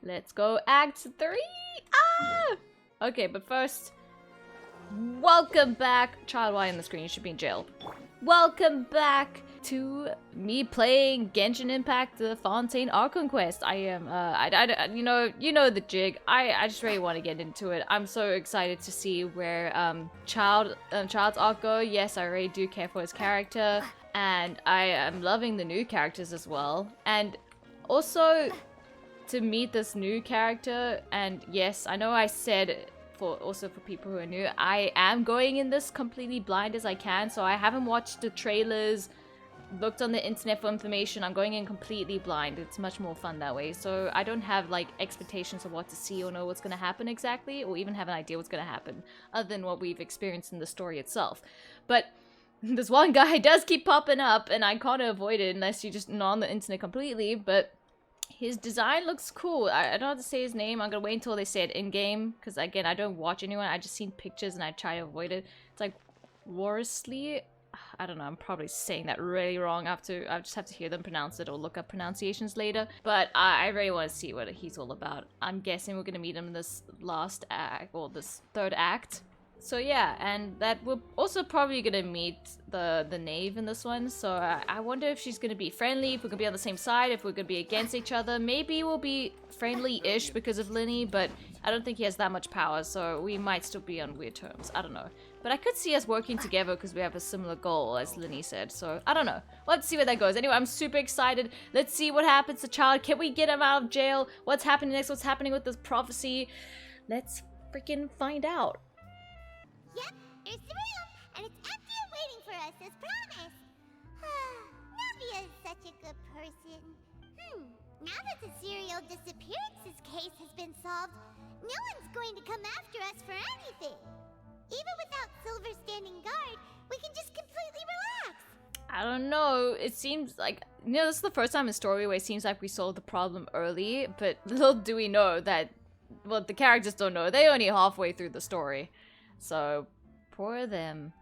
Let's go Act 3! Ah! Okay, but first, welcome back. Child Y on the screen, you should be in jail. Welcome back to me playing Genshin Impact, the Fontaine Archon Quest. I am, you know the jig. I just really want to get into it. I'm so excited to see where Childe's arc go. Yes, I really do care for his character, and I am loving the new characters as well. And also to meet this new character, and yes, I know I said for people who are new, I am going in this completely blind as I can, so I haven't watched the trailers, looked on the internet for information. I'm going in completely blind. It's much more fun that way, so I don't have like expectations of what to see or know what's going to happen exactly, or even have an idea what's going to happen other than what we've experienced in the story itself. But this one guy does keep popping up, and I can't avoid it unless you just not on the internet completely. But his design looks cool. I don't have to say his name. I'm gonna wait until they say it in-game, because again, I don't watch anyone. I just seen pictures and I try to avoid it. It's like Worsley. I don't know, I'm probably saying that really wrong. I just have to hear them pronounce it or look up pronunciations later. But I really want to see what he's all about. I'm guessing we're gonna meet him in this last act, or this third act. So yeah, and that we're also probably gonna meet the knave in this one. So I wonder if she's gonna be friendly, if we're gonna be on the same side, if we're gonna be against each other. Maybe we'll be friendly-ish because of Linny, but I don't think he has that much power, so we might still be on weird terms. I don't know. But I could see us working together because we have a similar goal, as Linny said. So I don't know. Let's see where that goes. Anyway, I'm super excited. Let's see what happens to Childe. Can we get him out of jail? What's happening next? What's happening with this prophecy? Let's freaking find out. Yep, there's the room, and it's empty and waiting for us as promised. Navia is such a good person. Now that the serial disappearances case has been solved, no one's going to come after us for anything. Even without Silver standing guard, we can just completely relax. I don't know, it seems like, this is the first time in story where it seems like we solved the problem early, but little do we know that, well, the characters don't know, they're only halfway through the story. So, poor them.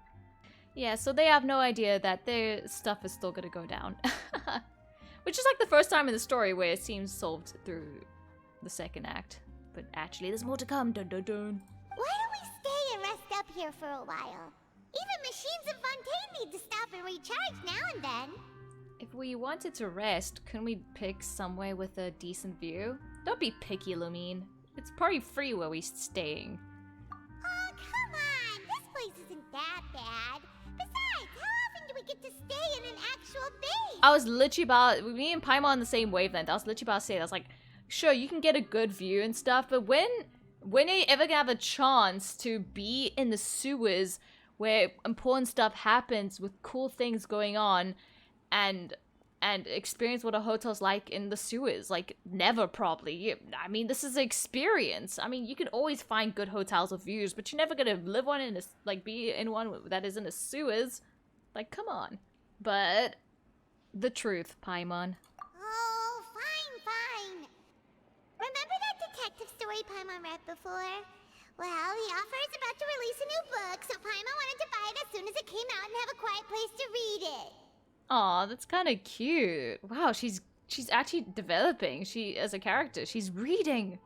Yeah, so they have no idea that their stuff is still gonna go down. Which is like the first time in the story where it seems solved through the second act. But actually, there's more to come, dun dun dun. Why don't we stay and rest up here for a while? Even machines in Fontaine need to stop and recharge now and then. If we wanted to rest, couldn't we pick somewhere with a decent view? Don't be picky, Lumine. It's probably free where we're staying. Oh, come on! This place isn't that bad. Besides, how often do we get to stay in an actual base? I was literally about, me and Paimon on the same wavelength. I was literally about to say that. I was like, sure, you can get a good view and stuff, but when are you ever gonna have a chance to be in the sewers where important stuff happens with cool things going on and experience what a hotel's like in the sewers? Like, never, probably. I mean, this is an experience. I mean, you can always find good hotels with views, but you're never gonna live one in a, like, be in one that is in the sewers. Like, come on. But the truth, Paimon. Oh, fine. Remember that detective story Paimon read before? Well, the author is about to release a new book, so Paimon wanted to buy it as soon as it came out and have a quiet place to read it. Aw, that's kind of cute. Wow, she's actually developing. She, as a character, she's reading.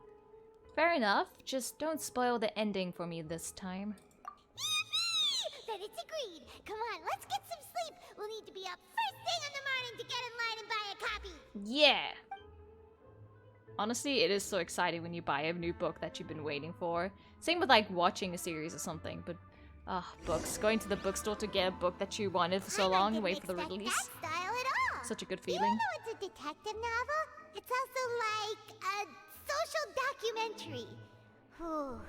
Fair enough. Just don't spoil the ending for me this time. Yippee! Then it's agreed. Come on, let's get some sleep. We'll need to be up first thing in the morning to get in line and buy a copy. Yeah. Honestly, it is so exciting when you buy a new book that you've been waiting for. Same with like watching a series or something, but books. Going to the bookstore to get a book that you wanted for so long and wait for the release. That style at all. Such a good Even feeling. though it's a detective novel, it's also like a social documentary. Whew.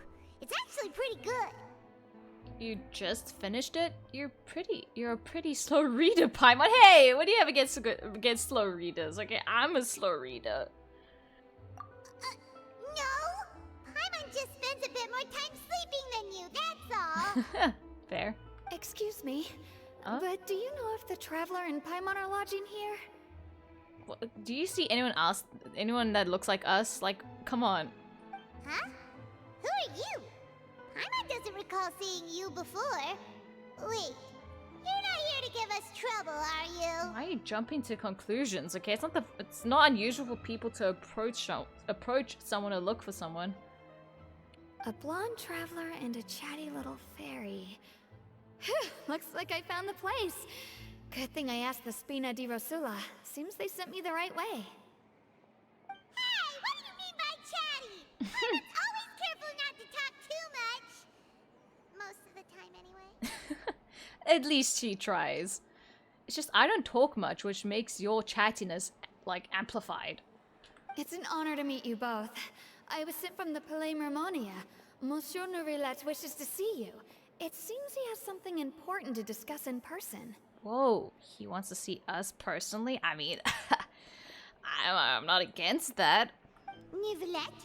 It's actually pretty good. You just finished it? You're a pretty slow reader, Paimon. Hey, what do you have against slow readers? Okay, I'm a slow reader. No. Paimon just spends a bit more time sleeping than you, that's all. Fair. Excuse me, Huh? but do you know if the Traveler and Paimon are lodging here? Well, do you see anyone else? Anyone that looks like us? Like, come on. Huh? Who are you? Paimon doesn't recall seeing you before. Wait, you're not here here to give us trouble, are you? Why are you jumping to conclusions? Okay, it's not unusual for people to approach someone or look for someone. A blonde traveler and a chatty little fairy. Whew, looks like I found the place. Good thing I asked the Spina di Rosula. Seems they sent me the right way. Hey, what do you mean by chatty? Pirates always careful not to talk too much. Most of the time, anyway. At least she tries. It's just I don't talk much, which makes your chattiness, like, amplified. It's an honor to meet you both. I was sent from the Palais Mermonia. Monsieur Nourilette wishes to see you. It seems he has something important to discuss in person. Whoa, he wants to see us personally? I mean, I'm not against that. Nourilette?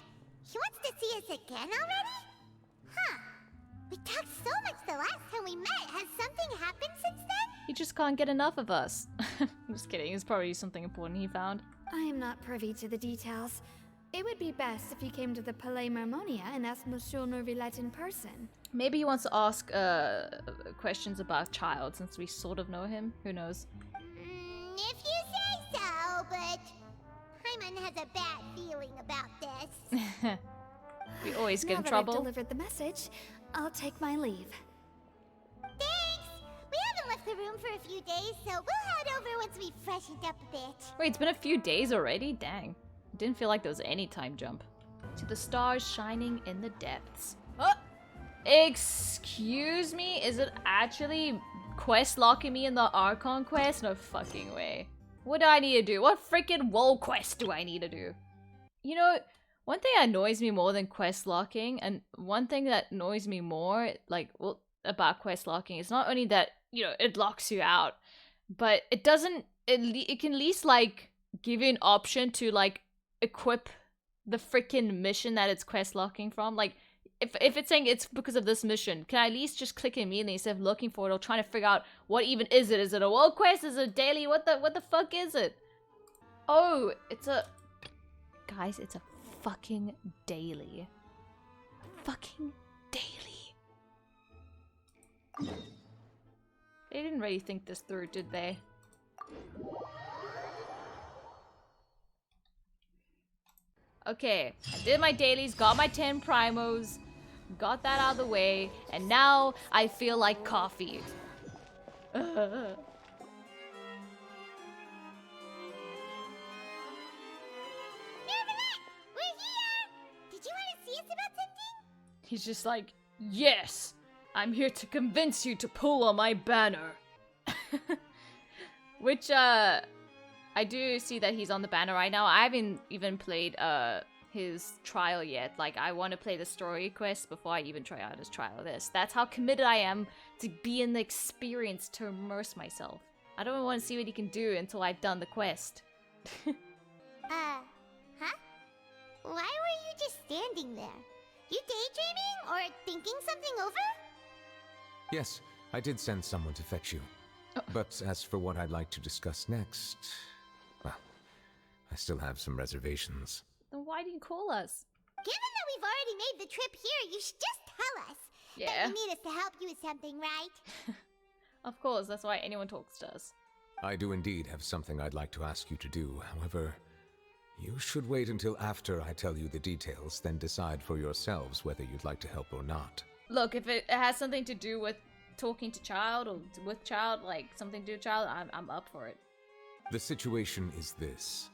He wants to see us again already? Huh. We talked so much the last time we met. Has something happened since then? He just can't get enough of us. I'm just kidding, it's probably something important he found. I am not privy to the details. It would be best if you came to the Palais Mermonia and asked Monsieur Nourilette in person. Maybe he wants to ask questions about Childe, since we sort of know him. Who knows? If you say so, but Paimon has a bad feeling about this. We always get in Now that trouble. I've delivered the message, I'll take my leave. Thanks! We haven't left the room for a few days, so we'll head over once we've freshened up a bit. Wait, it's been a few days already? Dang. Didn't feel like there was any time jump. To the stars shining in the depths. Oh! Excuse me? Is it actually quest locking me in the Archon Quest? No fucking way. What do I need to do? What freaking wall quest do I need to do? You know, one thing that annoys me more than quest locking, and one thing that annoys me more, like, well, about quest locking, is not only that, you know, it locks you out, but it doesn't, it can at least, like, give you an option to, like, equip the freaking mission that it's quest locking from. Like, if it's saying it's because of this mission, can I at least just click immediately instead of looking for it or trying to figure out what even is it? Is it a world quest? Is it a daily? What the fuck is it? Oh, it's a... Guys, it's a fucking daily. Fucking daily. They didn't really think this through, did they? Okay, I did my dailies, got my 10 primos, got that out of the way, and now I feel like coffee. Nourilette, we're here! Did you want to see us about something? He's just like, yes, I'm here to convince you to pull on my banner. Which, I do see that he's on the banner right now. I haven't even played his trial yet. Like, I want to play the story quest before I even try out his trial of this. That's how committed I am to be in the experience, to immerse myself. I don't want to see what he can do until I've done the quest. Huh? Why were you just standing there? You daydreaming or thinking something over? Yes, I did send someone to fetch you. Oh. But as for what I'd like to discuss next, well, I still have some reservations. Then why didn't you call us? Given that we've already made the trip here, you should just tell us. Yeah. That you need us to help you with something, right? Of course, that's why anyone talks to us. I do indeed have something I'd like to ask you to do. However, you should wait until after I tell you the details, then decide for yourselves whether you'd like to help or not. Look, if it has something to do with talking to Childe or with Childe, like something to do with Childe, I'm up for it. The situation is this.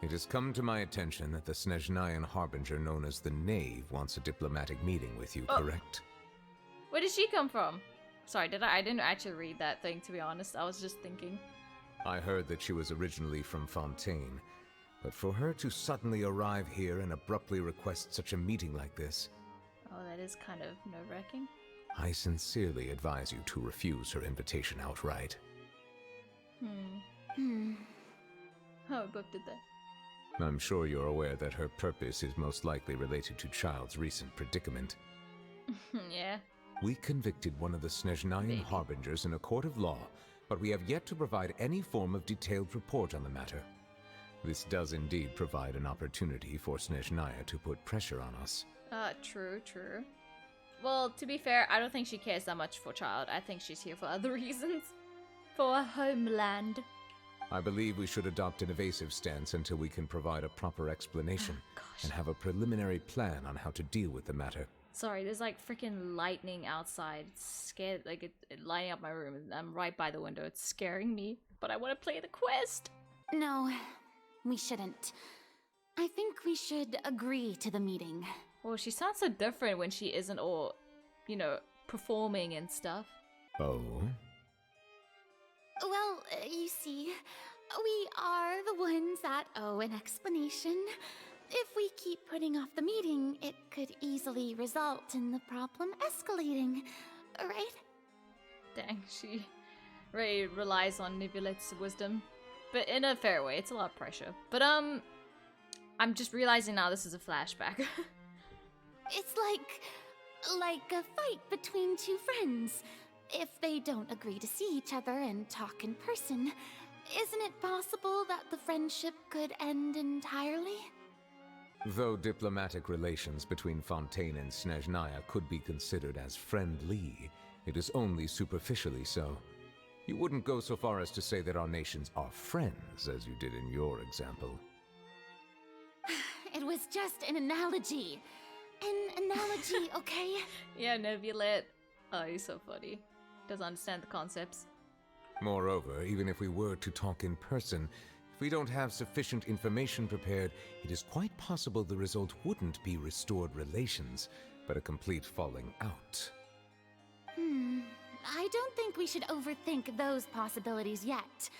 It has come to my attention that the Snezhnayan harbinger known as the Knave wants a diplomatic meeting with you, correct? Where did she come from? Sorry, I didn't actually read that thing, to be honest. I was just thinking. I heard that she was originally from Fontaine, but for her to suddenly arrive here and abruptly request such a meeting like this... Oh, that is kind of nerve-wracking. I sincerely advise you to refuse her invitation outright. How book did that? I'm sure you're aware that her purpose is most likely related to Childe's recent predicament. Yeah. We convicted one of the Snezhnayan harbingers in a court of law, but we have yet to provide any form of detailed report on the matter. This does indeed provide an opportunity for Snezhnaya to put pressure on us. True. well, to be fair, I don't think she cares that much for Childe. I think she's here for other reasons. For a homeland. I believe we should adopt an evasive stance until we can provide a proper explanation and have a preliminary plan on how to deal with the matter. Sorry, there's like freaking lightning outside. It's scared, like it lighting up my room. I'm right by the window. It's scaring me, but I want to play the quest. No, we shouldn't. I think we should agree to the meeting. Well, she sounds so different when she isn't all, you know, performing and stuff. Oh? Well, you see, we are the ones that owe an explanation. If we keep putting off the meeting, it could easily result in the problem escalating, right? Dang, she really relies on Nibulette's wisdom. But in a fair way, it's a lot of pressure. But, I'm just realizing now this is a flashback. It's like a fight between two friends. If they don't agree to see each other and talk in person, isn't it possible that the friendship could end entirely? Though diplomatic relations between Fontaine and Snezhnaya could be considered as friendly, it is only superficially so. You wouldn't go so far as to say that our nations are friends, as you did in your example. It was just an analogy. An analogy, okay? Yeah, Nebulette. Oh, he's so funny. Doesn't understand the concepts. Moreover, even if we were to talk in person, if we don't have sufficient information prepared, it is quite possible the result wouldn't be restored relations, but a complete falling out. I don't think we should overthink those possibilities yet.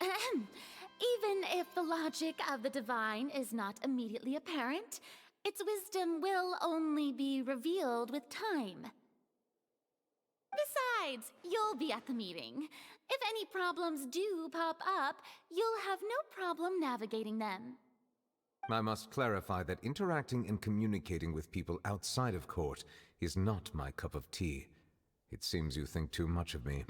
Even if the logic of the divine is not immediately apparent, its wisdom will only be revealed with time. Besides, you'll be at the meeting. If any problems do pop up, you'll have no problem navigating them. I must clarify that interacting and communicating with people outside of court is not my cup of tea. It seems you think too much of me.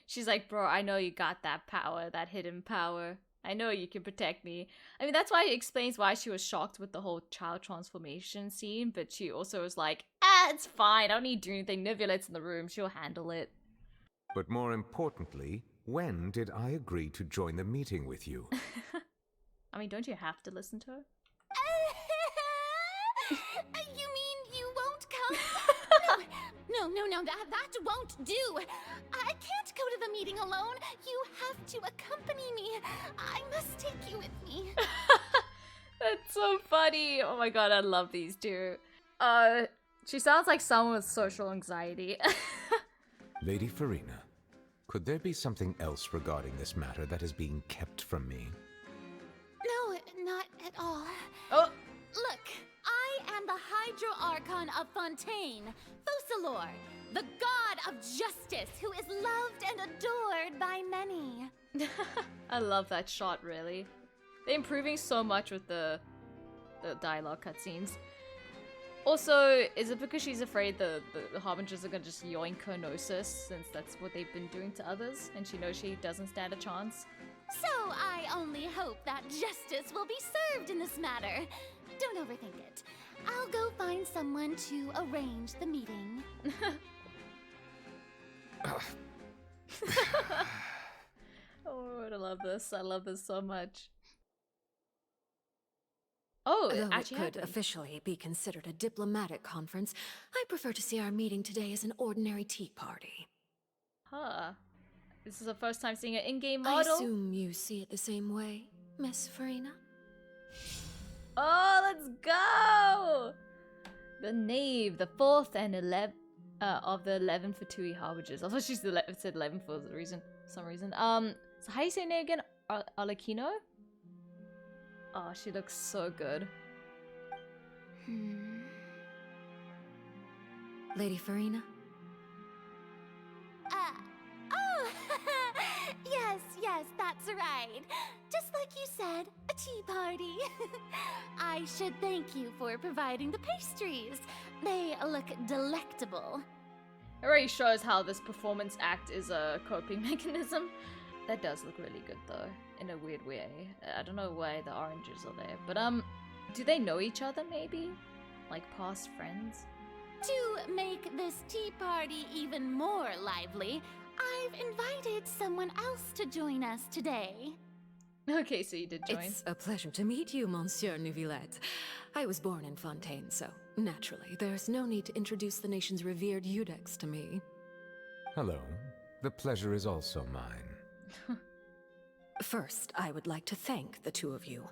She's like, bro, I know you got that power, that hidden power. I know you can protect me. I mean, that's why it explains why she was shocked with the whole child transformation scene, but she also was like, it's fine, I don't need to do anything. Nibulette's in the room, she'll handle it. But more importantly, when did I agree to join the meeting with you? I mean, don't you have to listen to her? You mean you won't come? No, that won't do. I can't go to the meeting alone. You have to accompany me. I must take you with me. That's so funny. Oh my god, I love these two. She sounds like someone with social anxiety. Lady Farina, could there be something else regarding this matter that is being kept from me? No, not at all. Oh! Look, I am the Hydro Archon of Fontaine, Focalor, the god of justice who is loved and adored by many. I love that shot, really. They're improving so much with the dialogue cutscenes. Also, is it because she's afraid the Harbingers are gonna just yoink her gnosis, since that's what they've been doing to others, and she knows she doesn't stand a chance? So I only hope that justice will be served in this matter. Don't overthink it. I'll go find someone to arrange the meeting. Oh, I love this. I love this so much. Oh, it Though actually it could happened. officially be considered a diplomatic conference, I prefer to see our meeting today as an ordinary tea party. Huh. This is the first time seeing an in-game I model. assume you see it the same way, Miss Farina? Oh, let's go! The knave, the fourth and 11 of the 11 Fatui Harbingers. I thought she said 11 for some reason. So how do you say her name again? Alakino? Oh, she looks so good. Lady Farina? Oh, yes, that's right. Just like you said, a tea party. I should thank you for providing the pastries. They look delectable. It already shows how this performance act is a coping mechanism. That does look really good though, in a weird way. I don't know why the oranges are there, but do they know each other maybe? Like past friends? To make this tea party even more lively, I've invited someone else to join us today. Okay, so you did join. It's a pleasure to meet you, Monsieur Neuvillette. I was born in Fontaine, so naturally, there's no need to introduce the nation's revered Eudex to me. Hello. The pleasure is also mine. First, I would like to thank the two of you.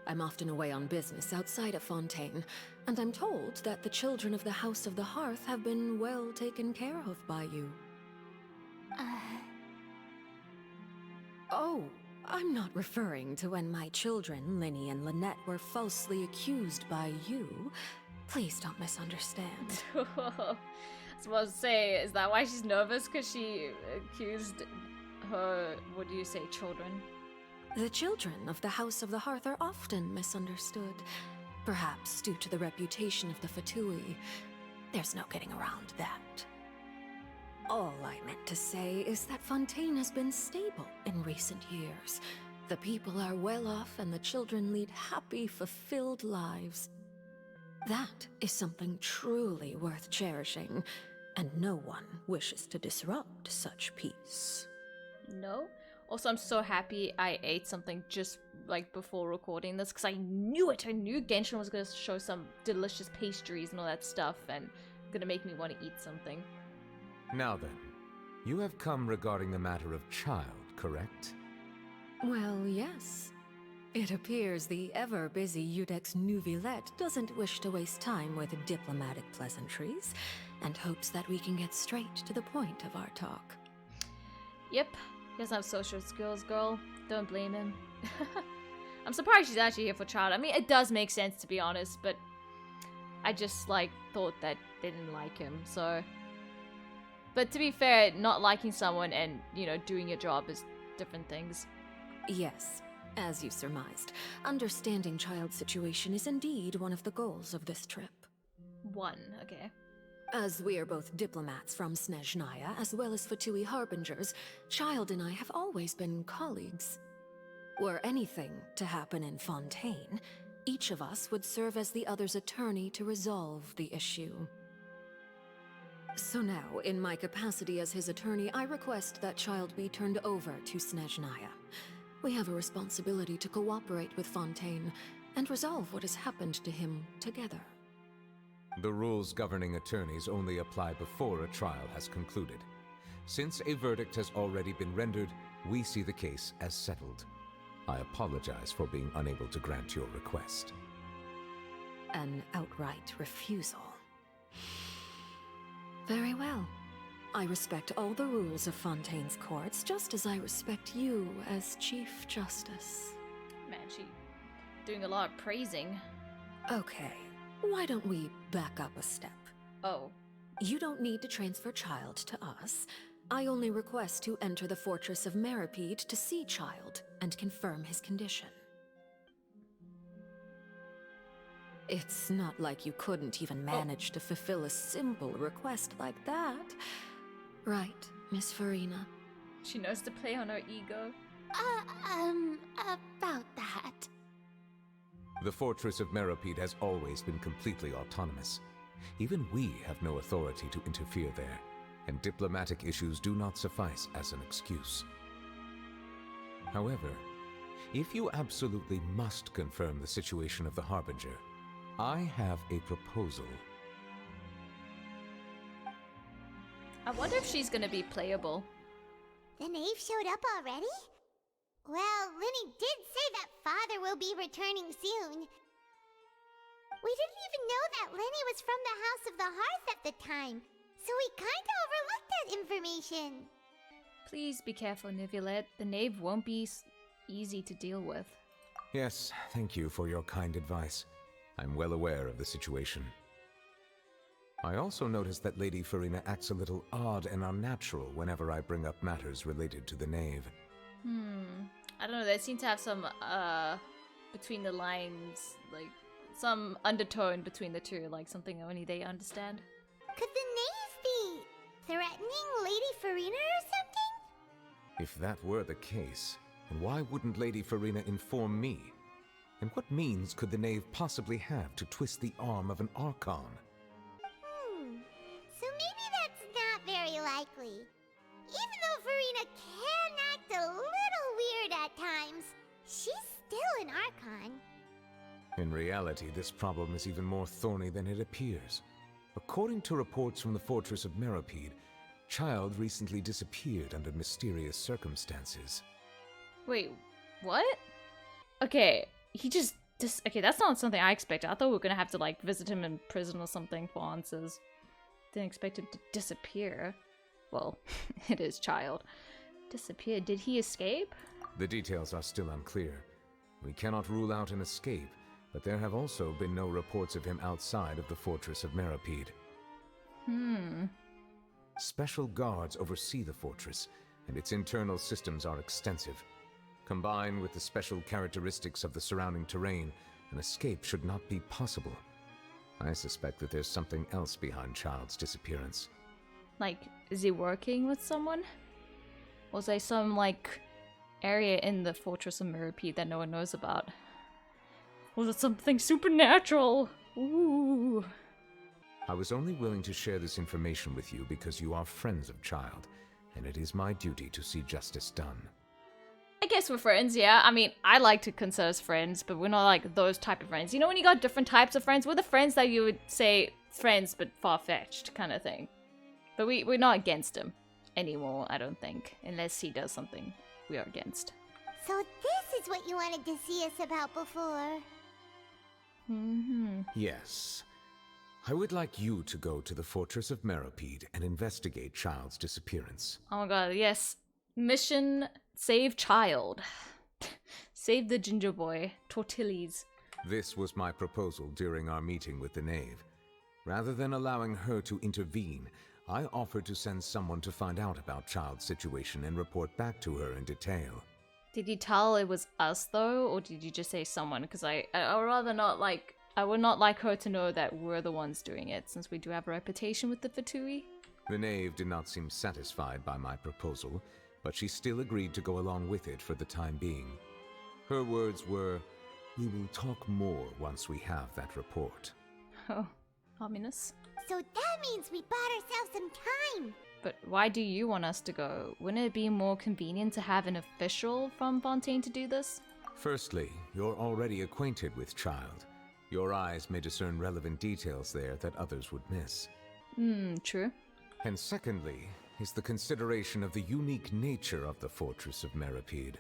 I'm often away on business outside of Fontaine, and I'm told that the children of the House of the Hearth have been well taken care of by you. Oh, I'm not referring to when my children, Linny and Lynette, were falsely accused by you. Please don't misunderstand. I was supposed to say, is that why she's nervous? Because she accused her, what do you say, children? The children of the House of the Hearth are often misunderstood, perhaps due to the reputation of the Fatui. There's no getting around that. All I meant to say is that Fontaine has been stable in recent years. The people are well off and the children lead happy, fulfilled lives. That is something truly worth cherishing, and no one wishes to disrupt such peace. No. Also, I'm so happy I ate something just like before recording this because I knew it. I knew Genshin was going to show some delicious pastries and all that stuff and going to make me want to eat something. Now then, you have come regarding the matter of Childe, correct? Well, yes. It appears the ever-busy Eudex Neuvillette doesn't wish to waste time with diplomatic pleasantries, and hopes that we can get straight to the point of our talk. Yep, he doesn't have social skills, girl. Don't blame him. I'm surprised she's actually here for Childe. I mean, it does make sense, to be honest, but I just, like, thought that they didn't like him, so... But to be fair, not liking someone and, you know, doing your job is different things. Yes, as you surmised, understanding Childe's situation is indeed one of the goals of this trip. One, okay. As we are both diplomats from Snezhnaya, as well as Fatui harbingers, Childe and I have always been colleagues. Were anything to happen in Fontaine, each of us would serve as the other's attorney to resolve the issue. So now, in my capacity as his attorney, I request that Childe be turned over to Snezhnaya. We have a responsibility to cooperate with Fontaine and resolve what has happened to him together. The rules governing attorneys only apply before a trial has concluded. Since a verdict has already been rendered, we see the case as settled. I apologize for being unable to grant your request. An outright refusal. Very well. I respect all the rules of Fontaine's courts, just as I respect you as Chief Justice. Man, she doing a lot of praising. Okay, why don't we back up a step? Oh. You don't need to transfer Childe to us. I only request to enter the Fortress of Meropide to see Childe and confirm his condition. It's not like you couldn't even manage to fulfill a simple request like that. Right, Miss Farina? She knows to play on her ego. About that. The Fortress of Meropide has always been completely autonomous. Even we have no authority to interfere there, and diplomatic issues do not suffice as an excuse. However, if you absolutely must confirm the situation of the Harbinger, I have a proposal. I wonder if she's gonna be playable. The knave showed up already? Well, Linny did say that father will be returning soon. We didn't even know that Linny was from the House of the Hearth at the time, so we kinda overlooked that information. Please be careful, Neuvillette. The knave won't be easy to deal with. Yes, thank you for your kind advice. I'm well aware of the situation. I also noticed that Lady Farina acts a little odd and unnatural whenever I bring up matters related to the knave. I don't know, they seem to have some, between the lines, like, some undertone between the two, like something only they understand. Could the knave be threatening Lady Farina or something? If that were the case, then why wouldn't Lady Farina inform me? And what means could the knave possibly have to twist the arm of an Archon? correctly. Even though Farina can act a little weird at times, she's still an Archon. In reality, this problem is even more thorny than it appears. According to reports from the Fortress of Meropide, Childe recently disappeared under mysterious circumstances. Wait, what? Okay, he just okay, that's not something I expected. I thought we were gonna have to like visit him in prison or something for answers. Didn't expect him to disappear. Well, it is Childe. Disappeared. Did he escape? The details are still unclear. We cannot rule out an escape, but there have also been no reports of him outside of the Fortress of Meropide. Special guards oversee the fortress, and its internal systems are extensive. Combined with the special characteristics of the surrounding terrain, an escape should not be possible. I suspect that there's something else behind Childe's disappearance. Like, is he working with someone? Was there some, like, area in the Fortress of Meropide that no one knows about? Was it something supernatural? Ooh. I was only willing to share this information with you because you are friends of Childe, and it is my duty to see justice done. I guess we're friends, yeah. I mean, I like to consider us friends, but we're not like those type of friends. You know when you got different types of friends? We're the friends that you would say friends but far-fetched kind of thing. But we're not against him anymore, I don't think. Unless he does something we are against. So this is what you wanted to see us about before. Yes. I would like you to go to the Fortress of Meropide and investigate Childe's disappearance. Oh my god, yes. Mission save Childe. Save the ginger boy. Tortillas. This was my proposal during our meeting with the Knave. Rather than allowing her to intervene, I offered to send someone to find out about Childe's situation and report back to her in detail. Did you tell it was us though, or did you just say someone? Because I would rather not like, I would not like her to know that we're the ones doing it, since we do have a reputation with the Fatui. The Knave did not seem satisfied by my proposal, but she still agreed to go along with it for the time being. Her words were, "We will talk more once we have that report." Oh, ominous. So that means we bought ourselves some time. But why do you want us to go? Wouldn't it be more convenient to have an official from Fontaine to do this? Firstly, you're already acquainted with Childe. Your eyes may discern relevant details there that others would miss. True. And secondly, is the consideration of the unique nature of the Fortress of Meropide.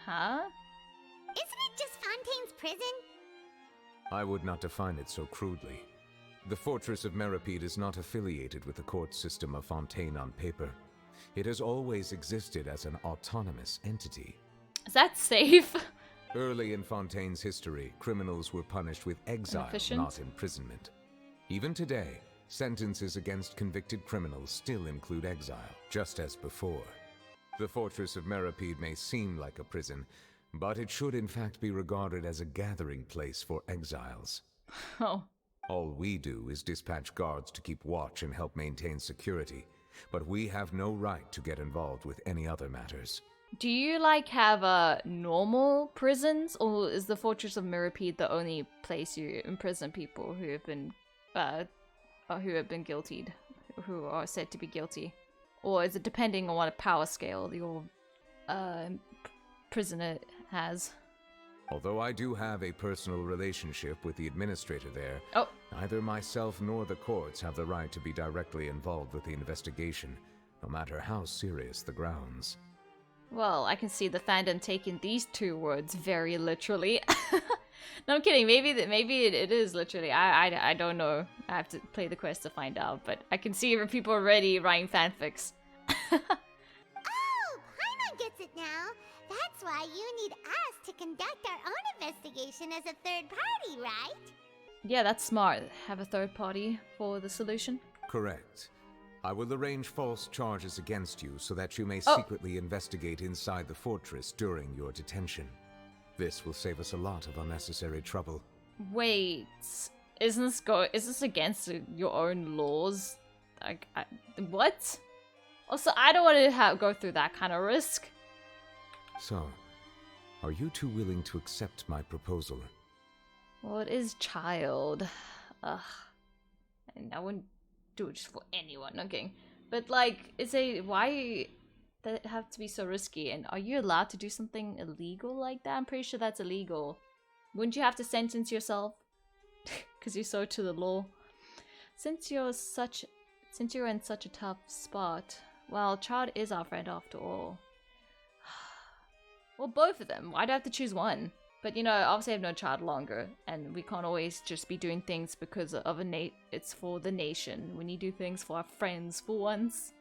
Huh? Isn't it just Fontaine's prison? I would not define it so crudely. The Fortress of Meropide is not affiliated with the court system of Fontaine on paper. It has always existed as an autonomous entity. Is that safe? Early in Fontaine's history, criminals were punished with exile, Inefficient? not imprisonment. Even today, sentences against convicted criminals still include exile, just as before. The Fortress of Meropide may seem like a prison, but it should in fact be regarded as a gathering place for exiles. Oh. All we do is dispatch guards to keep watch and help maintain security, but we have no right to get involved with any other matters. Do you like have normal prisons, or is the Fortress of Meropide the only place you imprison people who have been guiltied, who are said to be guilty? Or is it depending on what power scale your prisoner has? Although I do have a personal relationship with the administrator there, Oh. neither myself nor the courts have the right to be directly involved with the investigation, no matter how serious the grounds. Well, I can see the fandom taking these two words very literally. No, I'm kidding. Maybe it is literally. I don't know. I have to play the quest to find out. But I can see where people are already writing fanfics. Oh, Paimon gets it now. That's why you need us to conduct our own investigation as a third party, right? Yeah, that's smart. Have a third party for the solution. Correct. I will arrange false charges against you so that you may Oh. secretly investigate inside the fortress during your detention. This will save us a lot of unnecessary trouble. Wait, is this against your own laws? What? Also, I don't want to go through that kind of risk. So, are you two willing to accept my proposal? Well, it is Childe. Ugh. And I wouldn't do it just for anyone, okay? But like, why that have to be so risky? And are you allowed to do something illegal like that? I'm pretty sure that's illegal. Wouldn't you have to sentence yourself? Because you're so to the law. Since you're in such a tough spot, well, Childe is our friend after all. Well, both of them. Why do I have to choose one? But you know, obviously I have no Childe longer, and we can't always just be doing things because of it's for the nation. We need to do things for our friends for once.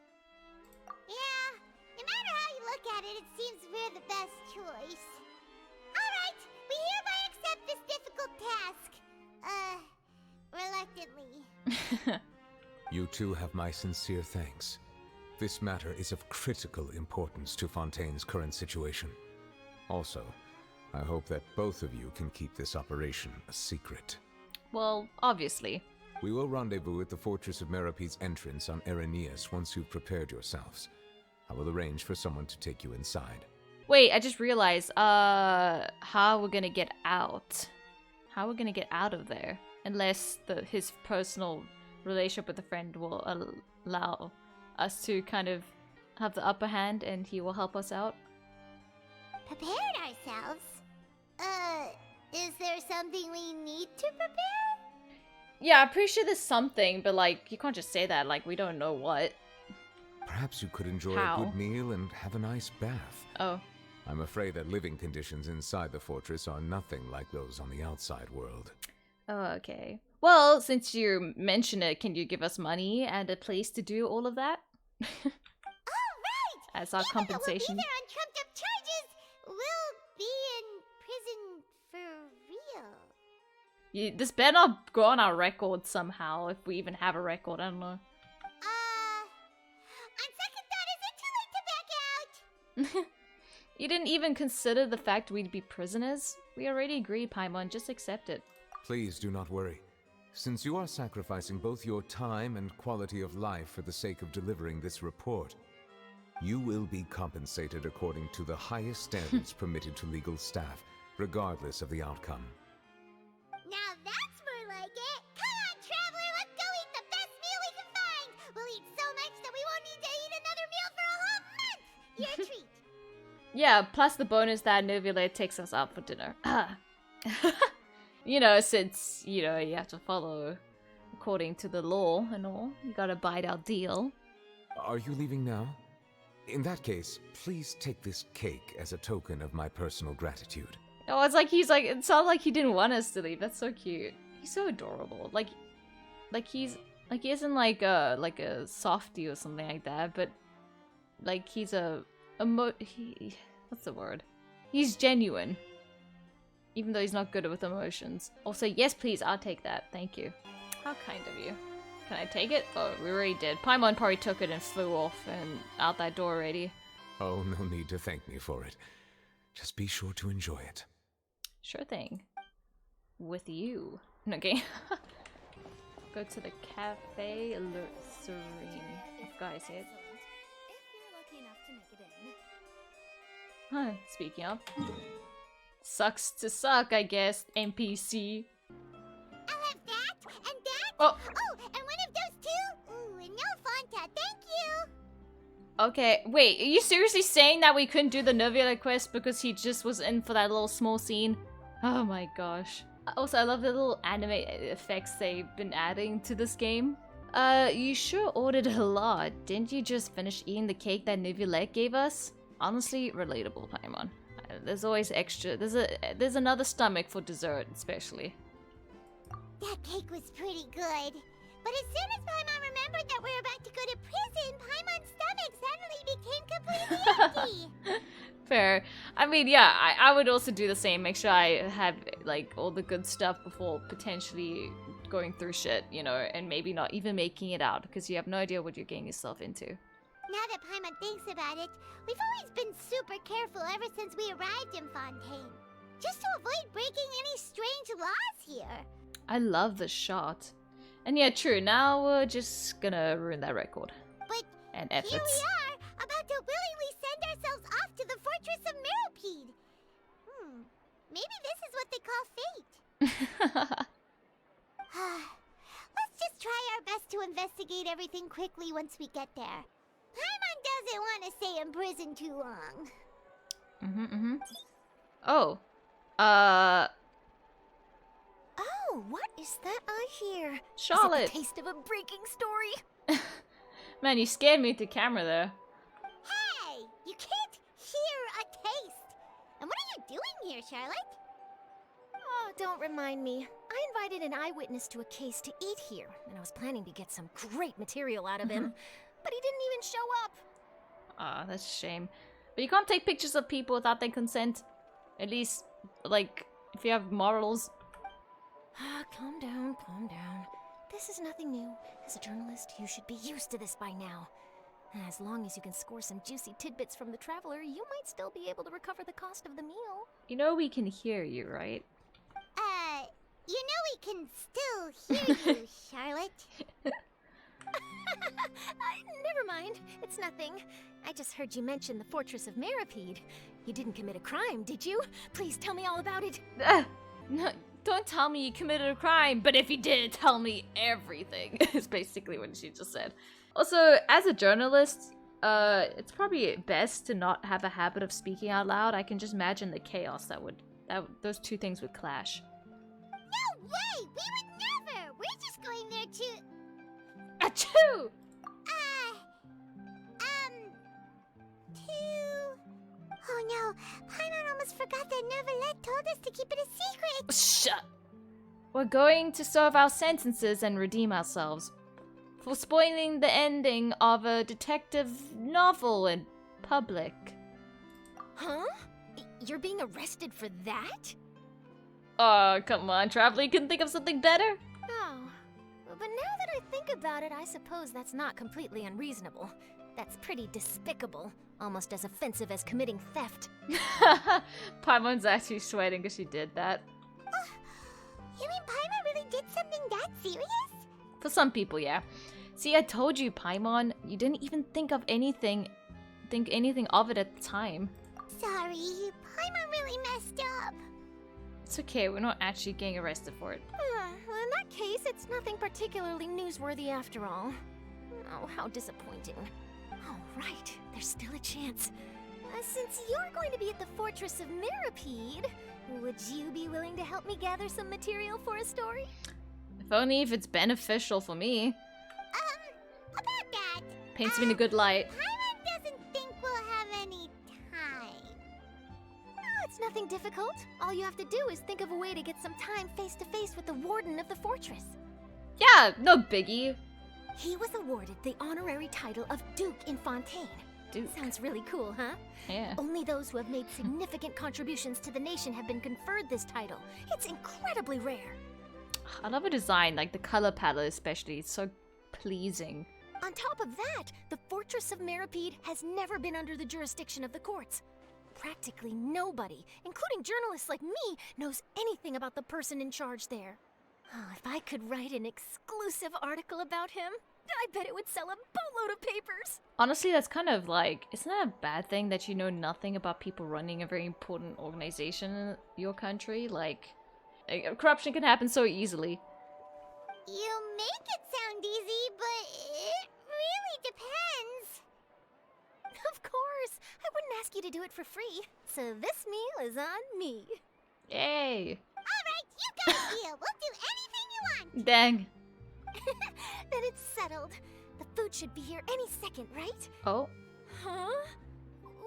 Yeah, no matter how you look at it, it seems we're the best choice. Alright, we hereby accept this difficult task. Reluctantly. You too have my sincere thanks. This matter is of critical importance to Fontaine's current situation. Also, I hope that both of you can keep this operation a secret. Well, obviously. We will rendezvous at the Fortress of Meropide's entrance on Erinius once you've prepared yourselves. I will arrange for someone to take you inside. Wait, I just realized, how we're gonna get out. How we're gonna get out of there. Unless his personal relationship with a friend will allow us to kind of have the upper hand and he will help us out. Prepared ourselves? Is there something we need to prepare? Yeah, I'm pretty sure there's something, but like, you can't just say that, like, we don't know what. Perhaps you could enjoy How? a good meal and have a nice bath. Oh. I'm afraid that living conditions inside the fortress are nothing like those on the outside world. Oh, okay. Well, since you mention it, can you give us money and a place to do all of that? Oh, right! As our Even compensation. though we'll be there on trumped up charges, we'll be in prison for real. This better not go on our record somehow, if we even have a record, I don't know. On second thought, is it too late to back out? You didn't even consider the fact we'd be prisoners? We already agreed, Paimon, just accept it. Please do not worry. Since you are sacrificing both your time and quality of life for the sake of delivering this report, you will be compensated according to the highest standards permitted to legal staff, regardless of the outcome. Now that's more like it. Come on, traveler, let's go eat the best meal we can find. We'll eat so much that we won't need to eat another meal for a whole month. Your treat. Yeah, plus the bonus that Novula takes us out for dinner. You know, since, you know, you have to follow according to the law and all. You gotta bite our deal. Are you leaving now? In that case, please take this cake as a token of my personal gratitude. Oh, it's like it sounds like he didn't want us to leave. That's so cute. He's so adorable. Like he isn't like a softie or something like that, but like he's what's the word? He's genuine. Even though he's not good with emotions. Also, yes please, I'll take that. Thank you. How kind of you. Can I take it? Oh, we already did. Paimon probably took it and flew off and out that door already. Oh, no need to thank me for it. Just be sure to enjoy it. Sure thing. With you. Okay. Go to the Cafe Le Serene. I forgot I said it. If you're lucky enough to make it in. Huh, speaking of. Sucks to suck, I guess, NPC. I'll have that, and that. Oh. Oh, and one of those two. Ooh, and no Fanta, thank you. Okay, wait, are you seriously saying that we couldn't do the Novula quest because he just was in for that little small scene? Oh my gosh. Also, I love the little anime effects they've been adding to this game. You sure ordered a lot. Didn't you just finish eating the cake that Novula gave us? Honestly, relatable, Paimon. There's always extra. There's another stomach for dessert, especially. That cake was pretty good. But as soon as Paimon remembered that we were about to go to prison, Paimon's stomach suddenly became completely empty. Fair. I mean, yeah, I would also do the same. Make sure I have, like, all the good stuff before potentially going through shit, you know, and maybe not even making it out, because you have no idea what you're getting yourself into. Now that Paimon thinks about it, we've always been super careful ever since we arrived in Fontaine. Just to avoid breaking any strange laws here. I love the shot. And yeah, true, now we're just gonna ruin that record. But and here efforts. we are, about to willingly send ourselves off to the Fortress of Meropide. Maybe this is what they call fate. Let's just try our best to investigate everything quickly once we get there. Paimon doesn't want to stay in prison too long. Oh. Oh, what is that I hear? Charlotte. Is it the taste of a breaking story? Man, you scared me with the camera there. Hey! You can't hear a taste! And what are you doing here, Charlotte? Oh, don't remind me. I invited an eyewitness to a case to eat here, and I was planning to get some great material out of him, but he didn't even show up. Ah, that's a shame. But you can't take pictures of people without their consent. At least, like, if you have morals. Calm down, calm down. This is nothing new. As a journalist, you should be used to this by now. As long as you can score some juicy tidbits from the traveler, you might still be able to recover the cost of the meal. You know we can hear you, right? You know we can still hear you, Charlotte. Never mind. It's nothing. I just heard you mention the Fortress of Meropide. You didn't commit a crime, did you? Please tell me all about it. No, don't tell me you committed a crime, but if you did, tell me everything, is basically what she just said. Also, as a journalist, it's probably best to not have a habit of speaking out loud. I can just imagine the chaos those two things would clash. No way! We would never! We're just going there to... Achoo! Oh no, Paimon almost forgot that Neverlet told us to keep it a secret! Shut! We're going to serve our sentences and redeem ourselves for spoiling the ending of a detective novel in public. Huh? You're being arrested for that? Oh, come on, Traveler, you couldn't think of something better? Oh. But now that I think about it, I suppose that's not completely unreasonable. That's pretty despicable. Almost as offensive as committing theft. Paimon's actually sweating because she did that. You mean Paimon really did something that serious? For some people, yeah. See, I told you, Paimon, you didn't even think anything of it at the time. Sorry, Paimon really messed up. It's okay, we're not actually getting arrested for it. Well, in that case, it's nothing particularly newsworthy after all. Oh, how disappointing. Oh, right, there's still a chance. Since you're going to be at the Fortress of Meropide, would you be willing to help me gather some material for a story? If only if it's beneficial for me. About that. Paints me in a good light. Paimon doesn't think we'll have any time. Oh, it's nothing difficult. All you have to do is think of a way to get some time face to face with the warden of the fortress. Yeah, no biggie. He was awarded the honorary title of Duke in Fontaine. Duke. Sounds really cool, huh? Yeah. Only those who have made significant contributions to the nation have been conferred this title. It's incredibly rare. I love a design, like the color palette especially. It's so pleasing. On top of that, the Fortress of Meropide has never been under the jurisdiction of the courts. Practically nobody, including journalists like me, knows anything about the person in charge there. Oh, if I could write an exclusive article about him, I bet it would sell a boatload of papers. Honestly, that's kind of like, isn't that a bad thing that you know nothing about people running a very important organization in your country? Like, corruption can happen so easily. You make it sound easy, but it really depends. Of course, I wouldn't ask you to do it for free. So this meal is on me. Yay! Alright, you got a deal. We'll do anything you want. Dang. Then it's settled. The food should be here any second, right? Oh. Huh?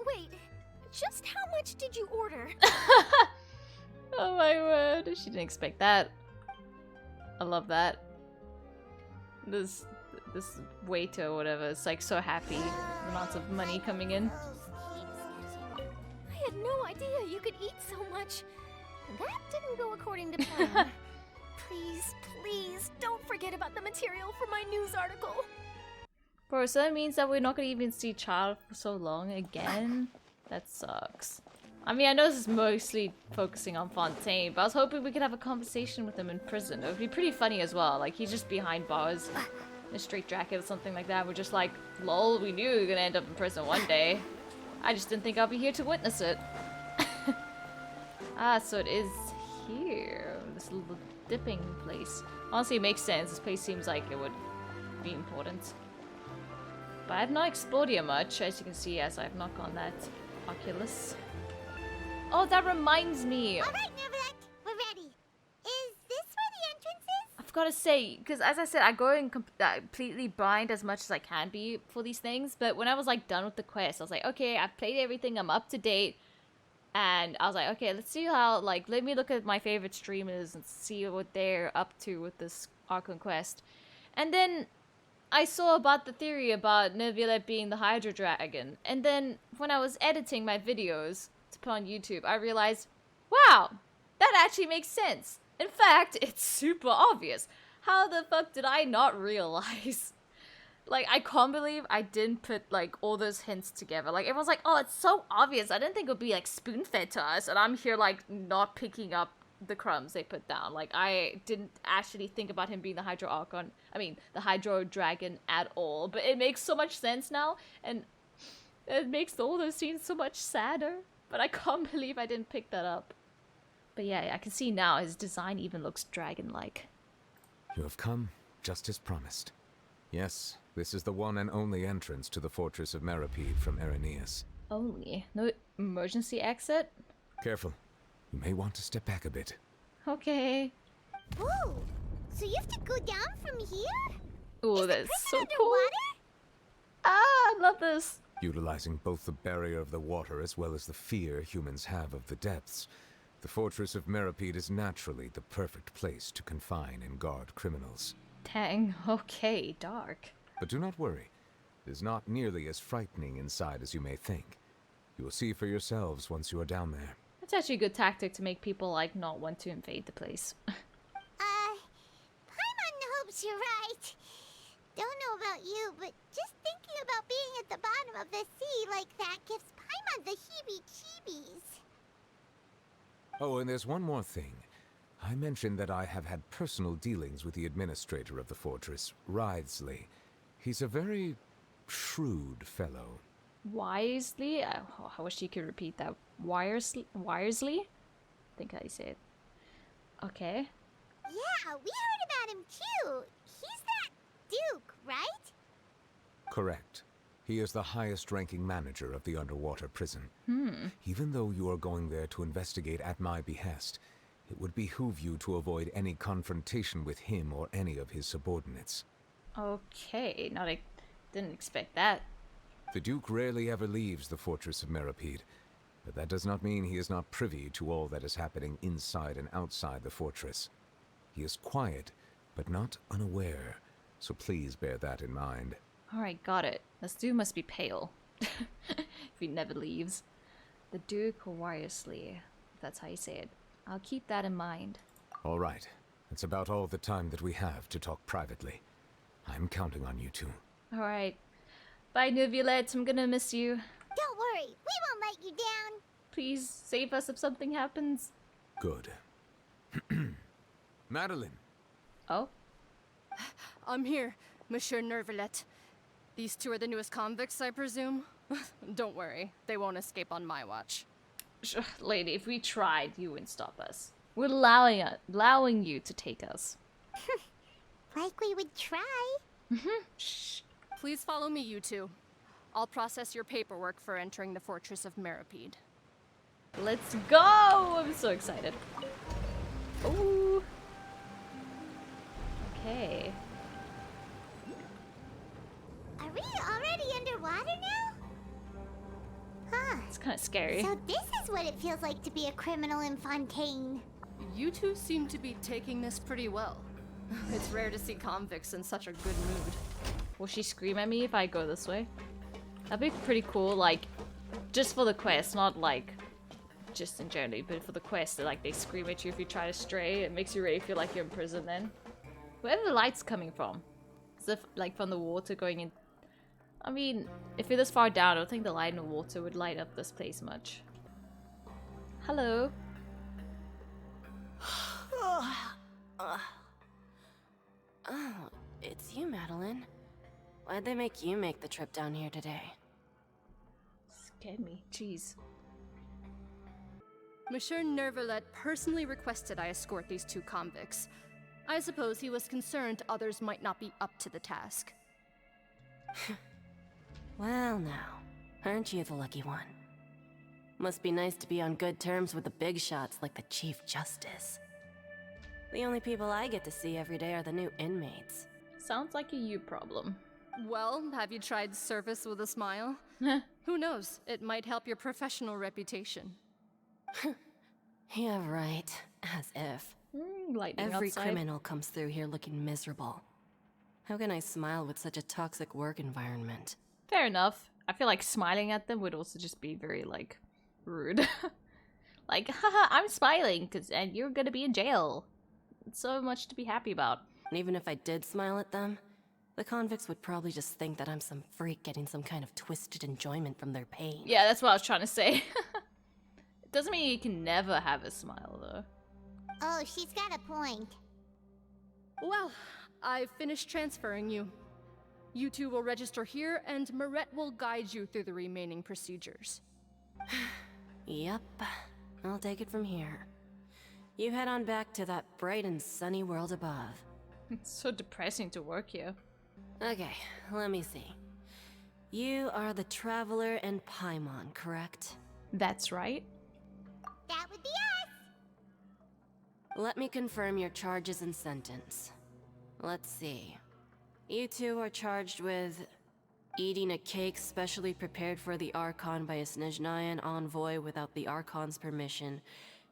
Wait, just how much did you order? Oh my word, she didn't expect that. I love that. This waiter or whatever is like so happy. Lots of money coming in. I had no idea you could eat so much. That didn't go according to plan. Please, please, don't forget about the material for my news article. Bro, so that means that we're not gonna even see Childe for so long again? That sucks. I mean, I know this is mostly focusing on Fontaine, but I was hoping we could have a conversation with him in prison. It would be pretty funny as well. Like, he's just behind bars in a straitjacket or something like that. We're just like, lol, we knew we were gonna end up in prison one day. I just didn't think I'd be here to witness it. Ah, so it is here. This little dipping place. Honestly, it makes sense. This place seems like it would be important. But I have not explored here much, as you can see, as I have not gone that Oculus. Oh, that reminds me! Alright, Neverland, we're ready. Is this where the entrance is? I've got to say, because as I said, I go in completely blind as much as I can be for these things, but when I was like done with the quest, I was like, okay, I've played everything, I'm up to date, and I was like, okay, let's see how, like, let me look at my favorite streamers and see what they're up to with this Archon Quest. And then I saw about the theory about Neuvillette being the Hydra Dragon, and then when I was editing my videos to put on YouTube, I realized, wow, that actually makes sense. In fact, it's super obvious. How the fuck did I not realize? Like, I can't believe I didn't put, like, all those hints together. Like, everyone's like, oh, it's so obvious. I didn't think it would be, like, spoon-fed to us. And I'm here, like, not picking up the crumbs they put down. Like, I didn't actually think about him being the Hydro Archon. I mean, the Hydro Dragon at all. But it makes so much sense now. And it makes all those scenes so much sadder. But I can't believe I didn't pick that up. But yeah, I can see now his design even looks dragon-like. You have come, just as promised. Yes, this is the one and only entrance to the Fortress of Meropide from Irenaeus. Only? No emergency exit? Careful. You may want to step back a bit. Okay. Whoa! So you have to go down from here? Oh, Is the that's prison so cool. underwater? Ah, I love this. Utilizing both the barrier of the water as well as the fear humans have of the depths, the Fortress of Meropide is naturally the perfect place to confine and guard criminals. Dang, okay, dark. But do not worry. It is not nearly as frightening inside as you may think. You will see for yourselves once you are down there. That's actually a good tactic to make people, like, not want to invade the place. Paimon hopes you're right. Don't know about you, but just thinking about being at the bottom of the sea like that gives Paimon the heebie-jeebies. Oh, and there's one more thing. I mentioned that I have had personal dealings with the administrator of the fortress, Writhsley. He's a very shrewd fellow. Wisely? I wish you could repeat that. Wisely? I think how you say it. Okay. Yeah, we heard about him too. He's that Duke, right? Correct. He is the highest-ranking manager of the underwater prison. Even though you are going there to investigate at my behest, it would behoove you to avoid any confrontation with him or any of his subordinates. Okay, I didn't expect that. The Duke rarely ever leaves the Fortress of Meropide, but that does not mean he is not privy to all that is happening inside and outside the fortress. He is quiet, but not unaware, so please bear that in mind. Alright, got it. This dude must be pale. If he never leaves. The Duke Wirelessly, if that's how you say it. I'll keep that in mind. All right. That's about all the time that we have to talk privately. I'm counting on you two. Alright. Bye, Neuvillette. I'm gonna miss you. Don't worry, we won't let you down. Please save us if something happens. Good. Madeline! Oh? I'm here, Monsieur Neuvillette. These two are the newest convicts, I presume? Don't worry, they won't escape on my watch. Lady, if we tried, you wouldn't stop us. We're allowing you to take us. Like we would try. Shh. Please follow me, you two. I'll process your paperwork for entering the Fortress of Meropide. Let's go! I'm so excited. Ooh. Okay. Are we already underwater now? Huh. It's kind of scary. So this is what it feels like to be a criminal in Fontaine. You two seem to be taking this pretty well. It's rare to see convicts in such a good mood. Will she scream at me if I go this way? That'd be pretty cool, like, just for the quest, not like, just in general, but for the quest, like, they scream at you if you try to stray. It makes you really feel like you're in prison then. Where are the lights coming from? Is it, like, from the water going in? I mean, if you're this far down, I don't think the light in the water would light up this place much. Hello? Oh, it's you, Madeline. Why'd they make you make the trip down here today? Scared me. Jeez. Monsieur Neuvillette personally requested I escort these two convicts. I suppose he was concerned others might not be up to the task. Well now, aren't you the lucky one? Must be nice to be on good terms with the big shots like the Chief Justice. The only people I get to see every day are the new inmates. Sounds like a you problem. Well, have you tried service with a smile? Who knows, it might help your professional reputation. Yeah, right. As if. Lightning Every outside. criminal comes through here looking miserable. How can I smile with such a toxic work environment? Fair enough. I feel like smiling at them would also just be very, like, rude. Like, haha, I'm smiling, and you're gonna be in jail. It's so much to be happy about. And even if I did smile at them, the convicts would probably just think that I'm some freak getting some kind of twisted enjoyment from their pain. Yeah, that's what I was trying to say. It doesn't mean you can never have a smile, though. Oh, she's got a point. Well, I've finished transferring you. You two will register here, and Marette will guide you through the remaining procedures. Yep, I'll take it from here. You head on back to that bright and sunny world above. It's so depressing to work here. Okay, let me see. You are the Traveler and Paimon, correct? That's right. That would be us. Let me confirm your charges and sentence. Let's see. You two are charged with eating a cake specially prepared for the Archon by a Snezhnayan envoy without the Archon's permission,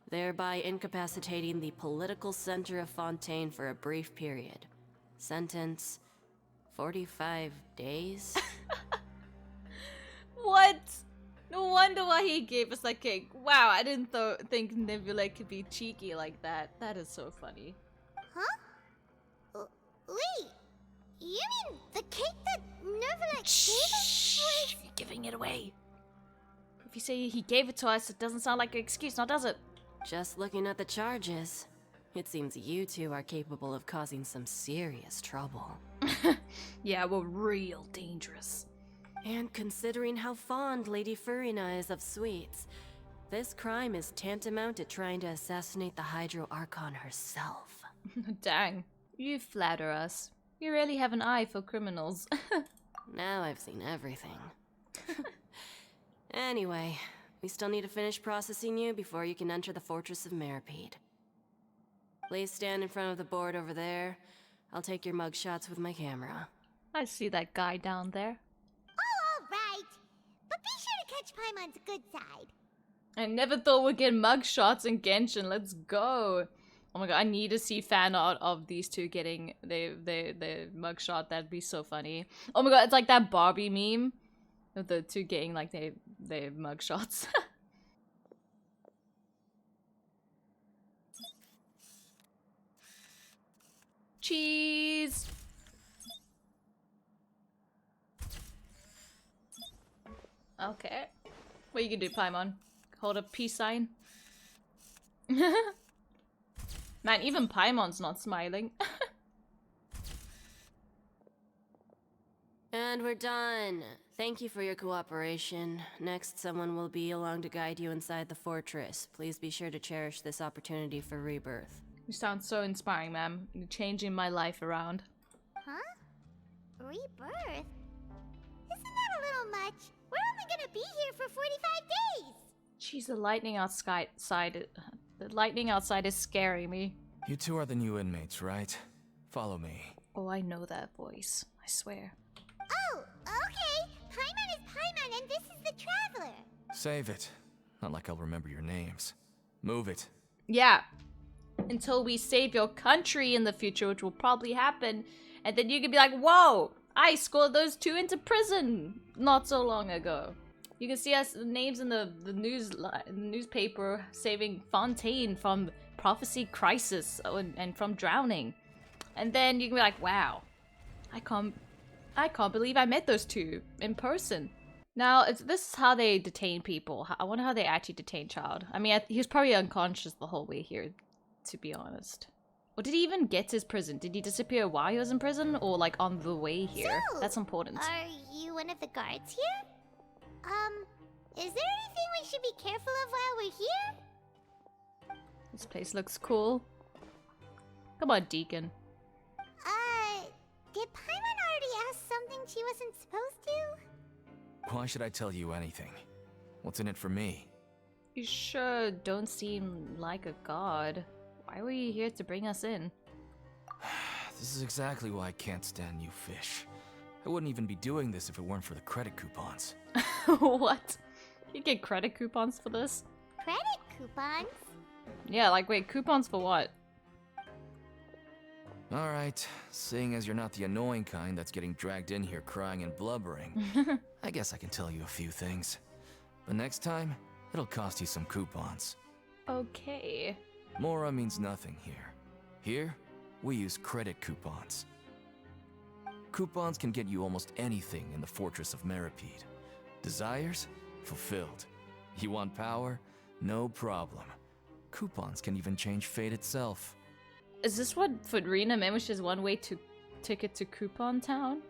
thereby incapacitating the political center of Fontaine for a brief period. Sentence: 45 days? What? No wonder why he gave us that cake. Wow, I didn't think Nebula could be cheeky like that. That is so funny. Huh? Wait, you mean the cake that Nervala gave us was... You're giving it away. If you say he gave it to us, it doesn't sound like an excuse, now does it? Just looking at the charges, it seems you two are capable of causing some serious trouble. Yeah, we're real dangerous. And considering how fond Lady Furina is of sweets, this crime is tantamount to trying to assassinate the Hydro Archon herself. Dang, you flatter us. You really have an eye for criminals. Now I've seen everything. Anyway, we still need to finish processing you before you can enter the Fortress of Meropide. Please stand in front of the board over there. I'll take your mugshots with my camera. I see that guy down there. Oh, all right. But be sure to catch Paimon's good side. I never thought we'd get mugshots in Genshin. Let's go. Oh my god, I need to see fan art of these two getting the mugshot. That'd be so funny. Oh my god, it's like that Barbie meme of the two getting like they mugshots. Cheese. Okay. What you can do, Paimon? Hold a peace sign? Man, even Paimon's not smiling. And we're done. Thank you for your cooperation. Next, someone will be along to guide you inside the fortress. Please be sure to cherish this opportunity for rebirth. You sound so inspiring, ma'am. You're changing my life around. Huh? Rebirth? Isn't that a little much? We're only gonna be here for 45 days! Jeez, the lightning outside is scaring me. You two are the new inmates, right? Follow me. Oh, I know that voice. I swear. Oh, okay! Paimon is Paimon and this is the Traveler! Save it. Not like I'll remember your names. Move it. Yeah. Until we save your country in the future, which will probably happen. And then you can be like, whoa! I scored those two into prison not so long ago. You can see us names in the newspaper saving Fontaine from prophecy crisis and from drowning. And then you can be like, wow, I can't believe I met those two in person. Now, this is how they detain people. I wonder how they actually detain Childe. I mean, he was probably unconscious the whole way here, to be honest. Or did he even get to his prison? Did he disappear while he was in prison or like on the way here? So, that's important. Are you one of the guards here? Is there anything we should be careful of while we're here? This place looks cool. Come on, Deacon. Did Paimon already ask something she wasn't supposed to? Why should I tell you anything? What's in it for me? You sure don't seem like a god. Why were you here to bring us in? This is exactly why I can't stand you fish. I wouldn't even be doing this if it weren't for the credit coupons. What? You get credit coupons for this? Credit coupons? Yeah, like wait, coupons for what? Alright, seeing as you're not the annoying kind that's getting dragged in here crying and blubbering, I guess I can tell you a few things. But next time, it'll cost you some coupons. Okay. Mora means nothing here. Here, we use credit coupons. Coupons can get you almost anything in the Fortress of Meropide. Desires? Fulfilled. You want power? No problem. Coupons can even change fate itself. Is this what Fudrina meant, which is one way to ticket to Coupon Town?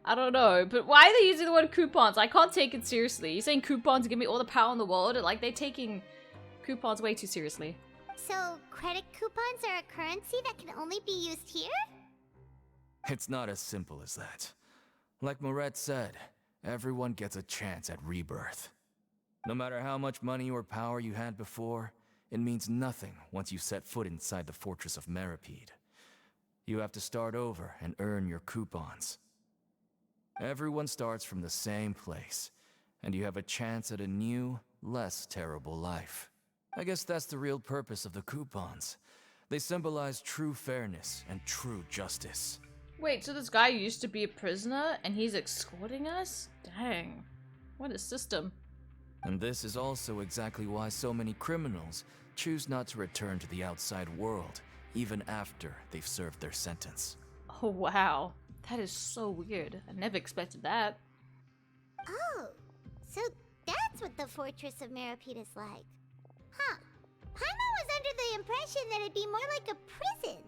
I don't know, but why are they using the word coupons? I can't take it seriously. You're saying coupons give me all the power in the world? Like, they're taking coupons way too seriously. So, credit coupons are a currency that can only be used here? It's not as simple as that. Like Moret said, everyone gets a chance at rebirth. No matter how much money or power you had before, it means nothing once you set foot inside the Fortress of Meropide. You have to start over and earn your coupons. Everyone starts from the same place, and you have a chance at a new, less terrible life. I guess that's the real purpose of the coupons. They symbolize true fairness and true justice. Wait, so this guy used to be a prisoner, and he's escorting us? Dang. What a system. And this is also exactly why so many criminals choose not to return to the outside world, even after they've served their sentence. Oh, wow. That is so weird. I never expected that. Oh, so that's what the Fortress of Meropide is like. Huh. Paimon was under the impression that it'd be more like a prison.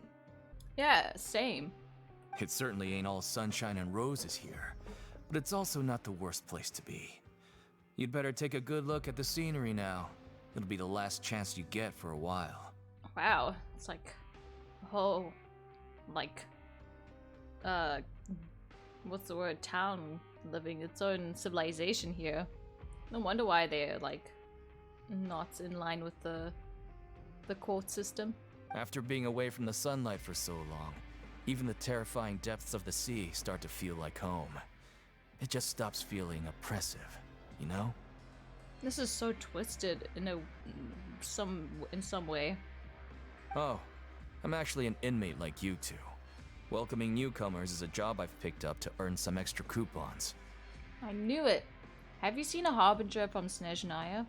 Yeah, same. It certainly ain't all sunshine and roses here, but it's also not the worst place to be. You'd better take a good look at the scenery now. It'll be the last chance you get for a while. Wow. It's like a whole, like, what's the word? Town living its own civilization here. No wonder why they're, like, not in line with the court system. After being away from the sunlight for so long, even the terrifying depths of the sea start to feel like home. It just stops feeling oppressive, you know? This is so twisted in some way. Oh, I'm actually an inmate like you two. Welcoming newcomers is a job I've picked up to earn some extra coupons. I knew it. Have you seen a harbinger from Snezhnaya?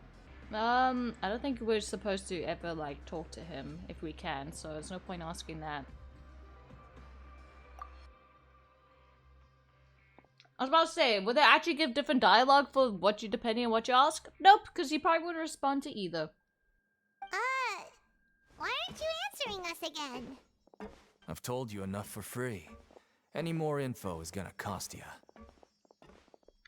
I don't think we're supposed to ever, like, talk to him if we can, so there's no point asking that. I was about to say, would they actually give different dialogue for what you, depending on what you ask? Nope, because he probably wouldn't respond to either. Why aren't you answering us again? I've told you enough for free. Any more info is gonna cost you.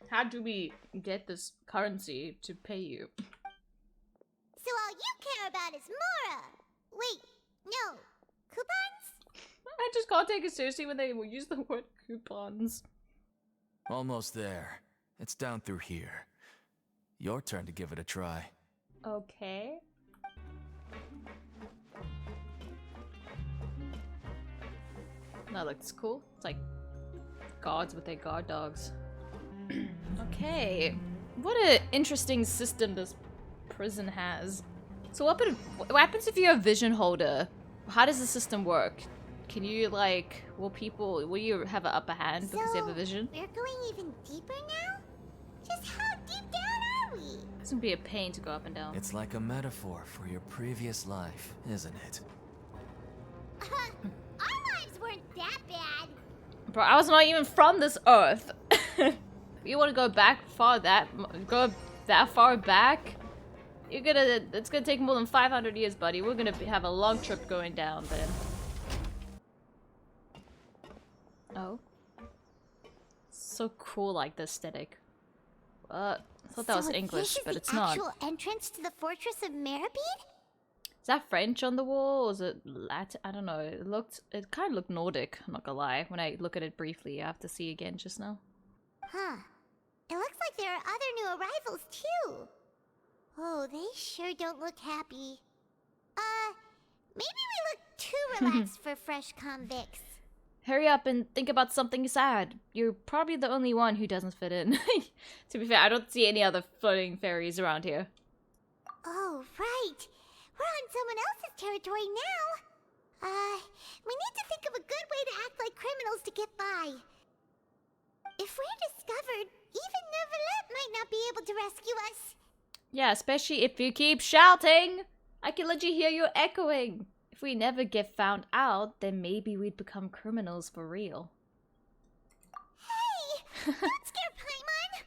How do we get this currency to pay you? So all you care about is Mora! Wait, no. Coupons? I just can't take it seriously when they use the word coupons. Almost there. It's down through here. Your turn to give it a try. Okay. That looks cool. It's like guards with their guard dogs. Okay. What an interesting system this prison has. So what happens if you're a vision holder? How does the system work? Can you, like, will you have an upper hand because you have a vision? We're going even deeper now? Just how deep down are we? It's gonna be a pain to go up and down. It's like a metaphor for your previous life, isn't it? Our lives weren't that bad. Bro, I was not even from this earth. You want to go back go that far back? It's gonna take more than 500 years, buddy. We're gonna have a long trip going down then. Oh. So cool, like the aesthetic. I thought that was English, but it's not. Is this the actual entrance to the Fortress of Meropide? It's that French on the wall? Or is it Latin? I don't know. It kind of looked Nordic, I'm not gonna lie. When I look at it briefly, I have to see again just now. Huh. It looks like there are other new arrivals, too. Oh, they sure don't look happy. Maybe we look too relaxed for fresh convicts. Hurry up and think about something sad. You're probably the only one who doesn't fit in. To be fair, I don't see any other floating fairies around here. Oh, right. We're on someone else's territory now. We need to think of a good way to act like criminals to get by. If we're discovered, even Neuvillette might not be able to rescue us. Yeah, especially if you keep shouting. I can literally hear you echoing. If we never get found out, then maybe we'd become criminals for real. Hey! Don't scare Paimon!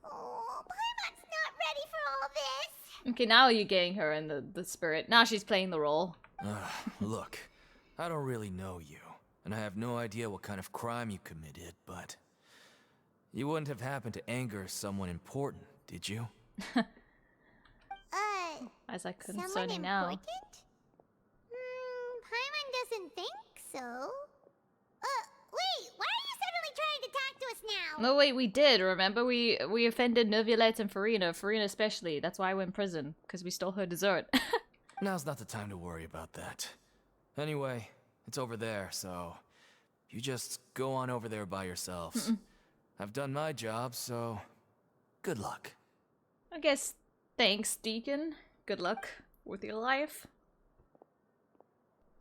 Oh, Paimon's not ready for all this. Okay, now you're getting her in the spirit. Now she's playing the role. Look, I don't really know you, and I have no idea what kind of crime you committed, but you wouldn't have happened to anger someone important, did you? As I Someone concerning now. important? Paimon doesn't think so. Wait, why are you suddenly trying to talk to us now? No, wait, we did, remember? We offended Neuvillette and Farina especially. That's why we're in prison, because we stole her dessert. Now's not the time to worry about that. Anyway, it's over there, so you just go on over there by yourselves. I've done my job, so good luck. I guess thanks, Deacon. Good luck with your life.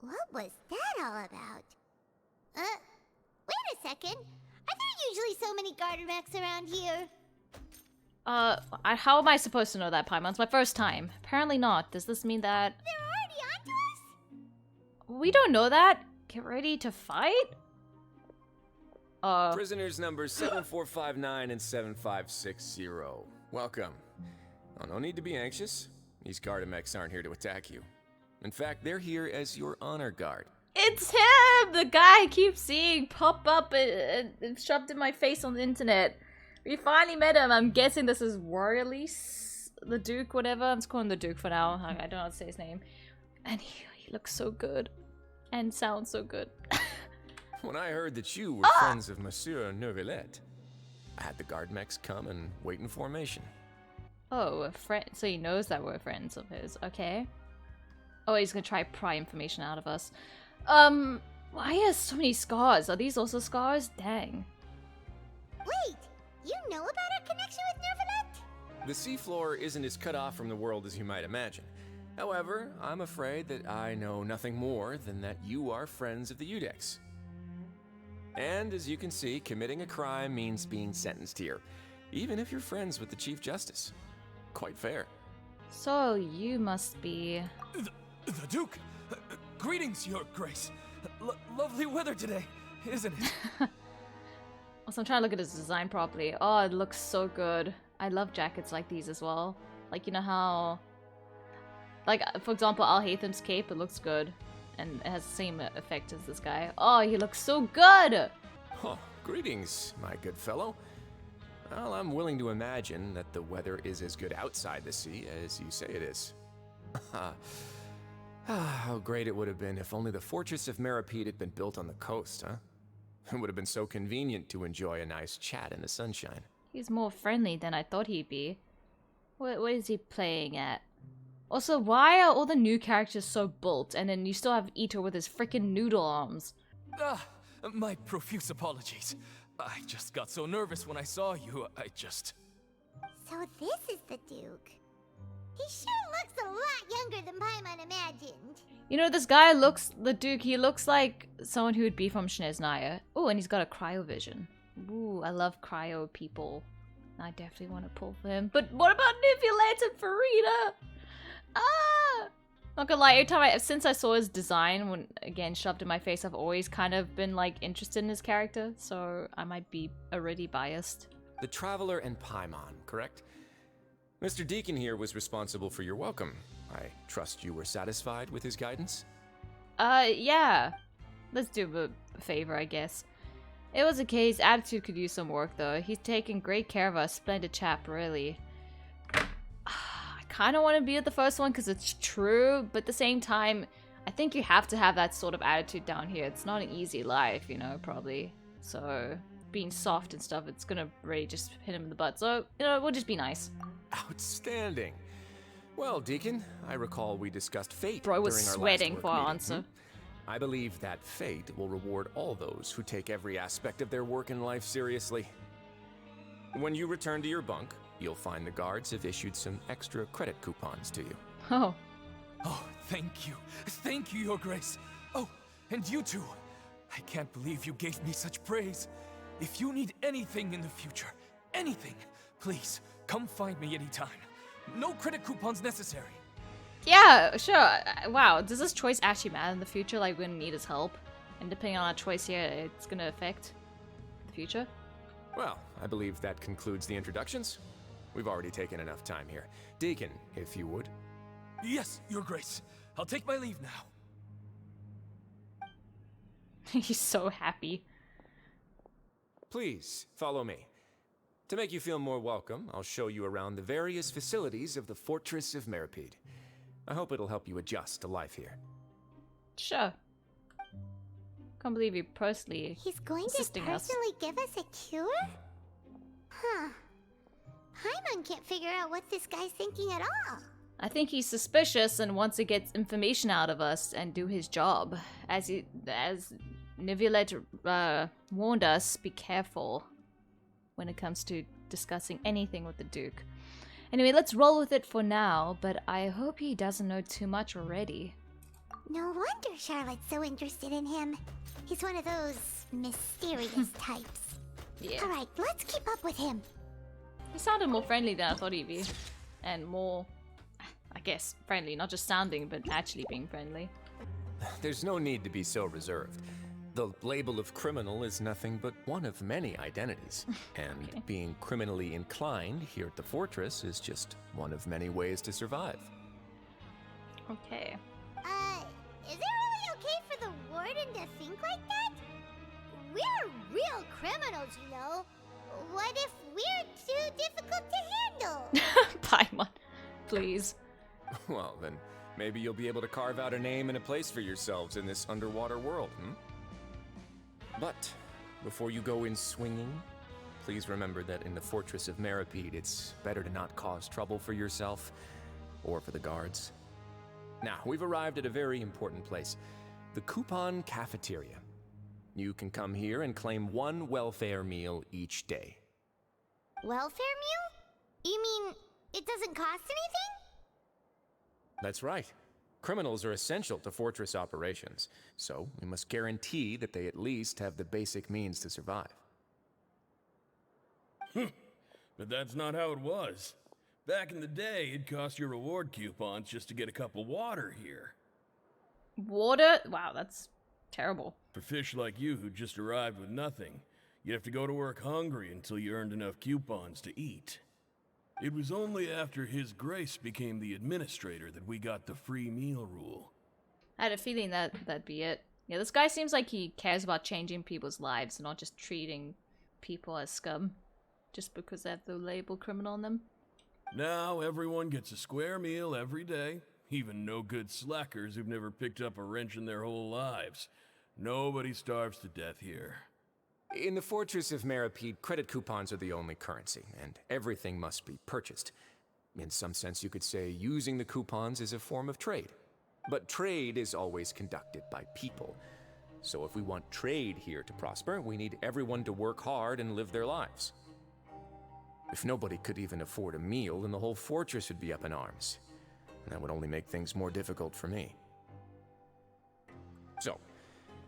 What was that all about? Wait a second. Are there usually so many Garderex around here? How am I supposed to know that, Paimon? It's my first time. Apparently not. Does this mean that... They're already onto us? We don't know that. Get ready to fight? Prisoners numbers 7459 and 7560. Welcome. Oh, no need to be anxious. These Gardemex aren't here to attack you. In fact, they're here as your honor guard. It's him! The guy I keep seeing pop up and shoved in my face on the internet. We finally met him. I'm guessing this is Warrelease, the Duke, whatever. I'm just calling him the Duke for now. I don't know how to say his name. And he looks so good. And sounds so good. When I heard that you were friends of Monsieur Neuvillette, I had the Gardemex come and wait in formation. Oh, a friend. So he knows that we're friends of his. Okay. Oh, he's gonna try to pry information out of us. Why has so many scars? Are these also scars? Dang. Wait, you know about our connection with Neuvillette? The seafloor isn't as cut off from the world as you might imagine. However, I'm afraid that I know nothing more than that you are friends of the Udex. And as you can see, committing a crime means being sentenced here, even if you're friends with the Chief Justice. Quite fair. So you must be... The Duke! Greetings, Your Grace. Lovely weather today, isn't it? Also, I'm trying to look at his design properly. Oh, it looks so good. I love jackets like these as well. Like, you know how... Like, for example, Al-Haytham's cape, it looks good. And it has the same effect as this guy. Oh, he looks so good! Oh, greetings, my good fellow. Well, I'm willing to imagine that the weather is as good outside the sea as you say it is. How great it would have been if only the Fortress of Meropide had been built on the coast, huh? It would have been so convenient to enjoy a nice chat in the sunshine. He's more friendly than I thought he'd be. What is he playing at? Also, why are all the new characters so built, and then you still have Ito with his freaking noodle arms? My profuse apologies. I just got so nervous when I saw you, So this is the Duke. He sure looks a lot younger than Paimon imagined. You know, this guy looks, the Duke, he looks like someone who would be from Snezhnaya. Oh, and he's got a cryovision. Ooh, I love cryo people. I definitely want to pull for him. But what about Neuvillette and Farina? Not gonna lie, every time since I saw his design, when again shoved in my face, I've always kind of been like interested in his character, so I might be already biased. The Traveler and Paimon, correct? Mr. Deacon here was responsible for your welcome. I trust you were satisfied with his guidance? Yeah. Let's do him a favor, I guess. It was okay, his attitude could use some work though. He's taken great care of us, splendid chap, really. I kind of want to be at the first one because it's true, but at the same time, I think you have to have that sort of attitude down here. It's not an easy life, you know, probably. So being soft and stuff, it's gonna really just hit him in the butt. So, you know, we'll just be nice. Outstanding. Well, Deacon, I recall we discussed fate Bro was during our sweating last for work our meeting. answer. I believe that fate will reward all those who take every aspect of their work in life seriously. When you return to your bunk, you'll find the guards have issued some extra credit coupons to you. Oh. Oh, thank you. Thank you, Your Grace. Oh, and you too. I can't believe you gave me such praise. If you need anything in the future, anything, please, come find me anytime. No credit coupons necessary. Yeah, sure. Wow, does this choice actually matter in the future? Like, we're gonna need his help. And depending on our choice here, it's gonna affect the future. Well, I believe that concludes the introductions. We've already taken enough time here. Deacon, if you would. Yes, Your Grace. I'll take my leave now. He's so happy. Please, follow me. To make you feel more welcome, I'll show you around the various facilities of the Fortress of Meropide. I hope it'll help you adjust to life here. Sure. Can't believe you personally He's going to assisting us. personally give us a cure? Huh. Paimon can't figure out what this guy's thinking at all. I think he's suspicious and wants to get information out of us and do his job. As Nivilet warned us, be careful when it comes to discussing anything with the Duke. Anyway, let's roll with it for now, but I hope he doesn't know too much already. No wonder Charlotte's so interested in him. He's one of those mysterious types. Yeah. Alright, let's keep up with him. He sounded more friendly than I thought he'd be. And more, I guess, friendly. Not just sounding, but actually being friendly. There's no need to be so reserved. The label of criminal is nothing but one of many identities. And Okay. being criminally inclined here at the Fortress is just one of many ways to survive. Okay. Is it really okay for the warden to think like that? We're real criminals, you know. What if we're too difficult to handle? Paimon, please. Well, then maybe you'll be able to carve out a name and a place for yourselves in this underwater world, But before you go in swinging, please remember that in the Fortress of Meropide, it's better to not cause trouble for yourself or for the guards. Now, we've arrived at a very important place, the Coupon Cafeteria. You can come here and claim one welfare meal each day. Welfare meal? You mean it doesn't cost anything? That's right. Criminals are essential to Fortress operations, so we must guarantee that they at least have the basic means to survive. But that's not how it was. Back in the day, it cost your reward coupons just to get a cup of water here. Water? Wow, that's terrible. For fish like you who just arrived with nothing, you'd have to go to work hungry until you earned enough coupons to eat. It was only after His Grace became the administrator that we got the free meal rule. I had a feeling that'd be it. Yeah, this guy seems like he cares about changing people's lives, not just treating people as scum, just because they have the label criminal on them. Now everyone gets a square meal every day, even no-good slackers who've never picked up a wrench in their whole lives. Nobody starves to death here. In the Fortress of Meropide, credit coupons are the only currency, and everything must be purchased. In some sense, you could say using the coupons is a form of trade. But trade is always conducted by people. So if we want trade here to prosper, we need everyone to work hard and live their lives. If nobody could even afford a meal, then the whole fortress would be up in arms. And that would only make things more difficult for me. So,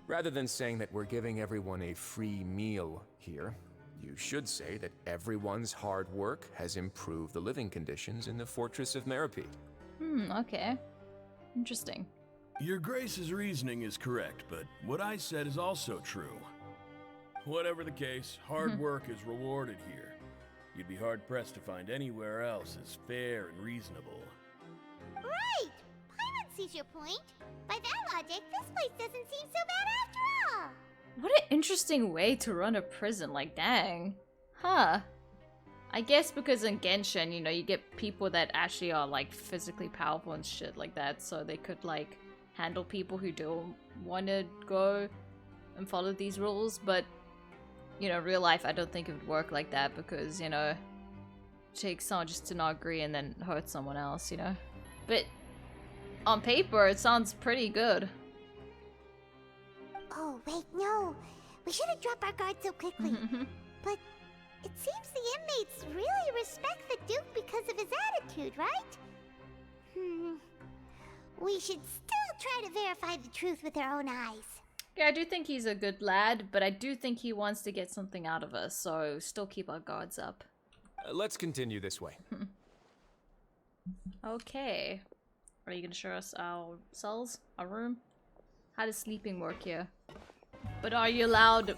rather than saying that we're giving everyone a free meal here, you should say that everyone's hard work has improved the living conditions in the Fortress of Meropide. Okay. Interesting. Your Grace's reasoning is correct, but what I said is also true. Whatever the case, hard work is rewarded here. You'd be hard-pressed to find anywhere else as fair and reasonable. Right! Paimon sees your point. By that logic, this place doesn't seem so bad after all. What an interesting way to run a prison, like, dang. Huh. I guess because in Genshin, you know, you get people that actually are like physically powerful and shit like that, so they could like handle people who don't want to go and follow these rules. But you know, real life, I don't think it would work like that because, you know, it takes someone just to not agree and then hurt someone else, you know. But on paper, it sounds pretty good. Oh, wait, no. We shouldn't drop our guard so quickly. But it seems the inmates really respect the Duke because of his attitude, right? We should still try to verify the truth with our own eyes. Yeah, I do think he's a good lad, but I do think he wants to get something out of us, so still keep our guards up. Let's continue this way. Okay. Are you gonna show us our cells? Our room? How does sleeping work here? But are you allowed...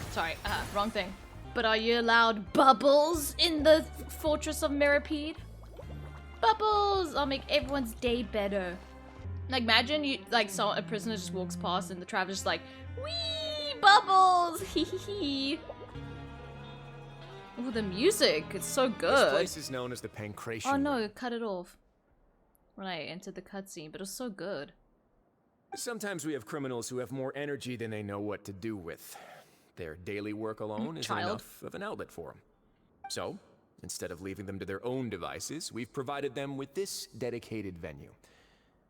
Sorry, wrong thing. But are you allowed bubbles in the Fortress of Meropide? Bubbles! I'll make everyone's day better. Like, imagine you, like, a prisoner just walks past and the traveler's like, wee bubbles! Hee hee hee. Oh, the music, it's so good. This place is known as the Pancration. Oh no, cut it off when I entered the cutscene, but it was so good. Sometimes we have criminals who have more energy than they know what to do with. Their daily work alone isn't enough of an outlet for them. So, instead of leaving them to their own devices, we've provided them with this dedicated venue.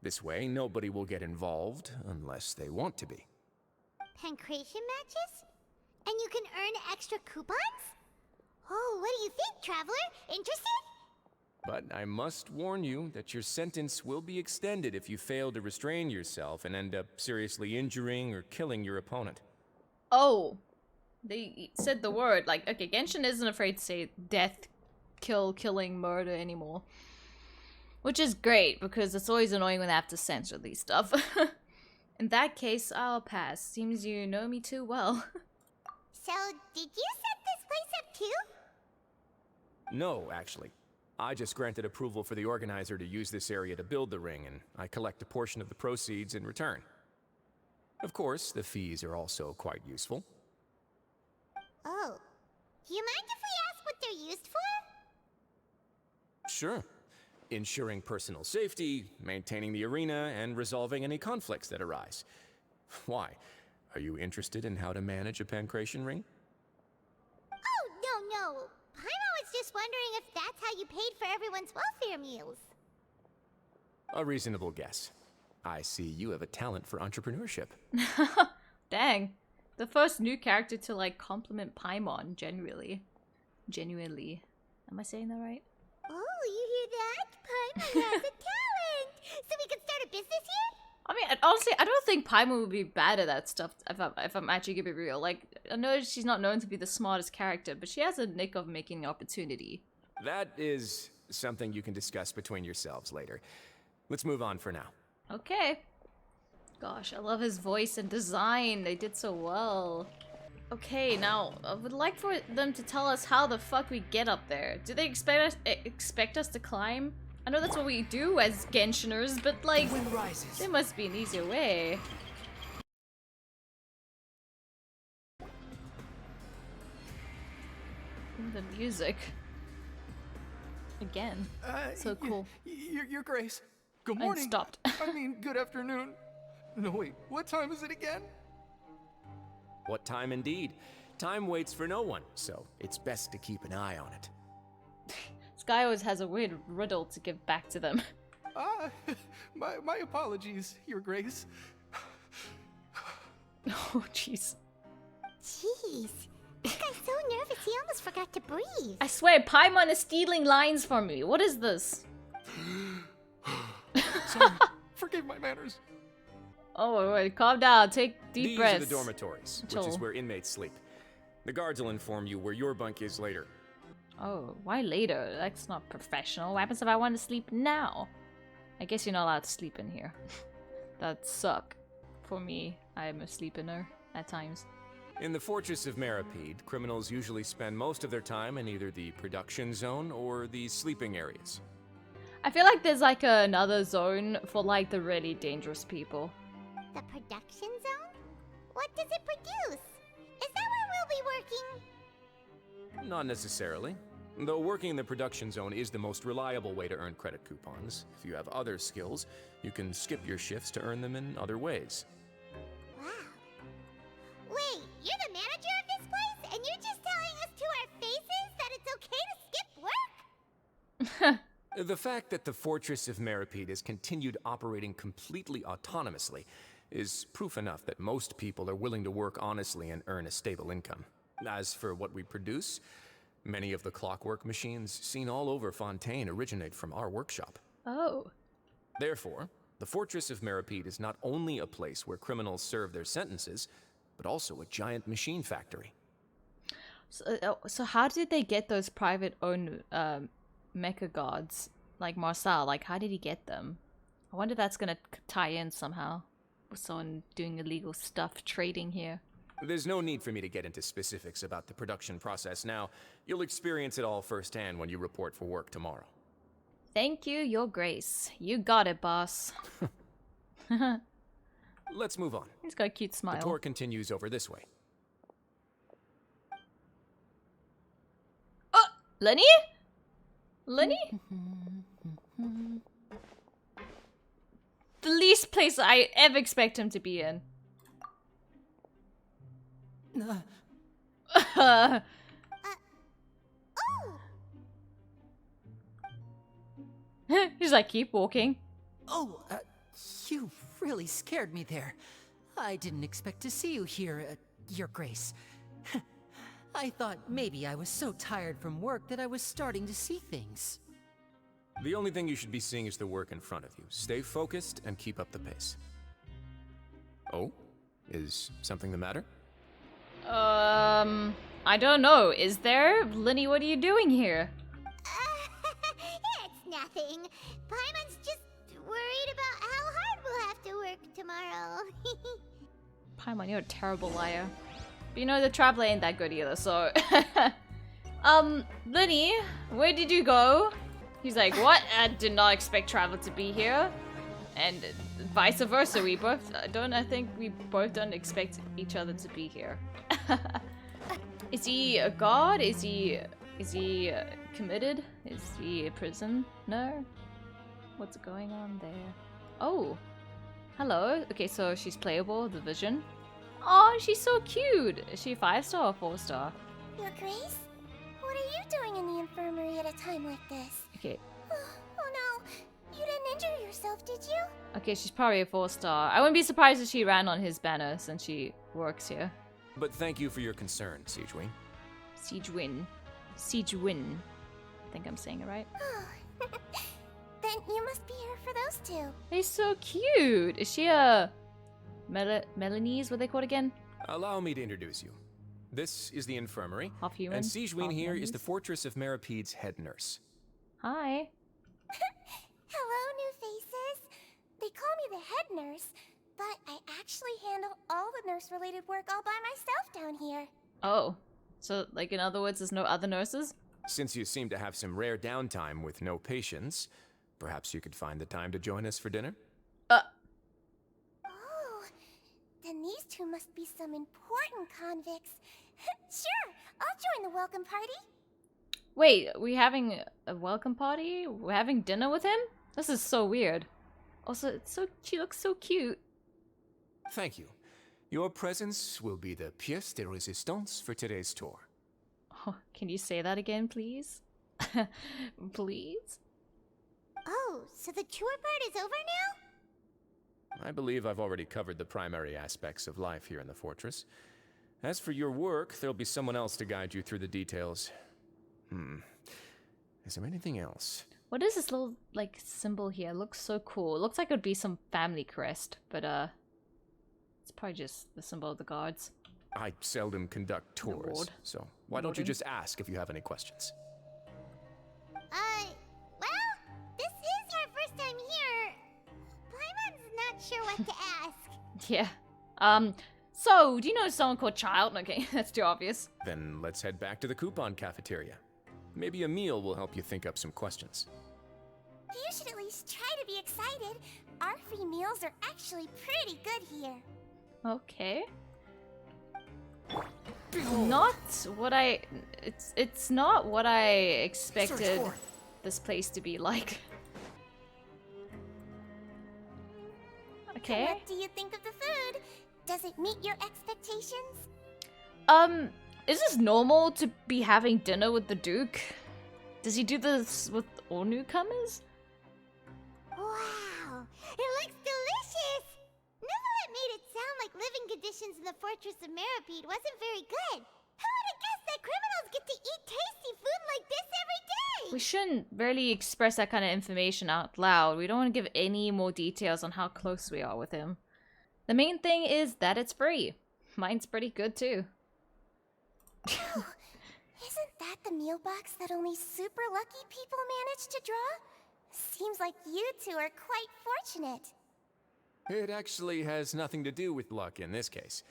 This way, nobody will get involved unless they want to be. Pancration matches? And you can earn extra coupons? Oh, what do you think, traveler? Interested? But I must warn you that your sentence will be extended if you fail to restrain yourself and end up seriously injuring or killing your opponent. Oh, they said the word. Like, okay, Genshin isn't afraid to say death, killing, murder anymore. Which is great, because it's always annoying when they have to censor these stuff. In that case, I'll pass. Seems you know me too well. So, did you set this place up too? No, actually. I just granted approval for the organizer to use this area to build the ring, and I collect a portion of the proceeds in return. Of course, the fees are also quite useful. Oh. Do you mind if we ask what they're used for? Sure. Ensuring personal safety, maintaining the arena, and resolving any conflicts that arise. Why? Are you interested in how to manage a pancration ring? Oh, no. Paimon was just wondering if that's how you paid for everyone's welfare meals. A reasonable guess. I see you have a talent for entrepreneurship. Dang. The first new character to, like, compliment Paimon, genuinely. Am I saying that right? Oh, you hear that? Paimon has a talent! So we can start a business here? I mean, honestly, I don't think Paimon would be bad at that stuff if I'm actually gonna be real. Like, I know she's not known to be the smartest character, but she has a nick of making opportunity. That is something you can discuss between yourselves later. Let's move on for now. Okay. Gosh, I love his voice and design. They did so well. Okay, now, I would like for them to tell us how the fuck we get up there. Do they expect us to climb? I know that's what we do as Genshiners, but like, there must be an easier way. Ooh, the music. Again. So cool. Your Grace. Good morning. And stopped. I mean, good afternoon. No, wait. What time is it again? What time indeed? Time waits for no one, so it's best to keep an eye on it. Sky always has a weird riddle to give back to them. My apologies, Your Grace. Oh, jeez. Jeez. This guy's so nervous he almost forgot to breathe. I swear, Paimon is stealing lines from me. What is this? Sorry. Forgive my manners. Oh, wait, calm down. Take deep breaths. These are the dormitories, which is where inmates sleep. The guards will inform you where your bunk is later. Oh, why later? That's not professional. What happens if I want to sleep now? I guess you're not allowed to sleep in here. That'd suck. For me, I'm a sleep-inner at times. In the Fortress of Meropide, criminals usually spend most of their time in either the production zone or the sleeping areas. I feel like there's like another zone for like the really dangerous people. The production zone? What does it produce? Is that where we'll be working? Not necessarily. Though working in the production zone is the most reliable way to earn credit coupons, if you have other skills, you can skip your shifts to earn them in other ways. Wow. Wait, you're the manager of this place, and you're just telling us to our faces that it's okay to skip work? The fact that the Fortress of Meropide has continued operating completely autonomously is proof enough that most people are willing to work honestly and earn a stable income. As for what we produce, many of the clockwork machines seen all over Fontaine originate from our workshop. Oh. Therefore, the Fortress of Meropide is not only a place where criminals serve their sentences, but also a giant machine factory. So how did they get those private-owned mecha gods like Marcel? Like, how did he get them? I wonder if that's gonna tie in somehow with someone doing illegal stuff, trading here. There's no need for me to get into specifics about the production process now. You'll experience it all firsthand when you report for work tomorrow. Thank you, Your Grace. You got it, boss. Let's move on. He's got a cute smile. The tour continues over this way. Oh, Lenny? Lenny? The least place I ever expect him to be in. Oh! He's like, keep walking. Oh, you really scared me there. I didn't expect to see you here, Your Grace. I thought maybe I was so tired from work that I was starting to see things. The only thing you should be seeing is the work in front of you. Stay focused and keep up the pace. Oh? Is something the matter? I don't know. Is there? Lenny, what are you doing here? It's nothing. Paimon's just worried about how hard we'll have to work tomorrow. Paimon, you're a terrible liar. But you know, the traveler ain't that good either, so... Lenny, where did you go? He's like, what? I did not expect Traveler to be here. And vice versa, I think we both don't expect each other to be here. Is he a god? Is he committed? Is he a prisoner? What's going on there? Oh, hello. Okay, so she's playable, the Vision. Oh, she's so cute. Is she 5-star or 4-star? Your Grace? What are you doing in the infirmary at a time like this? Okay. Oh no, you didn't injure yourself, did you? Okay, she's probably a 4-star. I wouldn't be surprised if she ran on his banner since she works here. But thank you for your concern, Siegewin. Siegewin. I think I'm saying it right. Then you must be here for those two. They're so cute. Is she a Melanese? What are they called again? Allow me to introduce you. This is the infirmary. Half human. And Siegewin here is Melanese. the Fortress of Meropide's head nurse. Hi. Hello, new faces. They call me the head nurse, but I actually handle all the nurse-related work all by myself down here. Oh. So, like, in other words, there's no other nurses? Since you seem to have some rare downtime with no patients, perhaps you could find the time to join us for dinner? Oh, then these two must be some important convicts. Sure, I'll join the welcome party. Wait, we having a welcome party? We're having dinner with him? This is so weird. Also, it's so she looks so cute. Thank you. Your presence will be the pièce de résistance for today's tour. Oh, can you say that again, please? Please? Oh, so the tour part is over now? I believe I've already covered the primary aspects of life here in the fortress. As for your work, there'll be someone else to guide you through the details. Is there anything else? What is this little, like, symbol here? It looks so cool. It looks like it would be some family crest, but, it's probably just the symbol of the guards. I seldom conduct tours, Award. so why don't you just ask if you have any questions? Well, this is our first time here. Paimon's not sure what to ask. Yeah. So, do you know someone called Childe? Okay, that's too obvious. Then let's head back to the coupon cafeteria. Maybe a meal will help you think up some questions. You should at least try to be excited. Our free meals are actually pretty good here. Okay. not what I... It's not what I expected this place to be like. Okay. What do you think of the food? Does it meet your expectations? Is this normal to be having dinner with the Duke? Does he do this with all newcomers? Wow, it looks delicious! Neverlet made it sound like living conditions in the Fortress of Meropide wasn't very good. Who would have guessed that criminals get to eat tasty food like this every day? We shouldn't really express that kind of information out loud. We don't want to give any more details on how close we are with him. The main thing is that it's free. Mine's pretty good too. Isn't that the meal box that only super lucky people manage to draw? Seems like you two are quite fortunate. It actually has nothing to do with luck in this case.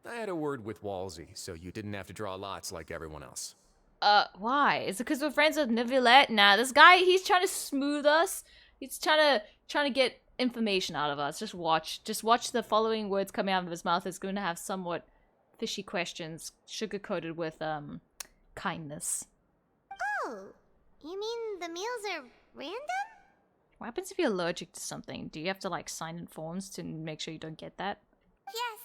I had a word with Walsey, so you didn't have to draw lots like everyone else. Why? Is it because we're friends with Neuvillette? Nah, this guy, he's trying to smooth us. He's trying to get information out of us. Just watch the following words coming out of his mouth. Is going to have somewhat fishy questions, sugar-coated with, kindness. Oh, you mean the meals are random? What happens if you're allergic to something? Do you have to, like, sign in forms to make sure you don't get that? Yes,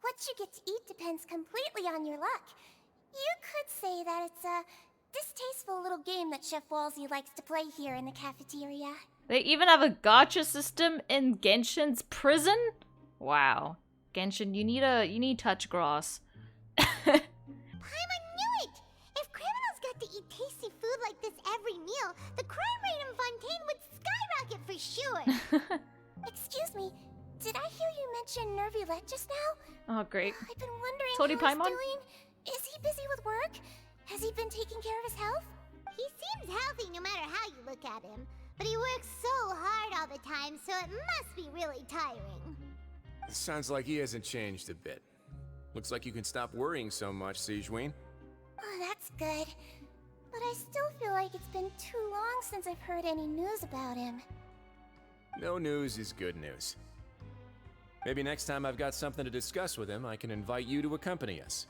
what you get to eat depends completely on your luck. You could say that it's a distasteful little game that Chef Walsey likes to play here in the cafeteria. They even have a gacha system in Genshin's prison? Wow. Genshin, you need touch grass. Paimon knew it! If criminals got to eat tasty food like this every meal, the crime rate in Fontaine would skyrocket for sure! Excuse me, did I hear you mention Neuvillette just now? Oh, great. I've been wondering Totally how he's Paimon? doing. Is he busy with work? Has he been taking care of his health? He seems healthy no matter how you look at him. But he works so hard all the time, so it must be really tiring. Sounds like he hasn't changed a bit. Looks like you can stop worrying so much, Sigewinne. Oh, that's good. But I still feel like it's been too long since I've heard any news about him. No news is good news. Maybe next time I've got something to discuss with him, I can invite you to accompany us.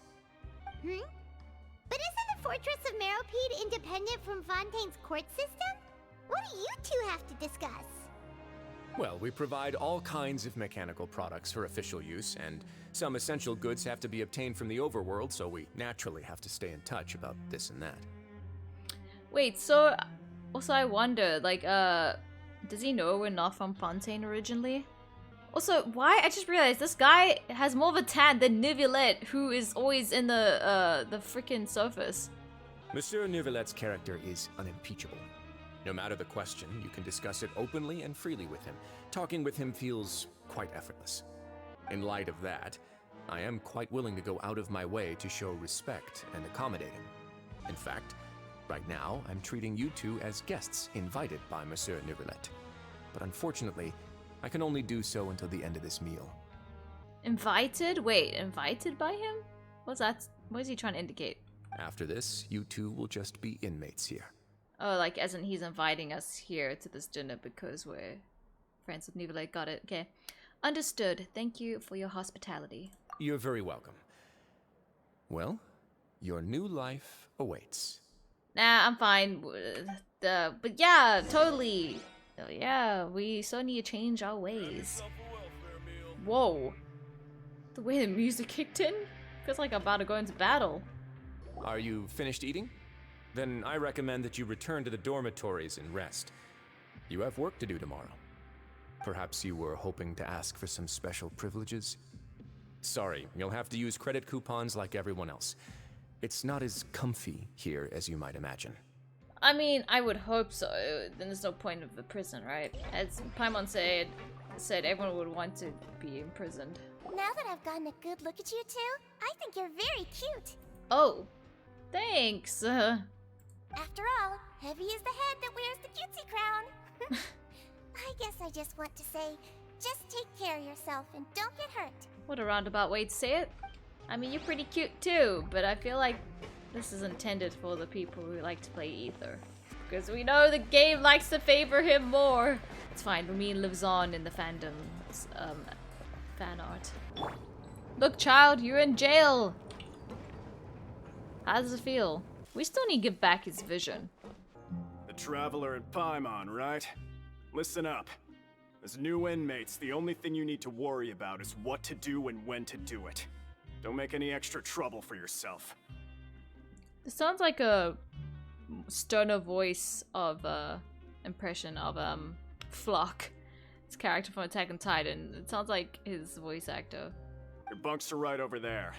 But isn't the Fortress of Meropide independent from Fontaine's court system? What do you two have to discuss? Well, we provide all kinds of mechanical products for official use, and some essential goods have to be obtained from the overworld, so we naturally have to stay in touch about this and that. Wait, so... Also, I wonder, like, does he know we're not from Fontaine originally? Also, why? I just realized this guy has more of a tan than Neuvillette, who is always in the freaking surface. Monsieur Neuvillette's character is unimpeachable. No matter the question, you can discuss it openly and freely with him. Talking with him feels quite effortless. In light of that, I am quite willing to go out of my way to show respect and accommodate him. In fact, right now, I'm treating you two as guests invited by Monsieur Neuvillette. But unfortunately, I can only do so until the end of this meal. Invited? Wait, invited by him? What's that? What is he trying to indicate? After this, you two will just be inmates here. Oh, like as in he's inviting us here to this dinner because we're friends with Neuvillette. Got it. Okay. Understood. Thank you for your hospitality. You're very welcome. Well, your new life awaits. Nah, I'm fine. But yeah, totally. Yeah, we so need to change our ways. Whoa. The way the music kicked in? Feels like I'm about to go into battle. Are you finished eating? Then I recommend that you return to the dormitories and rest. You have work to do tomorrow. Perhaps you were hoping to ask for some special privileges? Sorry, you'll have to use credit coupons like everyone else. It's not as comfy here as you might imagine. I mean, I would hope so. Then there's no point of the prison, right? As Paimon said everyone would want to be imprisoned. Now that I've gotten a good look at you two, I think you're very cute. Oh, thanks. After all, heavy is the head that wears the cutesy crown. I guess I just want to say, just take care of yourself and don't get hurt. What a roundabout way to say it. I mean, you're pretty cute too, but I feel like this is intended for the people who like to play Ether. Because we know the game likes to favor him more. It's fine, Lumine lives on in the fandom's fan art. Look, child, you're in jail. How does it feel? We still need to give back his vision. The Traveler and Paimon, right? Listen up. As new inmates, the only thing you need to worry about is what to do and when to do it. Don't make any extra trouble for yourself. This sounds like a sterner voice of impression of Flock. His character from Attack on Titan. It sounds like his voice actor. Your bunks are right over there.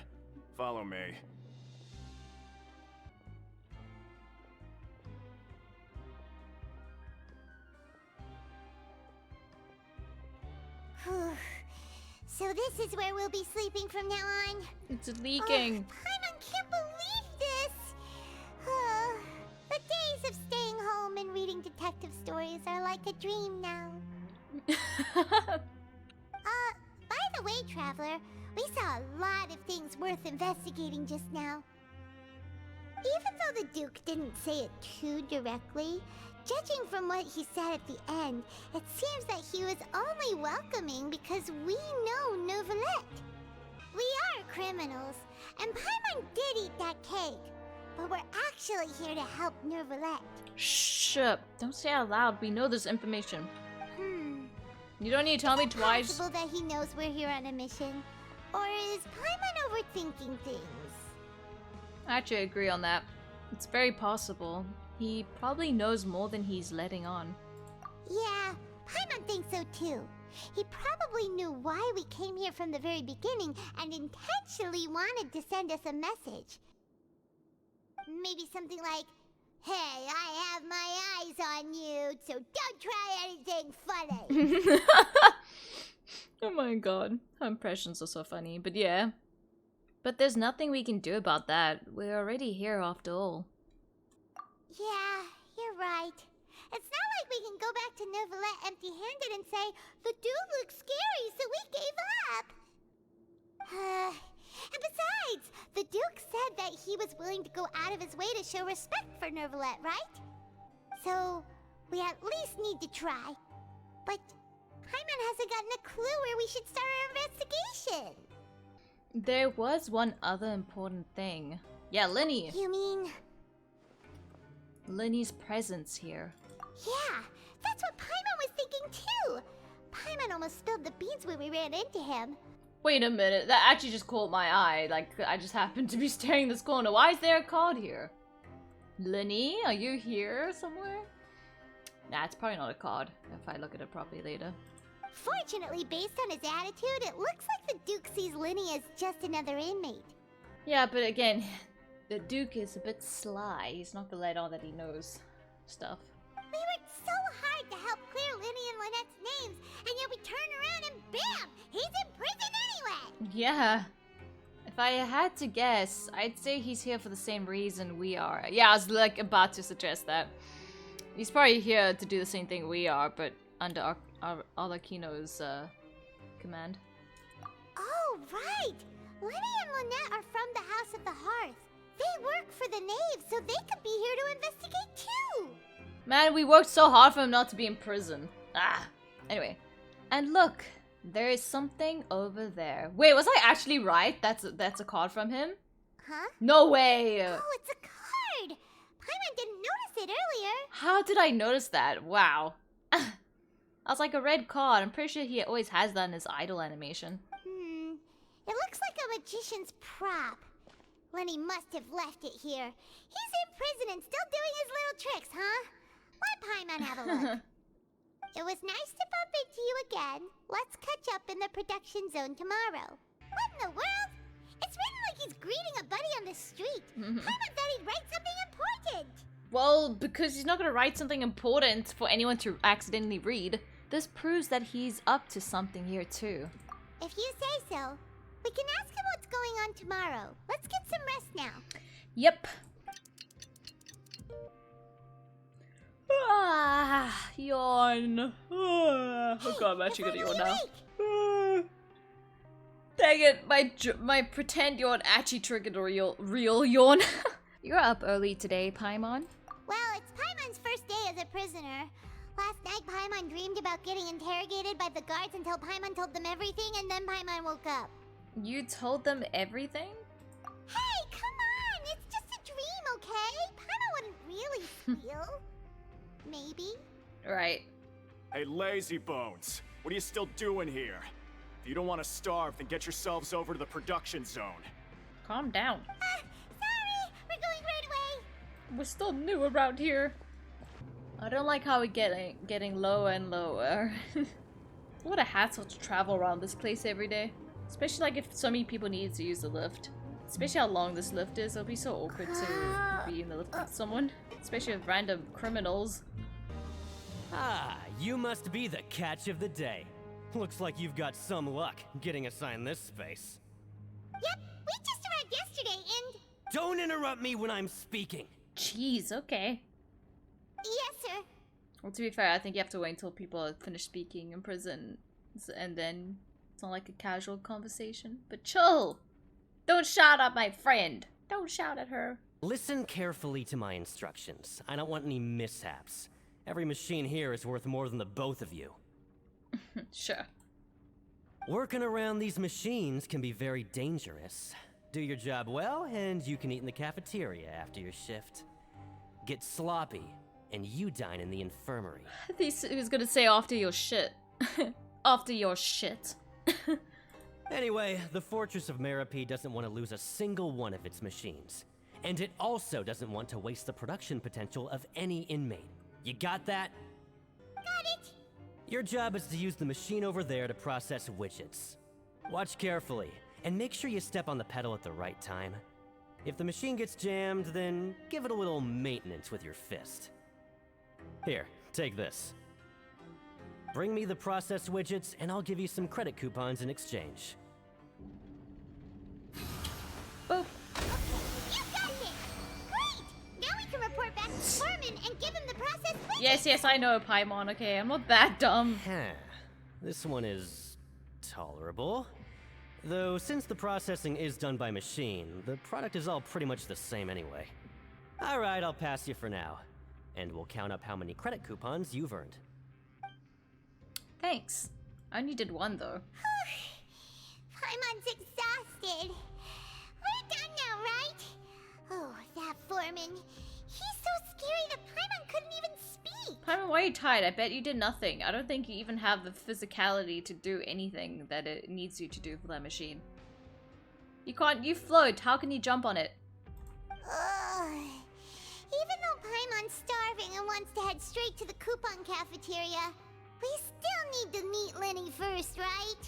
Follow me. So this is where we'll be sleeping from now on? It's leaking. Paimon can't believe this! The days of staying home and reading detective stories are like a dream now. By the way, Traveler, we saw a lot of things worth investigating just now. Even though the Duke didn't say it too directly, judging from what he said at the end, it seems that he was only welcoming because we know Neuvillette. We are criminals, and Paimon did eat that cake, but we're actually here to help Neuvillette. Shh up. Don't say it out loud. We know this information. You don't need to tell me twice. Is it possible that he knows we're here on a mission? Or is Paimon overthinking things? I actually agree on that. It's very possible. He probably knows more than he's letting on. Yeah, Paimon thinks so too. He probably knew why we came here from the very beginning and intentionally wanted to send us a message. Maybe something like, "Hey, I have my eyes on you, so don't try anything funny." Oh my god. Her impressions are so funny, but yeah. But there's nothing we can do about that. We're already here after all. Yeah, you're right. It's not like we can go back to Neuvillette empty-handed and say, "The dude looks scary, so we gave up." And besides, the Duke said that he was willing to go out of his way to show respect for Neuvillette, right? So, we at least need to try. But Paimon hasn't gotten a clue where we should start our investigation. There was one other important thing. Yeah, Linny. You mean? Linny's presence here. Yeah, that's what Paimon was thinking too. Paimon almost spilled the beans when we ran into him. Wait a minute, that actually just caught my eye. Like, I just happened to be staring this corner. Why is there a card here? Linny, are you here somewhere? Nah, it's probably not a card, if I look at it properly later. Fortunately, based on his attitude, it looks like the Duke sees Linny as just another inmate. Yeah, but again, the Duke is a bit sly. He's not gonna let on that he knows stuff. We worked so hard to help clear Linny and Lynette's names, and yet we turn around and bam! He's in prison anyway! Yeah. If I had to guess, I'd say he's here for the same reason we are. Yeah, I was like about to suggest that. He's probably here to do the same thing we are, but under Arlecchino's command. Oh, right! Linny and Lynette are from the House of the Hearth. They work for the Knave, so they could be here to investigate too! Man, we worked so hard for him not to be in prison. Ah! Anyway. And look, there is something over there. Wait, was I actually right? That's a card from him? Huh? No way! Oh, it's a card! Paimon didn't notice it earlier. How did I notice that? Wow. I was like, a red card. I'm pretty sure he always has that in his idol animation. It looks like a magician's prop. Linny must have left it here. He's in prison and still doing his little tricks, huh? Let Paimon have a look. It was nice to bump into you again. Let's catch up in the production zone tomorrow. What in the world? It's written like he's greeting a buddy on the street. Paimon thought he'd write something important. Well, because he's not going to write something important for anyone to accidentally read. This proves that he's up to something here too. If you say so. We can ask him what's going on tomorrow. Let's get some rest now. Yep. Ah, yawn. Oh god, I'm actually gonna yawn now. Dang it, my pretend yawn actually triggered a real yawn. You're up early today, Paimon. Well, it's Paimon's first day as a prisoner. Last night, Paimon dreamed about getting interrogated by the guards until Paimon told them everything, and then Paimon woke up. You told them everything? Hey, come on! It's just a Right. Hey, lazy bones. What are you still doing here? If you don't want to starve, then get yourselves over to the production zone. Calm down. Sorry, we're going right away. We're still new around here. I don't like how we're getting lower and lower. What a hassle to travel around this place every day. Especially like if so many people need to use the lift. Especially how long this lift is. It'll be so awkward to be in the lift with someone. Especially with random criminals. Ah, you must be the catch of the day. Looks like you've got some luck getting assigned this space. Yep, we just arrived yesterday and... Don't interrupt me when I'm speaking! Jeez, okay. Yes, sir. Well, to be fair, I think you have to wait until people are finished speaking in prison. And then it's not like a casual conversation. But chill! Don't shout at my friend! Don't shout at her. Listen carefully to my instructions. I don't want any mishaps. Every machine here is worth more than the both of you. Sure. Working around these machines can be very dangerous. Do your job well, and you can eat in the cafeteria after your shift. Get sloppy, and you dine in the infirmary. I think he was gonna say after your shit. After your shit. Anyway, the Fortress of Meropide doesn't want to lose a single one of its machines. And it also doesn't want to waste the production potential of any inmate. You got that? Got it. Your job is to use the machine over there to process widgets. Watch carefully, and make sure you step on the pedal at the right time. If the machine gets jammed, then give it a little maintenance with your fist. Here, take this. Bring me the processed widgets, and I'll give you some credit coupons in exchange. Boop. You got it! Great! Now we can report back to Foreman and give him the process widgets! Yes, I know, Paimon, okay? I'm not that dumb. This one is tolerable. Though, since the processing is done by machine, the product is all pretty much the same anyway. Alright, I'll pass you for now. And we'll count up how many credit coupons you've earned. Thanks. I only did one, though. Paimon's exhausted. We're done now, right? Oh, that Foreman. He's so scary that Paimon couldn't even speak. Paimon, why are you tired? I bet you did nothing. I don't think you even have the physicality to do anything that it needs you to do for that machine. You can't- you float. How can you jump on it? Even though Paimon's starving and wants to head straight to the coupon cafeteria, we still need to meet Lenny first, right?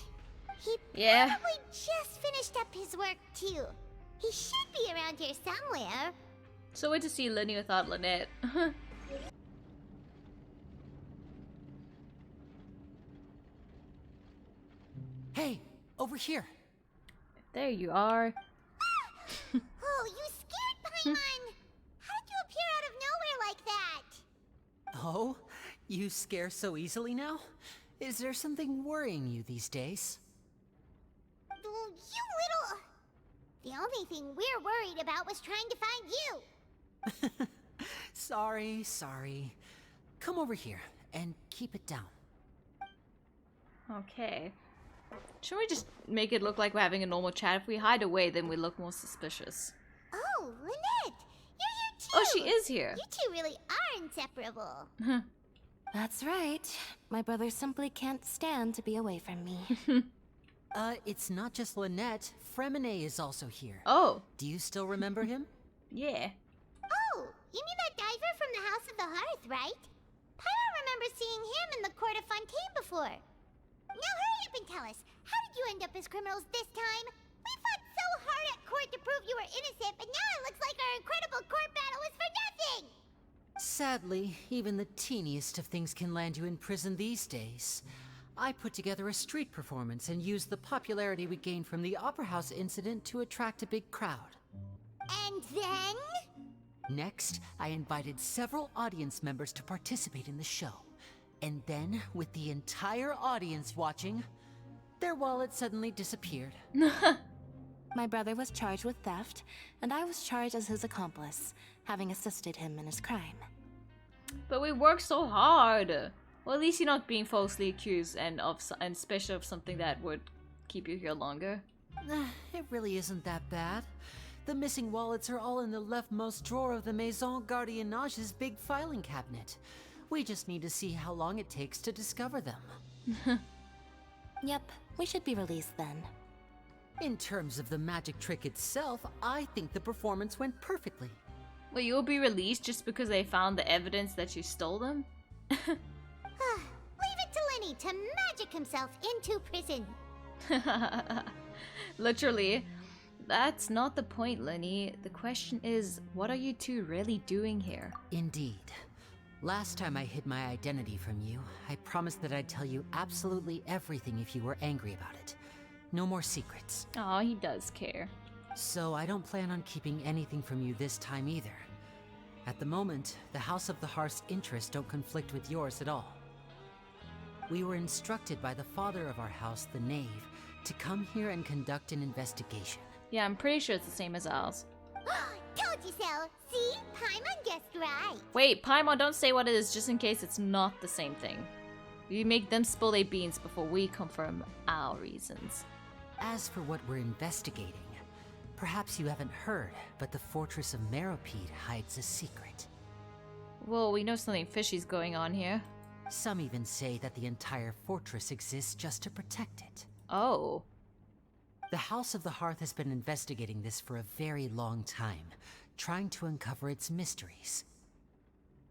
He probably just finished up his work, too. He should be around here somewhere. So weird to see Lenny without Lynette. Hey, over here. There you are. Oh, you scared Paimon! How did you appear out of nowhere like that? Oh, you scare so easily now? Is there something worrying you these days? You little... The only thing we're worried about was trying to find you. Sorry. Come over here and keep it down. Okay. Should we just make it look like we're having a normal chat? If we hide away, then we look more suspicious. Oh, Lynette! You're here too! Oh, she is here. You two really are inseparable. That's right. My brother simply can't stand to be away from me. It's not just Lynette. Fremine is also here. Oh. Do you still remember him? Yeah. Oh, you mean that diver from the House of the Hearth, right? Pyro remembers seeing him in the court of Fontaine before. Now hurry up and tell us, how did you end up as criminals this time? We fought so hard at court to prove you were innocent, but now it looks like our incredible court battle was for nothing! Sadly, even the teeniest of things can land you in prison these days. I put together a street performance and used the popularity we gained from the Opera House incident to attract a big crowd. And then? Next, I invited several audience members to participate in the show. And then, with the entire audience watching, their wallet suddenly disappeared. My brother was charged with theft, and I was charged as his accomplice, having assisted him in his crime. But we worked so hard. Well, at least you're not being falsely accused, and especially of something that would keep you here longer. It really isn't that bad. The missing wallets are all in the leftmost drawer of the Maison Gardiennage's big filing cabinet. We just need to see how long it takes to discover them. Yep, we should be released then. In terms of the magic trick itself, I think the performance went perfectly. Well, you'll be released just because they found the evidence that you stole them? Leave it to Lenny to magic himself into prison. Literally. That's not the point, Lenny. The question is, what are you two really doing here? Indeed. Last time I hid my identity from you, I promised that I'd tell you absolutely everything if you were angry about it. No more secrets. Aw, he does care. So I don't plan on keeping anything from you this time either. At the moment, the House of the Hearth's interests don't conflict with yours at all. We were instructed by the father of our house, the Knave, to come here and conduct an investigation. Yeah, I'm pretty sure it's the same as ours. Told you so. See? Paimon guessed right. Wait, Paimon, don't say what it is just in case it's not the same thing. You make them spill their beans before we confirm our reasons. As for what we're investigating, perhaps you haven't heard, but the Fortress of Meropide hides a secret. Well, we know something fishy's going on here. Some even say that the entire fortress exists just to protect it. Oh. The House of the Hearth has been investigating this for a very long time, trying to uncover its mysteries.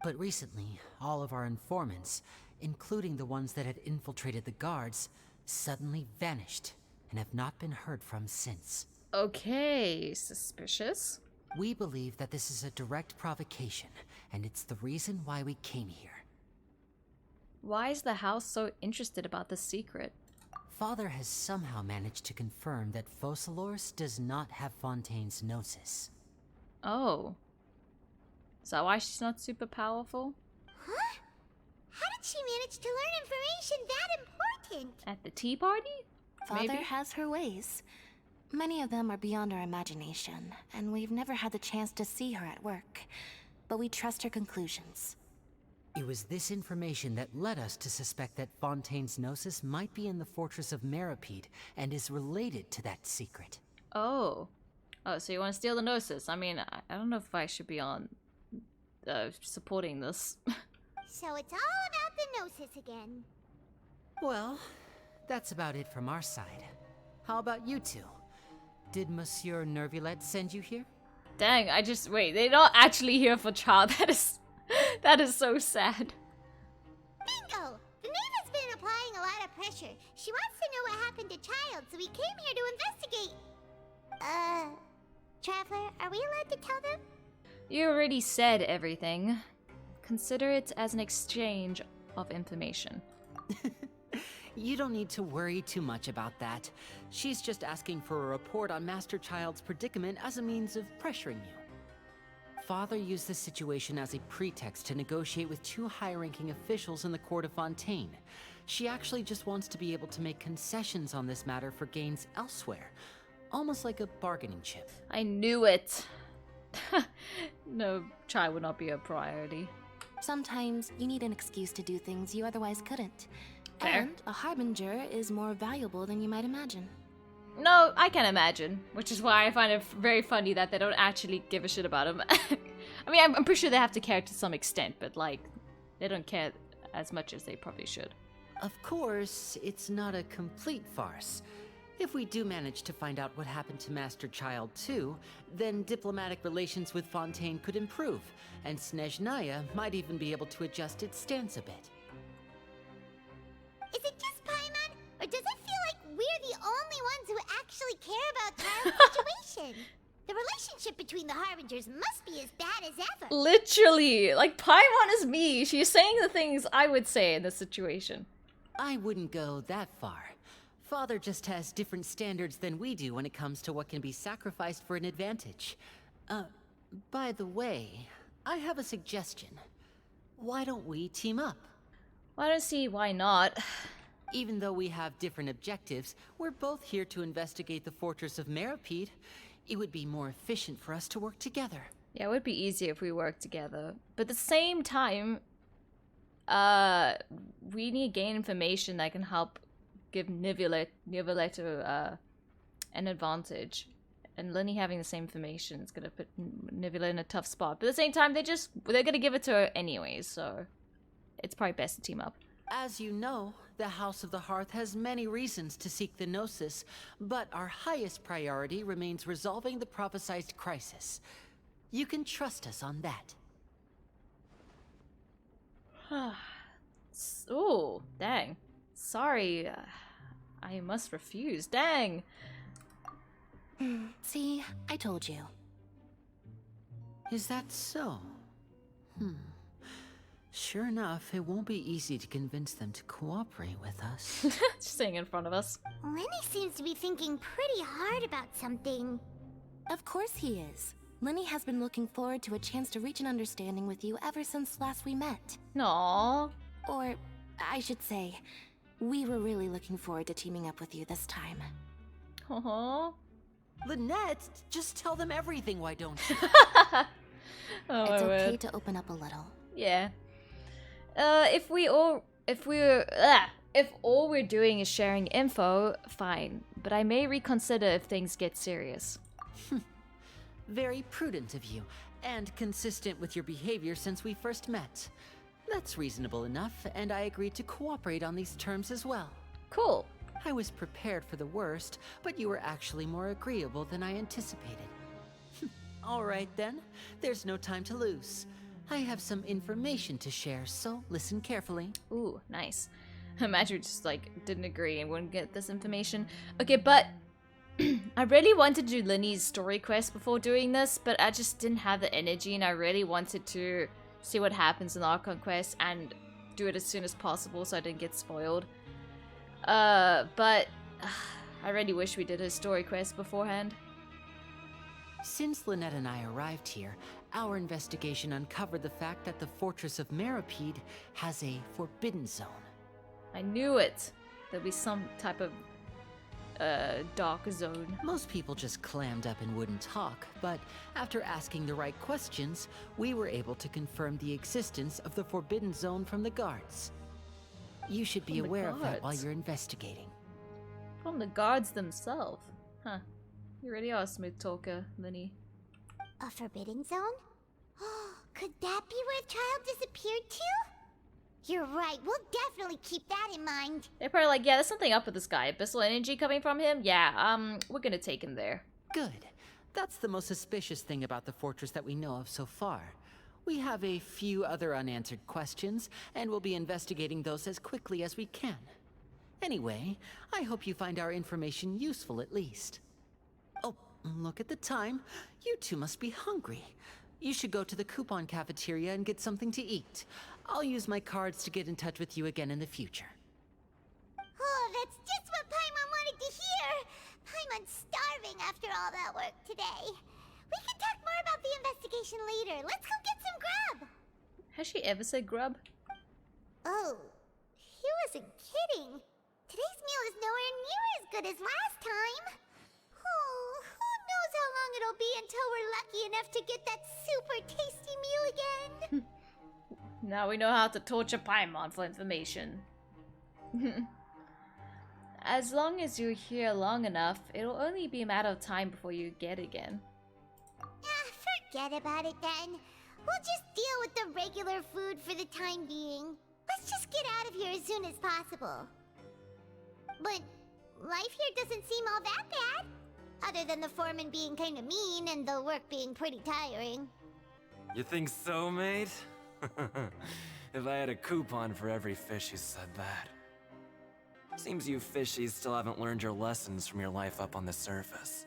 But recently, all of our informants, including the ones that had infiltrated the guards, suddenly vanished and have not been heard from since. Okay, suspicious. We believe that this is a direct provocation, and it's the reason why we came here. Why is the house so interested about this secret? Father has somehow managed to confirm that Focalors does not have Fontaine's Gnosis. Oh. Is that why she's not super powerful? Huh? How did she manage to learn information that important? At the tea party? Father Maybe? has her ways. Many of them are beyond our imagination, and we've never had the chance to see her at work. But we trust her conclusions. It was this information that led us to suspect that Fontaine's Gnosis might be in the Fortress of Meropide and is related to that secret. Oh. Oh, so you want to steal the Gnosis? I mean, I don't know if I should be on supporting this. So it's all about the Gnosis again. Well, that's about it from our side. How about you two? Did Monsieur Nervulet send you here? Dang, wait, they're not actually here for Childe. That is so sad. Bingo! The Knave has been applying a lot of pressure. She wants to know what happened to Childe, so we came here to investigate. Traveler, are we allowed to tell them? You already said everything. Consider it as an exchange of information. You don't need to worry too much about that. She's just asking for a report on Master Childe's predicament as a means of pressuring you. Father used the situation as a pretext to negotiate with two high-ranking officials in the court of Fontaine. She actually just wants to be able to make concessions on this matter for gains elsewhere. Almost like a bargaining chip. I knew it. No, Childe would not be a priority. Sometimes you need an excuse to do things you otherwise couldn't. Fair. And a harbinger is more valuable than you might imagine. No, I can imagine, which is why I find it very funny that they don't actually give a shit about him. I mean, I'm pretty sure they have to care to some extent, but like, they don't care as much as they probably should. Of course, it's not a complete farce. If we do manage to find out what happened to Master Childe too, then diplomatic relations with Fontaine could improve, and Snezhnaya might even be able to adjust its stance a bit. Is it just Paimon, or does it feel like we're the only ones who actually care about Childe's situation? The relationship between the Harbingers must be as bad as ever. Literally, like Paimon is me. She's saying the things I would say in this situation. I wouldn't go that far. Father just has different standards than we do when it comes to what can be sacrificed for an advantage. By the way, I have a suggestion. Why don't we team up? Well, I don't see why not. Even though we have different objectives, we're both here to investigate the Fortress of Meropide. It would be more efficient for us to work together. Yeah, it would be easier if we worked together. But at the same time, we need to gain information that can help give Nivoletto an advantage. And Lenny having the same information is going to put Nivoletto in a tough spot. But at the same time, they're going to give it to her anyways, so... it's probably best to team up. As you know, the House of the Hearth has many reasons to seek the Gnosis, but our highest priority remains resolving the prophesized crisis. You can trust us on that. Oh, dang. Sorry, I must refuse. Dang. See, I told you. Is that so? Sure enough, it won't be easy to convince them to cooperate with us. Just sitting in front of us. Lenny seems to be thinking pretty hard about something. Of course he is. Lenny has been looking forward to a chance to reach an understanding with you ever since last we met. No. Or, I should say, we were really looking forward to teaming up with you this time. Lynette, just tell them everything, why don't you? It's okay to open up a little. Yeah. If all we're doing is sharing info, fine. But I may reconsider if things get serious. Very prudent of you, and consistent with your behavior since we first met. That's reasonable enough, and I agreed to cooperate on these terms as well. Cool. I was prepared for the worst, but you were actually more agreeable than I anticipated. All right then, there's no time to lose. I have some information to share, so listen carefully. Ooh, nice. Imagine just like didn't agree and wouldn't get this information. Okay, but I really wanted to do Linny's story quest before doing this, but I just didn't have the energy, and I really wanted to see what happens in the Archon Quest and do it as soon as possible so I didn't get spoiled. But I really wish we did his story quest beforehand. Since Lynette and I arrived here, our investigation uncovered the fact that the Fortress of Meropide has a forbidden zone. I knew it. There'd be some type of dark zone. Most people just clammed up and wouldn't talk, but after asking the right questions, we were able to confirm the existence of the forbidden zone from the guards. You should be aware of that while you're investigating. From the guards themselves. Huh. You really are a smooth talker, Linny. A forbidden zone? Could that be where Childe disappeared to? You're right, we'll definitely keep that in mind. They're probably like, yeah, there's something up with this guy. Abyssal energy coming from him? Yeah, we're gonna take him there. Good. That's the most suspicious thing about the fortress that we know of so far. We have a few other unanswered questions, and we'll be investigating those as quickly as we can. Anyway, I hope you find our information useful at least. Oh, look at the time. You two must be hungry. You should go to the coupon cafeteria and get something to eat. I'll use my cards to get in touch with you again in the future. Oh, that's just what Paimon wanted to hear! Paimon's starving after all that work today. We can talk more about the investigation later. Let's go get some grub! Has she ever said grub? Oh, he wasn't kidding. Today's meal is nowhere near as good as last time. Oh, who knows how long it'll be until we're lucky enough to get that super tasty meal again. Now we know how to torture Paimon for information. As long as you're here long enough, it'll only be a matter of time before you get again. Forget about it then. We'll just deal with the regular food for the time being. Let's just get out of here as soon as possible. But life here doesn't seem all that bad. Other than the foreman being kinda mean and the work being pretty tiring. You think so, mate? If I had a coupon for every fish who said that. Seems you fishies still haven't learned your lessons from your life up on the surface.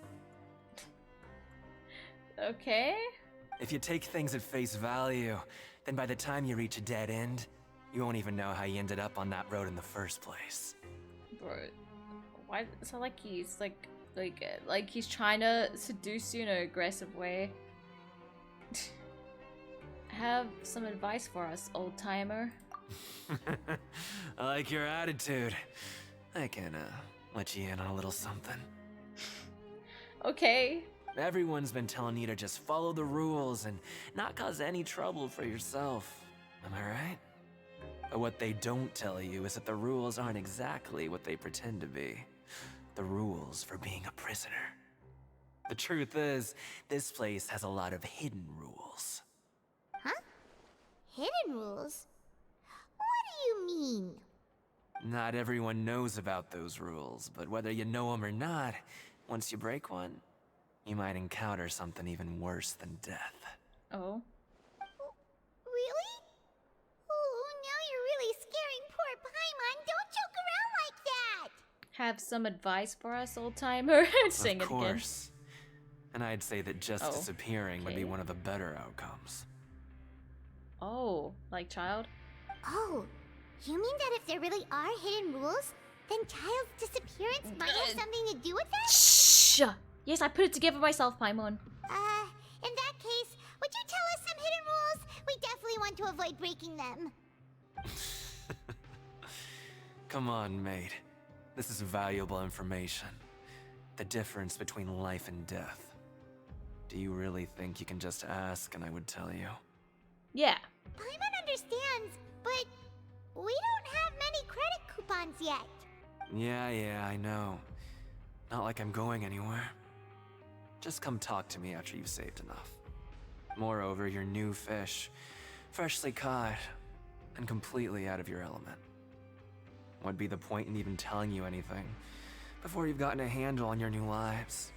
Okay. If you take things at face value, then by the time you reach a dead end, you won't even know how you ended up on that road in the first place. Bro, why? It's not like he's like he's trying to seduce you in an aggressive way. Have some advice for us, old timer. I like your attitude. I can let you in on a little something. Okay. Everyone's been telling you to just follow the rules and not cause any trouble for yourself. Am I right? But what they don't tell you is that the rules aren't exactly what they pretend to be. The rules for being a prisoner. The truth is, this place has a lot of hidden rules. Huh? Hidden rules? Not everyone knows about those rules, but whether you know them or not, once you break one, you might encounter something even worse than death. Oh. Really? Oh, now you're really scaring poor Paimon. Don't joke around like that. Have some advice for us, old timer? Sing Of it again. course. And I'd say that just disappearing would be one of the better outcomes. Oh, like Childe? Oh, you mean that if there really are hidden rules, then Childe's disappearance might have something to do with that? Shh! Yes, I put it together myself, Paimon. In that case, would you tell us some hidden rules? We definitely want to avoid breaking them. Come on, mate. This is valuable information. The difference between life and death. Do you really think you can just ask and I would tell you? Yeah. Paimon understands, but we don't have many credit coupons yet. Yeah, I know. Not like I'm going anywhere. Just come talk to me after you've saved enough. Moreover, you're new fish, freshly caught, and completely out of your element. What'd be the point in even telling you anything before you've gotten a handle on your new lives?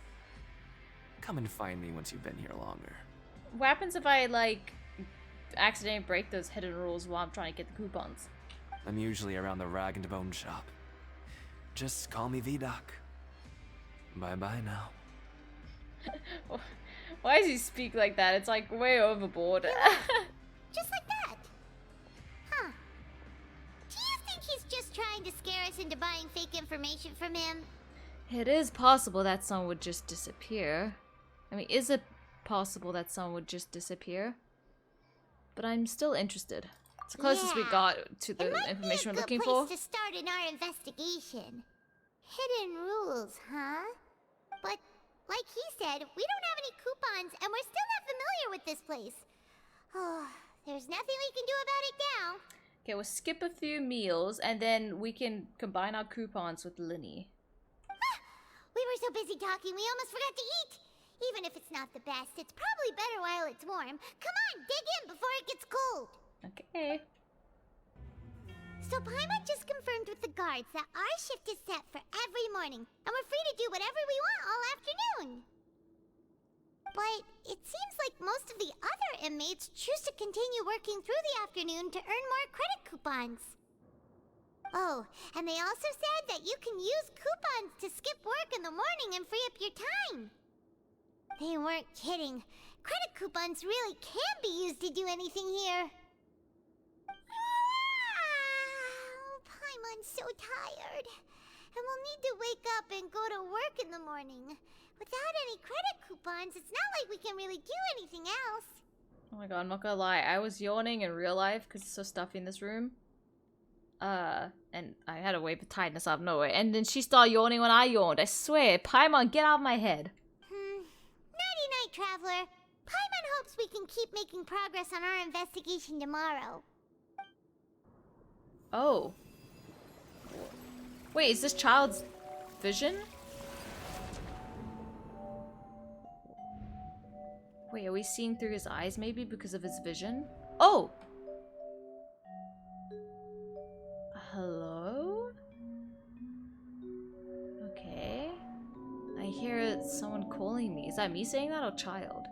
Come and find me once you've been here longer. What happens if I, like, accidentally break those hidden rules while I'm trying to get the coupons? I'm usually around the rag and bone shop. Just call me V-Doc. Bye-bye now. Why does he speak like that? It's like way overboard. Just like that. Huh. Do you think he's just trying to scare us into buying fake information from him? It is possible that someone would just disappear. I mean, is it possible that someone would just disappear? But I'm still interested. It's the closest we got to the information we're looking for. It might be a good place to start in our investigation. Hidden rules, huh? But like he said, we don't have any coupons and we're still not familiar with this place. Oh, there's nothing we can do about it now. Okay, we'll skip a few meals and then we can combine our coupons with Linny. We were so busy talking, we almost forgot to eat. Even if it's not the best, it's probably better while it's warm. Come on, dig in before it gets cold. Okay. So Paimon just confirmed with the guards that our shift is set for every morning, and we're free to do whatever we want all afternoon. But it seems like most of the other inmates choose to continue working through the afternoon to earn more credit coupons. Oh, and they also said that you can use coupons to skip work in the morning and free up your time. They weren't kidding. Credit coupons really can be used to do anything here. Paimon's so tired. And we'll need to wake up and go to work in the morning. Without any credit coupons, it's not like we can really do anything else. Oh my god, I'm not gonna lie. I was yawning in real life because it's so stuffy in this room. And I had a wave of tiredness out of nowhere. And then she started yawning when I yawned. I swear. Paimon, get out of my head. Nighty-night, Traveler. Paimon hopes we can keep making progress on our investigation tomorrow. Oh. Wait, is this Childe's vision? Wait, are we seeing through his eyes maybe because of his vision? Oh! Hello? Okay. I hear someone calling me. Is that me saying that or Childe?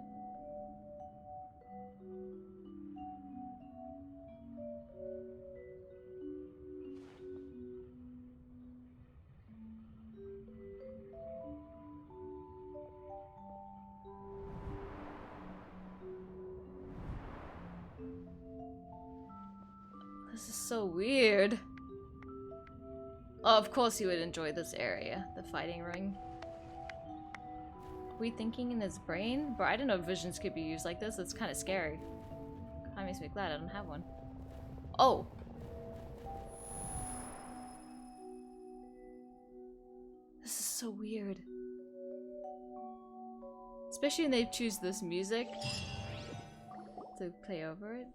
This is so weird. Oh, of course he would enjoy this area, the fighting ring. Are we thinking in his brain? Bro, I didn't know visions could be used like this. It's kind of scary. That makes me glad I don't have one. Oh! This is so weird. Especially when they choose this music to play over it.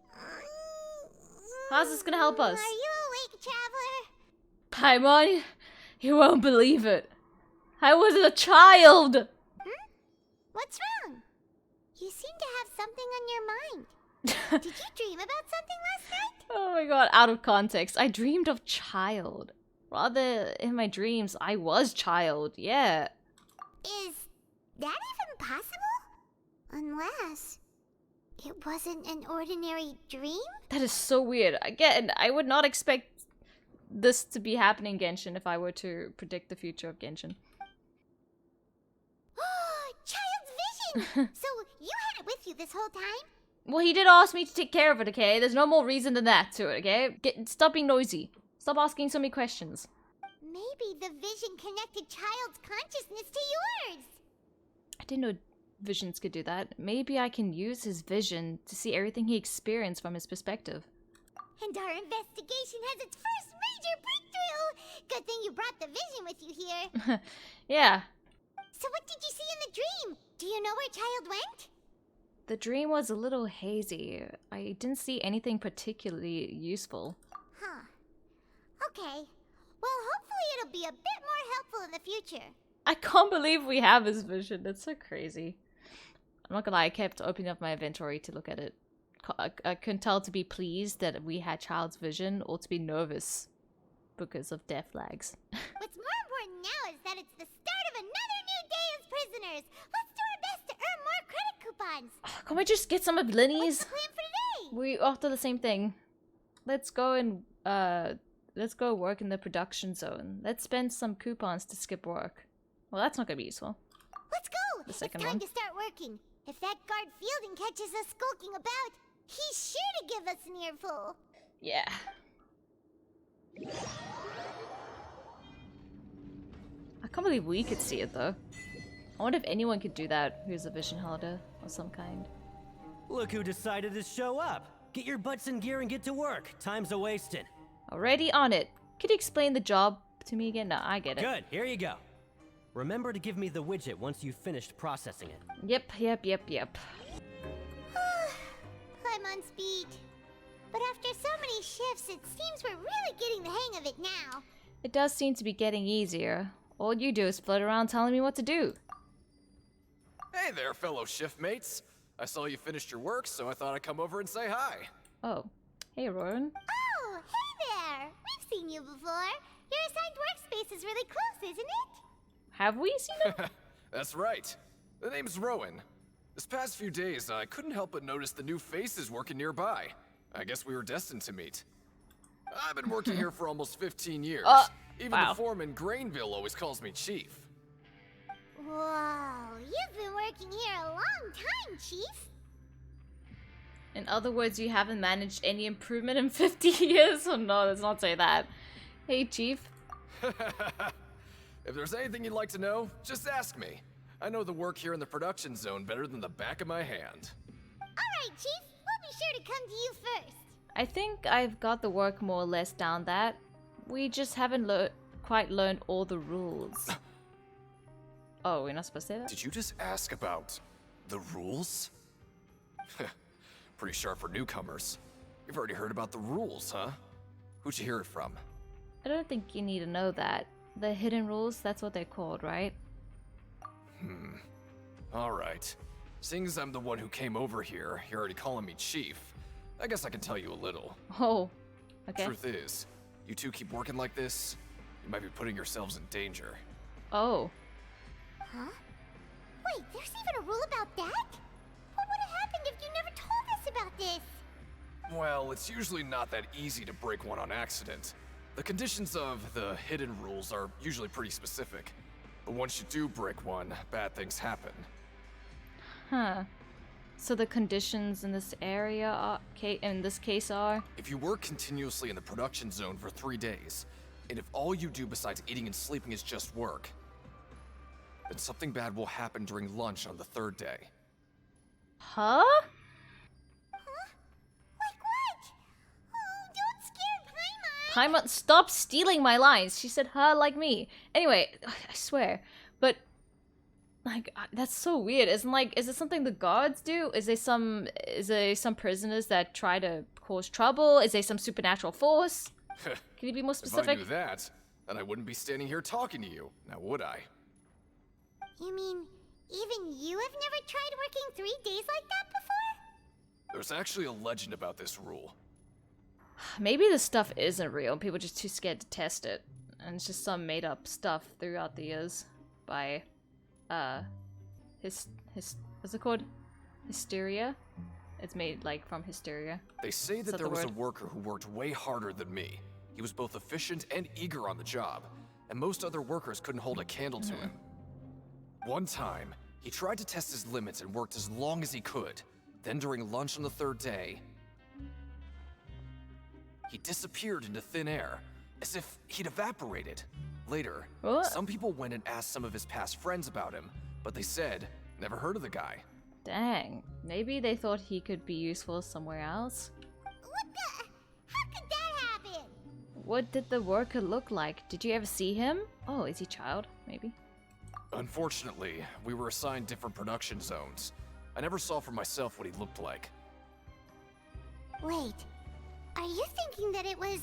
How's this gonna help us? Are you awake, Traveler? Paimon, you won't believe it. I was a child! What's wrong? You seem to have something on your mind. Did you dream about something last night? Oh my god, out of context. I dreamed of Childe. Rather, in my dreams, I was Childe, yeah. Is that even possible? Unless it wasn't an ordinary dream? That is so weird. Again, I would not expect this to be happening in Genshin if I were to predict the future of Genshin. Child's vision! So you had it with you this whole time? Well, he did ask me to take care of it, okay? There's no more reason than that to it, okay? Stop being noisy. Stop asking so many questions. Maybe the vision connected Childe's consciousness to yours. I didn't know visions could do that. Maybe I can use his vision to see everything he experienced from his perspective. And our investigation has its first major breakthrough! Good thing you brought the vision with you here. Yeah. So what did you see in the dream? Do you know where Childe went? The dream was a little hazy. I didn't see anything particularly useful. Huh. Okay. Well, hopefully it'll be a bit more helpful in the future. I can't believe we have his vision. That's so crazy. I'm not gonna lie, I kept opening up my inventory to look at it. I couldn't tell to be pleased that we had Childe's vision or to be nervous because of death lags. What's more important now is that it's the start of another new day as prisoners. Let's do our best to earn more credit coupons. Can we just get some of Linny's? What's the plan for today? We after the same thing. Let's go and let's go work in the production zone. Let's spend some coupons to skip work. Well, that's not gonna be useful. Let's go! The second it's time one. to start working. If that guard Fielding catches us skulking about, he's sure to give us an earful. Yeah. I can't believe we could see it though. I wonder if anyone could do that who's a vision holder of some kind. Look who decided to show up. Get your butts in gear and get to work. Time's a wasting. Already on it. Could you explain the job to me again? No, I get it. Good, here you go. Remember to give me the widget once you've finished processing it. Yep. I'm on speed. But after so many shifts, it seems we're really getting the hang of it now. It does seem to be getting easier. All you do is float around telling me what to do. Hey there, fellow shift mates. I saw you finished your work, so I thought I'd come over and say hi. Oh. Hey, Rowan. Oh, hey there! We've seen you before. Your assigned workspace is really close, isn't it? Have we seen him? That's right. The name's Rowan. This past few days, I couldn't help but notice the new faces working nearby. I guess we were destined to meet. I've been working here for almost 15 years. Even wow. the foreman, Grainville, always calls me Chief. Whoa, you've been working here a long time, Chief. In other words, you haven't managed any improvement in 50 years? Oh no, let's not say that. Hey, Chief. If there's anything you'd like to know, just ask me. I know the work here in the production zone better than the back of my hand. Alright, Chief. We'll be sure to come to you first. I think I've got the work more or less down that. We just haven't quite learned all the rules. Oh, we're not supposed to say that? Did you just ask about the rules? Pretty sharp for newcomers. You've already heard about the rules, huh? Who'd you hear it from? I don't think you need to know that. The hidden rules, that's what they're called, right? Alright. Seeing as I'm the one who came over here, you're already calling me Chief. I guess I can tell you a little. Oh, okay. Truth is, you two keep working like this, you might be putting yourselves in danger. Oh. Huh? Wait, there's even a rule about that? What would have happened if you never told us about this? Well, it's usually not that easy to break one on accident. The conditions of the hidden rules are usually pretty specific. But once you do break one, bad things happen. Huh. So the conditions in this area are, in this case are? If you work continuously in the production zone for 3 days, and if all you do besides eating and sleeping is just work, then something bad will happen during lunch on the 3rd day. Huh? Like what? Oh, don't scare Paimon! Paimon, stop stealing my lines. She said her like me. Anyway, I swear. But, like, that's so weird. Is it something the guards do? Is there some prisoners that try to cause trouble? Is there some supernatural force? Can you be more specific? If I knew that, then I wouldn't be standing here talking to you, now would I? You mean, even you have never tried working 3 days like that before? There's actually a legend about this rule. Maybe this stuff isn't real. People are just too scared to test it. And it's just some made up stuff throughout the years by what's it called? Hysteria? It's made like from hysteria. They say Is that there the was a word? worker who worked way harder than me. He was both efficient and eager on the job, and most other workers couldn't hold a candle to him. One time, he tried to test his limits and worked as long as he could. Then during lunch on the third day, he disappeared into thin air, as if he'd evaporated. Later, What? some people went and asked some of his past friends about him, but they said, never heard of the guy. Dang. Maybe they thought he could be useful somewhere else. What the? How could that happen? What did the worker look like? Did you ever see him? Oh, is he Childe? Maybe. Unfortunately, we were assigned different production zones. I never saw for myself what he looked like. Wait, are you thinking that it was...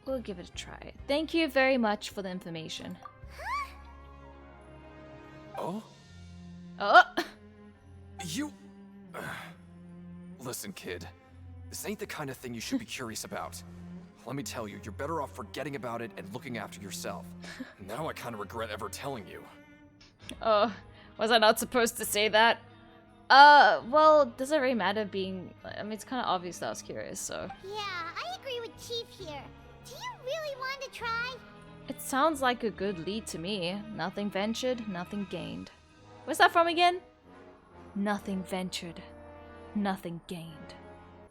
We'll give it a try. Thank you very much for the information. Oh? Oh! You... Listen, kid. This ain't the kind of thing you should be curious about. Let me tell you, you're better off forgetting about it and looking after yourself. Now I kind of regret ever telling you. Oh, was I not supposed to say that? Well, does it really matter being... I mean, it's kind of obvious that I was curious, so... Yeah, I agree with Chief here. Do you really want to try? It sounds like a good lead to me. Nothing ventured, nothing gained. Where's that from again? Nothing ventured, nothing gained.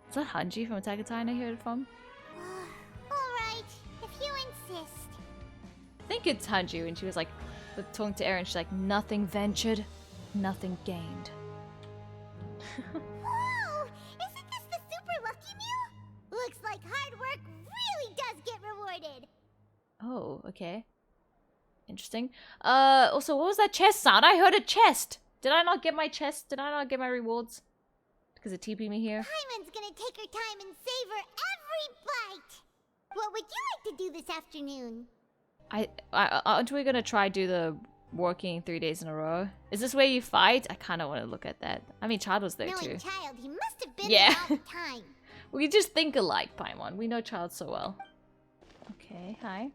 Is that Hanji from Attack on Titan I heard it from? Alright, if you insist. I think it's Hanji when she was like, talking to Eren, she's like, nothing ventured, nothing gained. Whoa! Isn't this the super lucky meal? Looks like hard work really does get rewarded. Oh, okay. Interesting. Also, what was that chest sound? I heard a chest! Did I not get my chest? Did I not get my rewards? Because it TP'd me here? Paimon's gonna take her time and savor every bite. What would you like to do this afternoon? Aren't we gonna try do the working 3 days in a row? Is this where you fight? I kind of want to look at that. I mean, Childe was there Knowing too. Childe, he must have been Yeah. there all the time. We just think alike, Paimon. We know Childe so well. Okay, hi.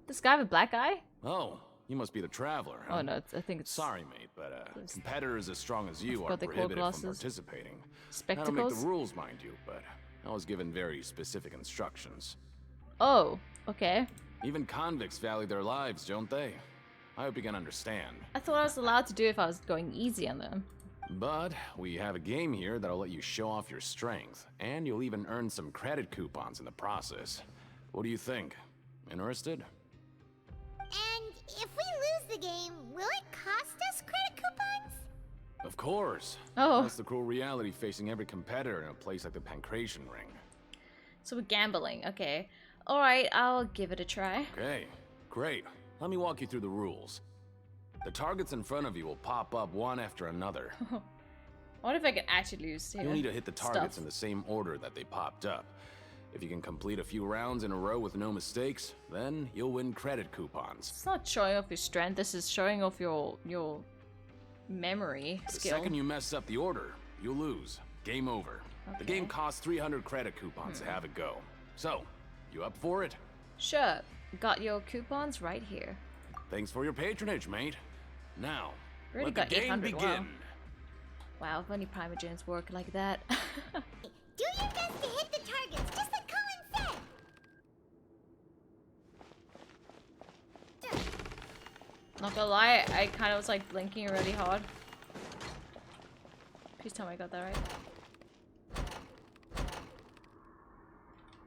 This guy with a black eye? Oh, you must be the traveler, huh? Oh no, I think it's... Sorry, mate, but competitors as strong as you are forgot they call prohibited from glasses. participating. I Spectacles? don't make the rules, mind you, but I was given very specific instructions. Oh, okay. Even convicts value their lives, don't they? I hope you can understand. I thought I was allowed to do if I was going easy on them. But we have a game here that'll let you show off your strength, and you'll even earn some credit coupons in the process. What do you think? Interested? And if we lose the game, will it cost us credit coupons? Of course. Oh. That's the cruel reality facing every competitor in a place like the Pancration Ring. So we're gambling, okay. Alright, I'll give it a try. Okay, great. Let me walk you through the rules. The targets in front of you will pop up one after another. What if I can actually lose here? You'll need to hit the targets Stuff. in the same order that they popped up. If you can complete a few rounds in a row with no mistakes, then you'll win credit coupons. It's not showing off your strength, this is showing off your memory The skill. second you mess up the order, you'll lose. Game over. The Okay. game costs 300 credit coupons to have it go. So, you up for it? Sure, got your coupons right here. Thanks for your patronage, mate. Now, Already let the got game 800, wow. begin. Wow, if only Primogens work like that. Do your best to hit the targets, just like Colin said. Not gonna lie, I kind of was like blinking really hard. Please tell me I got that right.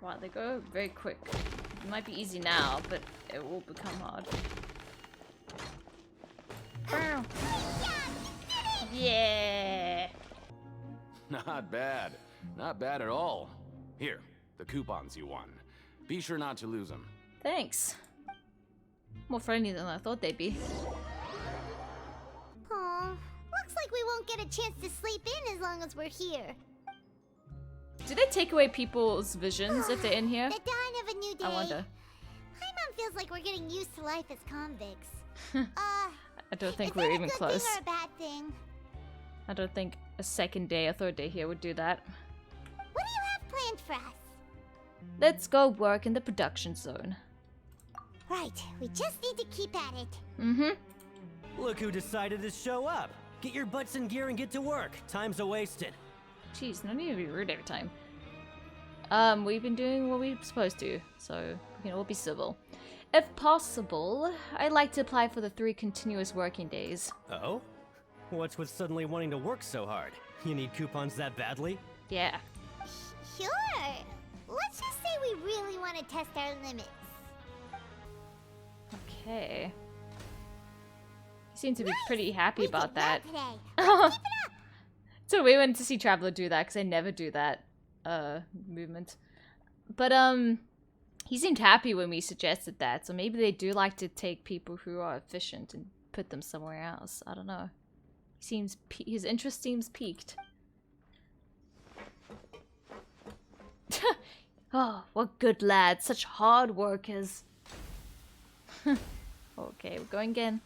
Wow, they go very quick. It might be easy now, but it will become hard. Bow. Yeah! Not bad. Not bad at all. Here, the coupons you won. Be sure not to lose them. Thanks. More friendly than I thought they'd be. Aw, looks like we won't get a chance to sleep in as long as we're here. Do they take away people's visions if they're in here? The dawn of a new day. I wonder. Paimon feels like we're getting used to life as convicts. I don't think is we're that a even good close. thing or a bad thing? I don't think a second day, a third day here would do that. What do you have planned for us? Let's go work in the production zone. Right, we just need to keep at it. Mm-hmm. Look who decided to show up. Get your butts in gear and get to work. Time's a-wasted. Jeez, no need to be rude every time. We've been doing what we're supposed to, so we can all be civil. If possible, I'd like to apply for the 3 continuous working days. Oh? What's with suddenly wanting to work so hard? You need coupons that badly? Yeah. Sure. Let's just say we really want to test our limits. Okay. You seem to be pretty happy about that. So we went to see Traveler do that, because I never do that movement. But he seemed happy when we suggested that, so maybe they do like to take people who are efficient and put them somewhere else. I don't know. His interest seems piqued. Oh, what good lads, such hard workers. Okay, we're going again.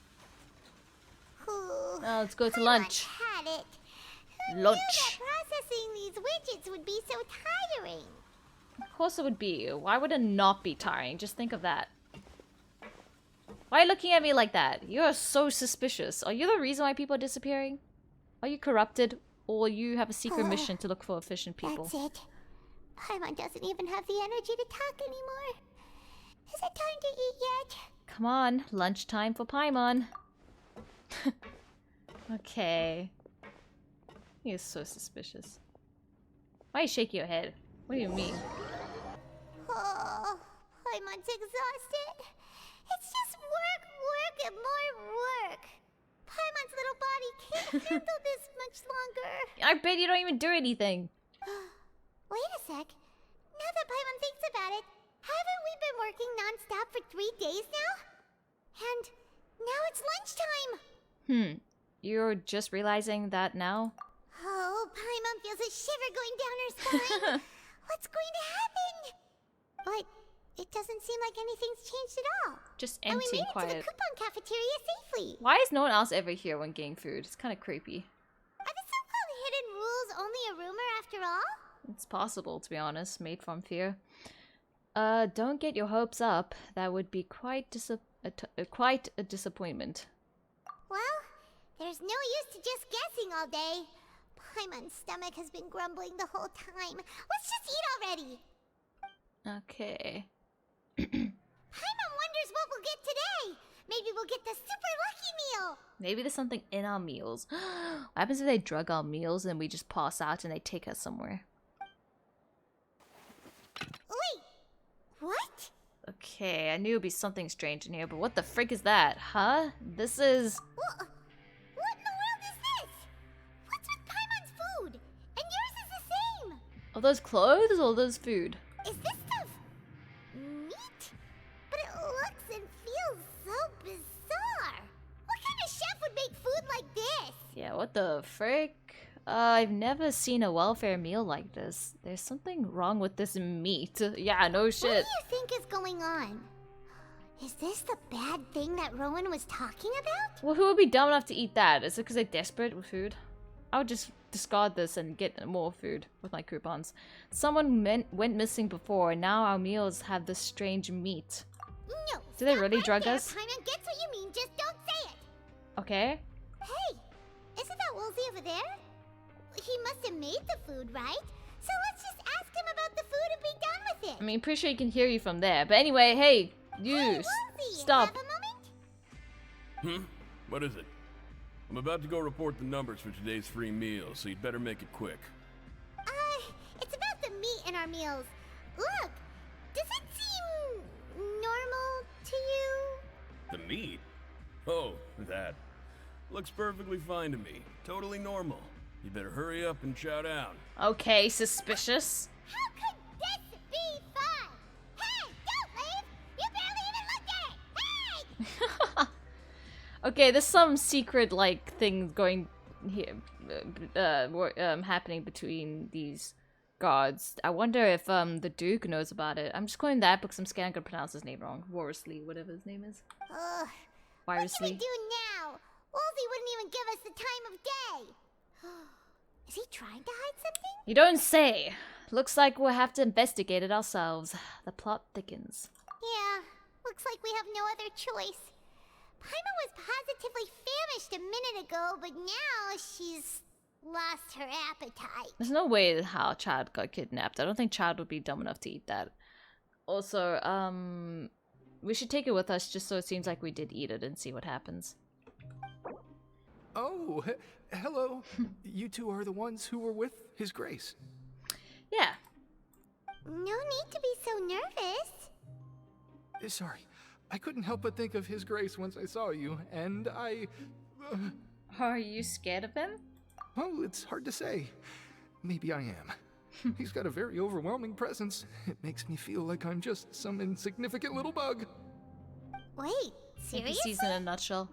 Oh, let's go to lunch. Had it. Who Lunch. knew that processing these widgets would be so tiring? Of course it would be. Why would it not be tiring? Just think of that. Why are you looking at me like that? You are so suspicious. Are you the reason why people are disappearing? Are you corrupted? Or you have a secret mission to look for efficient people? That's it. Paimon doesn't even have the energy to talk anymore. Is it time to eat yet? Come on, lunchtime for Paimon. Okay. He is so suspicious. Why are you shaking your head? What do you mean? Oh, Paimon's exhausted. It's just work, work, and more work. Paimon's little body can't handle this much longer. I bet you don't even do anything. Wait a sec. Now that Paimon thinks about it, haven't we been working non-stop for 3 days now? And now it's lunchtime. You're just realizing that now? Oh, Paimon feels a shiver going down her spine. What's going to happen? But it doesn't seem like anything's changed at all. Just And we empty made and it to the quiet. coupon cafeteria safely. Why is no one else ever here when getting food? It's kind of creepy. Are the so-called hidden rules only a rumor after all? It's possible, to be honest, made from fear. Don't get your hopes up. That would be quite a disappointment. Well, there's no use to just guessing all day. Paimon's stomach has been grumbling the whole time. Let's just eat already. Okay. Paimon wonders what we'll get today. Maybe we'll get the super lucky meal. Maybe there's something in our meals. What happens if they drug our meals and we just pass out and they take us somewhere? Wait, what? Okay, I knew it'd be something strange in here, but what the frick is that? Huh? This is... What in the world is this? What's with Paimon's food? And yours is the same. Are those clothes or those food? Is this stuff meat? But it looks and feels so bizarre. What kind of chef would make food like this? Yeah, what the frick? I've never seen a welfare meal like this. There's something wrong with this meat. Yeah, no shit. What do you think is going on? Is this the bad thing that Rowan was talking about? Well, who would be dumb enough to eat that? Is it because they're desperate with food? I would just discard this and get more food with my coupons. Someone went missing before, and now our meals have this strange meat. No. Do they really drug there. us? Paimon gets what you mean, just don't say it. Okay. Hey, isn't that Woolsey over there? He must have made the food, right? So let's just ask him about the food and be done with it. I mean, pretty sure he can hear you from there. But anyway, hey, you Woolsey, stop. have a moment? What is it? I'm about to go report the numbers for today's free meal, so you'd better make it quick. It's about the meat in our meals. Look, does it seem normal to you? The meat? Oh, that. Looks perfectly fine to me. Totally normal. You better hurry up and chow down. Okay, suspicious. How could this be fun? Hey, don't leave! You barely even looked at it! Hey! Okay, there's some secret, like, thing going here, happening between these guards. I wonder if, the Duke knows about it. I'm just calling that because I'm scared I'm gonna pronounce his name wrong. Worsley, whatever his name is. What can we do now? Woolsey wouldn't even give us the time of day. Is he trying to hide something? You don't say. Looks like we'll have to investigate it ourselves. The plot thickens. Yeah, Looks like we have no other choice. Paimon was positively famished a minute ago, but now she's lost her appetite. There's no way how Childe got kidnapped. I don't think Childe would be dumb enough to eat that. Also, we should take it with us just so it seems like we did eat it and see what happens. Oh, hello. You two are the ones who were with His Grace. Yeah. No need to be so nervous. Sorry, I couldn't help but think of His Grace once I saw you, and I... Are you scared of him? Oh, it's hard to say. Maybe I am. He's got a very overwhelming presence. It makes me feel like I'm just some insignificant little bug. Wait, seriously? NPCs in a nutshell.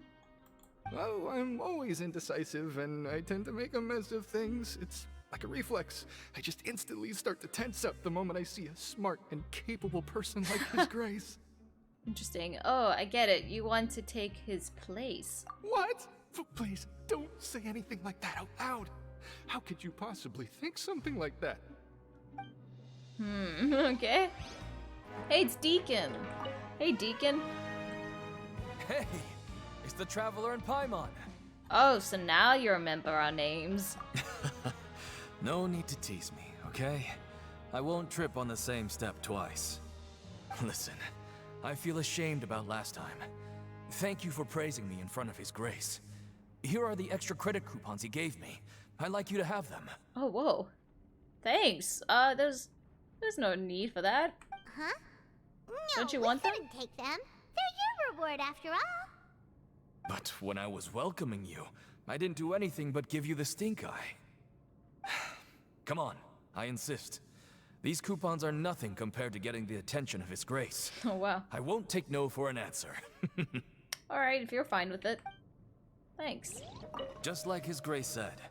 Oh, I'm always indecisive, and I tend to make a mess of things. It's like a reflex. I just instantly start to tense up the moment I see a smart and capable person like His Grace. Interesting. Oh, I get it. You want to take his place. What? Please, don't say anything like that out loud. How could you possibly think something like that? Okay. Hey, it's Deacon. Hey, Deacon. Hey, it's the Traveler and Paimon. Oh, so now you remember our names. No need to tease me, okay? I won't trip on the same step twice. Listen, I feel ashamed about last time. Thank you for praising me in front of His Grace. Here are the extra credit coupons he gave me. I'd like you to have them. Oh, whoa. Thanks. There's no need for that. Huh? No, don't you want them? We couldn't take them. They're your reward after all. But when I was welcoming you, I didn't do anything but give you the stink eye. Come on, I insist. These coupons are nothing compared to getting the attention of His Grace. Oh, wow. I won't take no for an answer. Alright, if you're fine with it. Thanks. Just like His Grace said,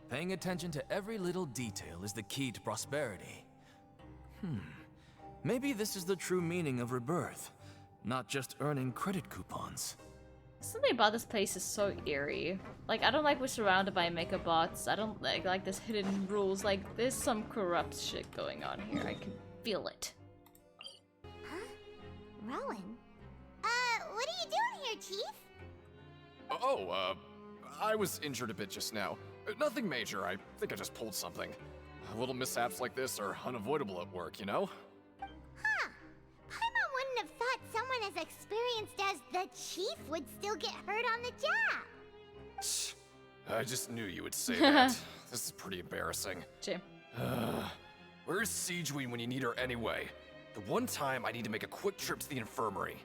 paying attention to every little detail is the key to prosperity. Maybe this is the true meaning of rebirth, not just earning credit coupons. Something about this place is so eerie. Like, I don't like we're surrounded by mecha bots. I don't like this hidden rules. Like, there's some corrupt shit going on here. I can feel it. Huh? Rowan? What are you doing here, Chief? Oh, I was injured a bit just now. Nothing major, I think I just pulled something. Little mishaps like this are unavoidable at work, you know? Huh. Paimon wouldn't have thought someone as experienced as the Chief would still get hurt on the job. I just knew you would say that. This is pretty embarrassing. Jim. Where's Siegewein when you need her anyway? The one time I need to make a quick trip to the infirmary.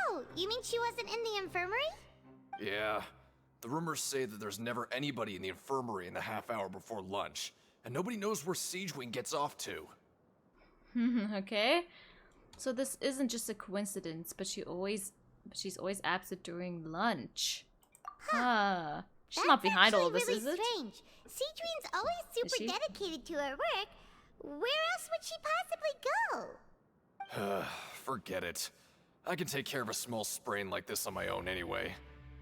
Oh, you mean she wasn't in the infirmary? Yeah. The rumors say that there's never anybody in the infirmary in the half hour before lunch, and nobody knows where Siegewein gets off to. Okay. So this isn't just a coincidence, but she's always absent during lunch. Huh. She's not behind all of this, really is it? Strange. Siegewein's always super dedicated to her work. Where else would she possibly go? Forget it. I can take care of a small sprain like this on my own anyway.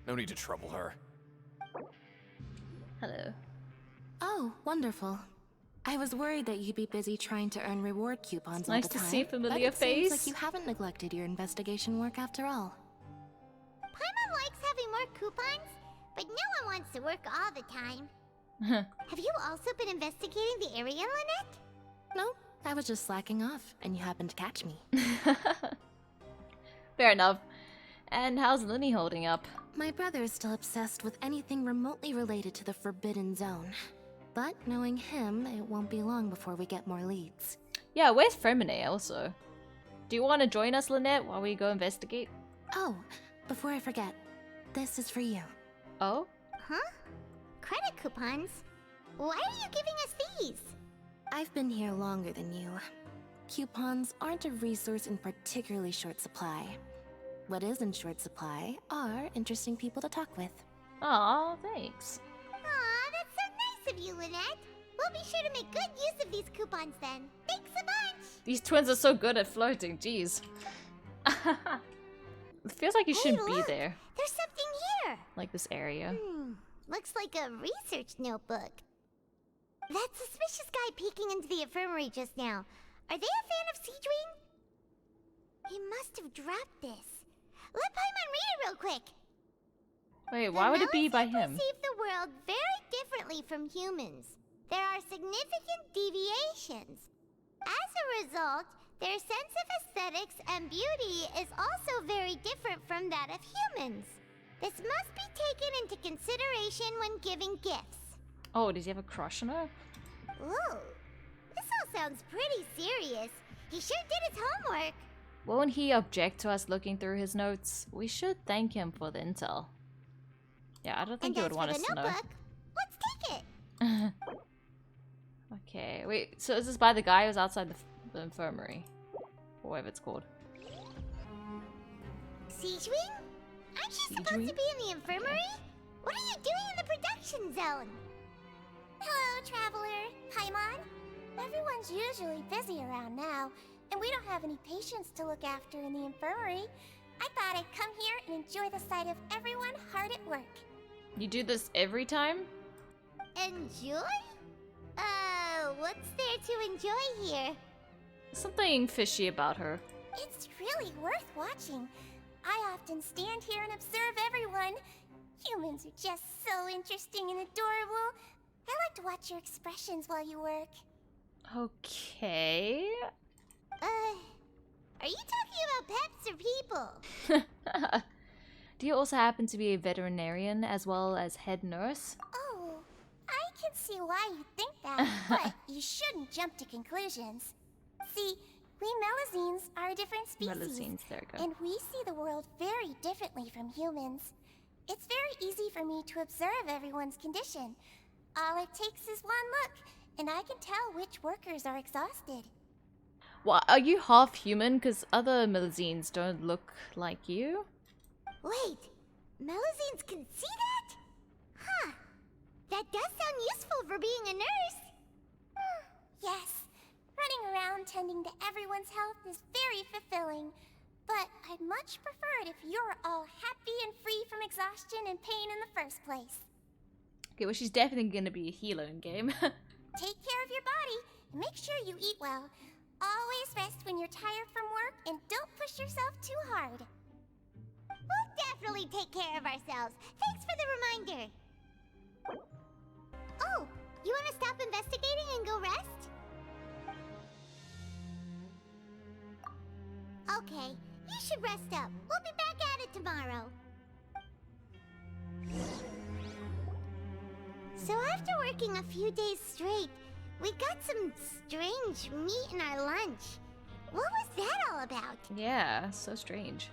No need to trouble her. Hello. Oh, wonderful. I was worried that you'd be busy trying to earn reward coupons all Nice the to time. see a familiar but it face. seems like you haven't neglected your investigation work after all. Paimon likes having more coupons, but no one wants to work all the time. Have you also been investigating the area, Lynette? No, I was just slacking off, and you happened to catch me. Fair enough. And how's Linny holding up? My brother is still obsessed with anything remotely related to the Forbidden Zone. But knowing him, it won't be long before we get more leads. Yeah, where's Fremine also? Do you want to join us, Lynette, while we go investigate? Oh, before I forget, this is for you. Oh? Huh? Credit coupons? Why are you giving us these? I've been here longer than you. Coupons aren't a resource in particularly short supply. What is in short supply are interesting people to talk with. Aw, thanks. Aw, that's so nice of you, Lynette. We'll be sure to make good use of these coupons then. Thanks a bunch! These twins are so good at flirting, jeez. It feels like you shouldn't be there. There's something here! Like this area. Looks like a research notebook. That suspicious guy peeking into the infirmary just now. Are they a fan of Siegewein? He must have dropped this. Let Paimon read it real quick. Wait, why would it be by him? Perceive the world very differently from humans. There are significant deviations. As a result, their sense of aesthetics and beauty is also very different from that of humans. This must be taken into consideration when giving gifts. Oh, does he have a crush on her? Ooh, this all sounds pretty serious. He sure did his homework. Won't he object to us looking through his notes? We should thank him for the intel. Yeah, I don't think he would want us to know. Let's take it. Okay, wait, so is this by the guy who's outside the infirmary? Or whatever it's called. Siege Wing? Aren't you supposed to be in the infirmary? What are you doing in the production zone? Hello, Traveler. Paimon. Everyone's usually busy around now, and we don't have any patients to look after in the infirmary. I thought I'd come here and enjoy the sight of everyone hard at work. You do this every time? Enjoy? What's there to enjoy here? Something fishy about her. It's really worth watching. I often stand here and observe everyone. Humans are just so interesting and adorable. I like to watch your expressions while you work. Okay. Are you talking about pets or people? Do you also happen to be a veterinarian as well as head nurse? Oh, I can see why you think that, but you shouldn't jump to conclusions. See, we Melazines are a different species, Melazines, there you go. and we see the world very differently from humans. It's very easy for me to observe everyone's condition. All it takes is one look, and I can tell which workers are exhausted. Well, are you half human? Because other Melazines don't look like you. Wait, Melazines can see that? Huh. That does sound useful for being a nurse. Yes, running around tending to everyone's health is very fulfilling. But I'd much prefer it if you're all happy and free from exhaustion and pain in the first place. Okay, well, she's definitely going to be a healer in game. Take care of your body and make sure you eat well. Always rest when you're tired from work and don't push yourself too hard. We'll definitely take care of ourselves. Thanks for the reminder. Oh, you want to stop investigating and go rest? Okay, you should rest up. We'll be back at it tomorrow. So after working a few days straight, we got some strange meat in our lunch. What was that all about? Yeah, so strange.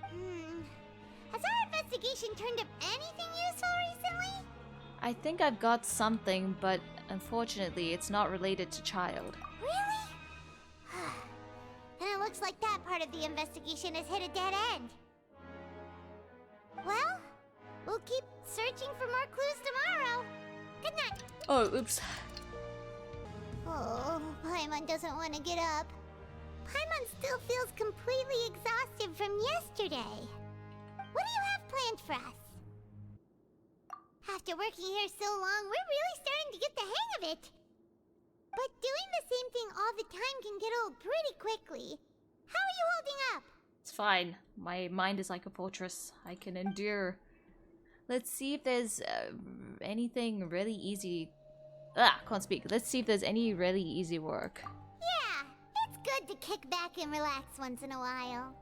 Has our investigation turned up anything useful recently? I think I've got something, but unfortunately it's not related to Childe. Really? Then it looks like that part of the investigation has hit a dead end. Well, we'll keep searching for more clues tomorrow. Good night. Oh, oops. Oh, Paimon doesn't want to get up. Paimon still feels completely exhausted from yesterday. What do you have planned for us? After working here so long, we're really starting to get the hang of it. But doing the same thing all the time can get old pretty quickly. How are you holding up? It's fine. My mind is like a fortress. I can endure. Let's see if there's anything really easy. Can't speak. Let's see if there's any really easy work. Yeah, it's good to kick back and relax once in a while.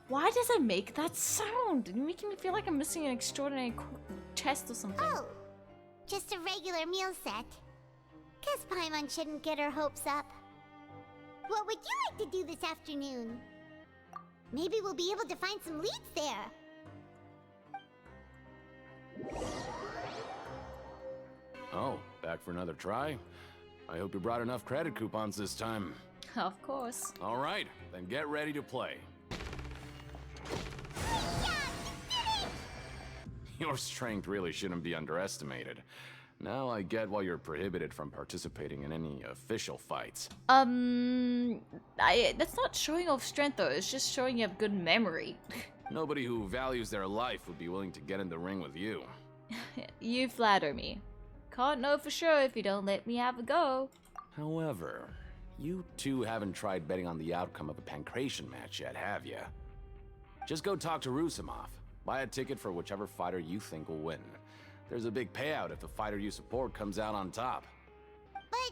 Why does it make that sound? It's making me feel like I'm missing an extraordinary chest or something. Oh, just a regular meal set. Guess Paimon shouldn't get her hopes up. What would you like to do this afternoon? Maybe we'll be able to find some leads there. Oh, back for another try? I hope you brought enough credit coupons this time. Of course. All right, then get ready to play. Your strength really shouldn't be underestimated. Now I get why you're prohibited from participating in any official fights. That's not showing off strength though, it's just showing you have good memory. Nobody who values their life would be willing to get in the ring with you. You flatter me. can't know for sure if you don't let me have a go. However, you two haven't tried betting on the outcome of a Pancration match yet, have ya? Just go talk to Rusimov. Buy a ticket for whichever fighter you think will win. There's a big payout if the fighter you support comes out on top. But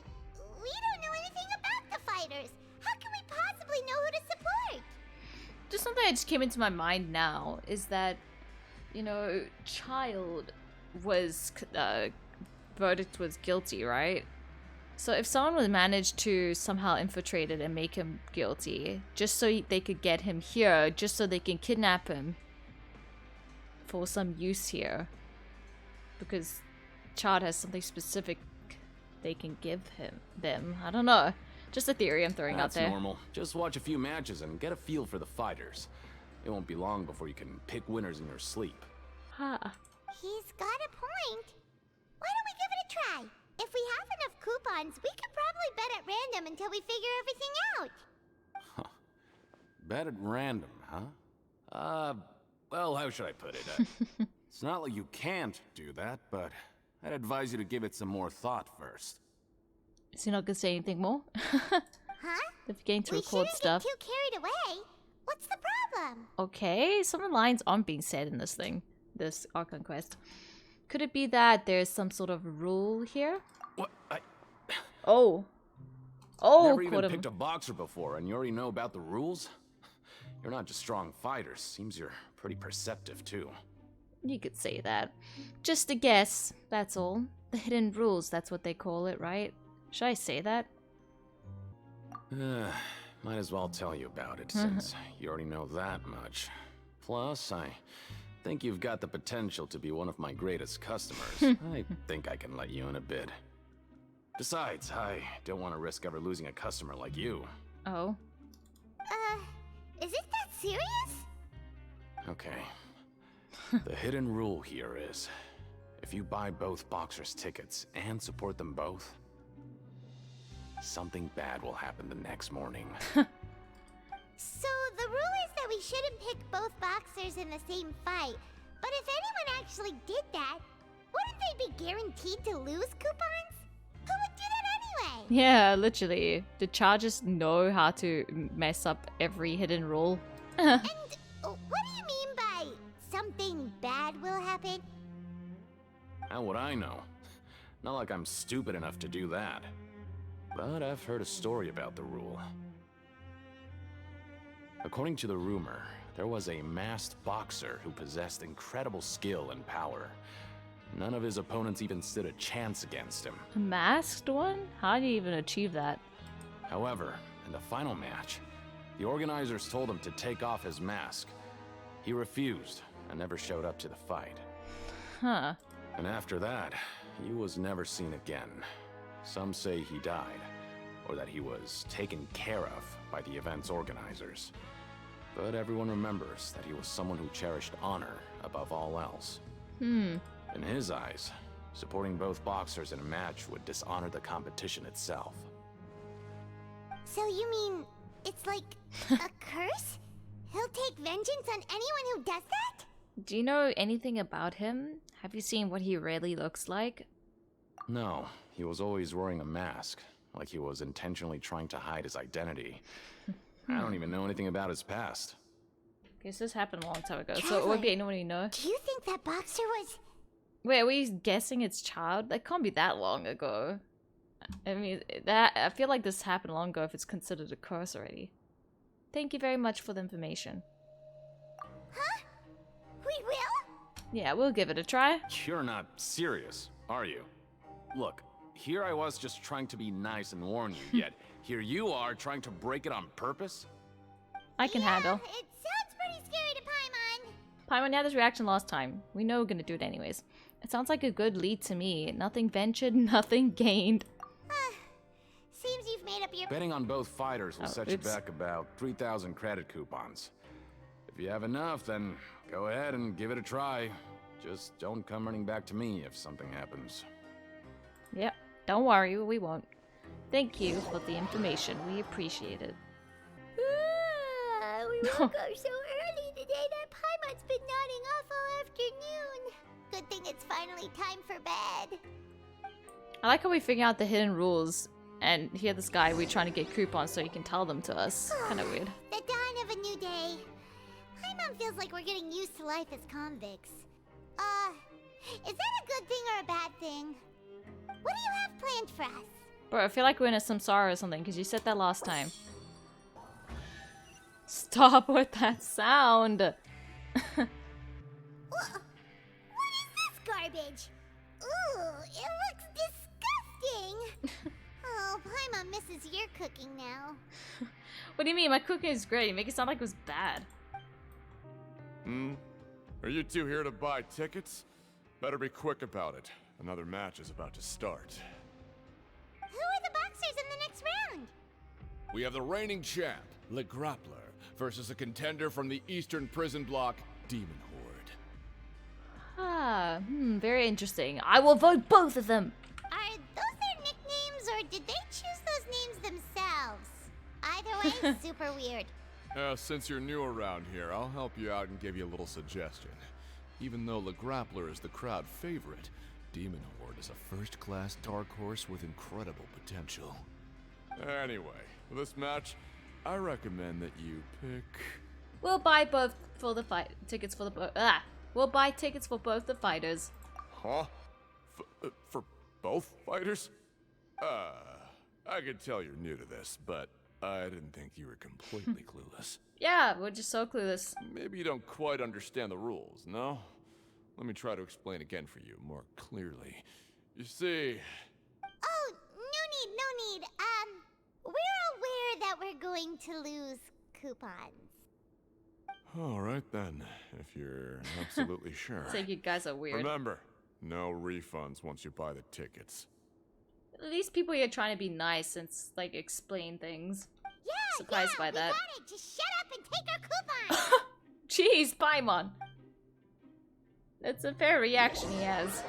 we don't know anything about the fighters. How can we possibly know who to support? Just something that just came into my mind now is that, you know, Childe was verdict was guilty, right? So if someone would manage to somehow infiltrate it and make him guilty, just so they could get him here, just so they can kidnap him for some use here, because Childe has something specific they can give them. I don't know. Just a theory I'm throwing out there. That's normal. Just watch a few matches and get a feel for the fighters. It won't be long before you can pick winners in your sleep. Huh. He's got a point. Why don't we give it a try? If we have enough coupons, we could probably bet at random until we figure everything out. Huh. Bet at random, huh? Well, how should I put it? It's not like you can't do that, but I'd advise you to give it some more thought first. Is he not gonna say anything more? Huh? If you're getting to We record shouldn't stuff. get too carried away. What's the problem? Okay, some of the lines aren't being said in this Archon Quest. Could it be that there's some sort of rule here? What? Oh, Never caught even him. picked a boxer before, and you already know about the rules? You're not just strong fighters. Seems you're pretty perceptive, too. You could say that. Just a guess, that's all. The hidden rules, that's what they call it, right? Should I say that? Might as well tell you about it, since you already know that much. Plus, I think you've got the potential to be one of my greatest customers. I think I can let you in a bid. Besides, I don't want to risk ever losing a customer like you. Oh. Is it that serious? Okay. The hidden rule here is, if you buy both boxers' tickets and support them both, something bad will happen the next morning. So the rule is that we shouldn't pick both boxers in the same fight. But if anyone actually did that, wouldn't they be guaranteed to lose coupons? Who would do that anyway? Yeah, literally. Did Charges know how to mess up every hidden rule? And what do you mean by something bad will happen? How would I know? Not like I'm stupid enough to do that. But I've heard a story about the rule. According to the rumor, there was a masked boxer who possessed incredible skill and power. None of his opponents even stood a chance against him. A masked one? How do you even achieve that? However, in the final match, the organizers told him to take off his mask. He refused and never showed up to the fight. Huh. And after that, he was never seen again. Some say he died, or that he was taken care of by the event's organizers. But everyone remembers that he was someone who cherished honor above all else. In his eyes, supporting both boxers in a match would dishonor the competition itself. So you mean it's like a curse? He'll take vengeance on anyone who does that? Do you know anything about him? Have you seen what he really looks like? No, he was always wearing a mask, like he was intentionally trying to hide his identity. I don't even know anything about his past. Guess this happened a long time ago, so it won't be anyone you know. Do you think that boxer was... Wait, are we guessing it's Childe? That can't be that long ago. I mean, I feel like this happened long ago if it's considered a curse already. Thank you very much for the information. Huh? We will? Yeah, we'll give it a try. You're not serious, are you? Look, here I was just trying to be nice and warn you, yet here you are trying to break it on purpose? I can handle. It sounds pretty scary to Paimon. Paimon had this reaction last time. We know we're gonna do it anyways. It sounds like a good lead to me. Nothing ventured, nothing gained. Seems you've made up your... Betting on both fighters will set you oops. back about 3,000 credit coupons. If you have enough, then go ahead and give it a try. Just don't come running back to me if something happens. Yep, don't worry, we won't. Thank you for the information. We appreciate it. We woke up so early today that Paimon's been nodding off all afternoon. Good thing it's finally time for bed. I like how we figure out the hidden rules and hear this guy we're trying to get coupons so he can tell them to us. Kind of weird. The dawn of a new day. Paimon feels like we're getting used to life as convicts. Is that a good thing or a bad thing? What do you have planned for us? Bro, I feel like we're in a samsara or something because you said that last time. Stop with that sound. What is this garbage? Ooh, it looks disgusting. Oh, Paimon misses your cooking now. What do you mean? My cooking is great. You make it sound like it was bad. Are you two here to buy tickets? Better be quick about it. Another match is about to start. Who are the boxers in the next round? We have the reigning champ, Le Grappler, versus a contender from the Eastern Prison Block, Demon Horde. Very interesting. I will vote both of them. Are those their nicknames, or did they choose those names themselves? Either way, super weird. Since you're new around here, I'll help you out and give you a little suggestion. Even though Le Grappler is the crowd favorite, Demon Horde is a first-class dark horse with incredible potential. Anyway, for this match, I recommend that you pick... We'll buy both for the tickets for the We'll buy tickets for both the fighters. Huh? For both fighters? I can tell you're new to this, but I didn't think you were completely clueless. Yeah, we're just so clueless. Maybe you don't quite understand the rules, no? Let me try to explain again for you more clearly. You see... Oh, no need. We're aware that we're going to lose coupons. All right then, if you're absolutely sure. Say you guys are weird. Remember, no refunds once you buy the tickets. These people here trying to be nice and like explain things. Yeah, surprised by that. Got it. Just shut up and take our coupons. Jeez, Paimon. That's a fair reaction he has.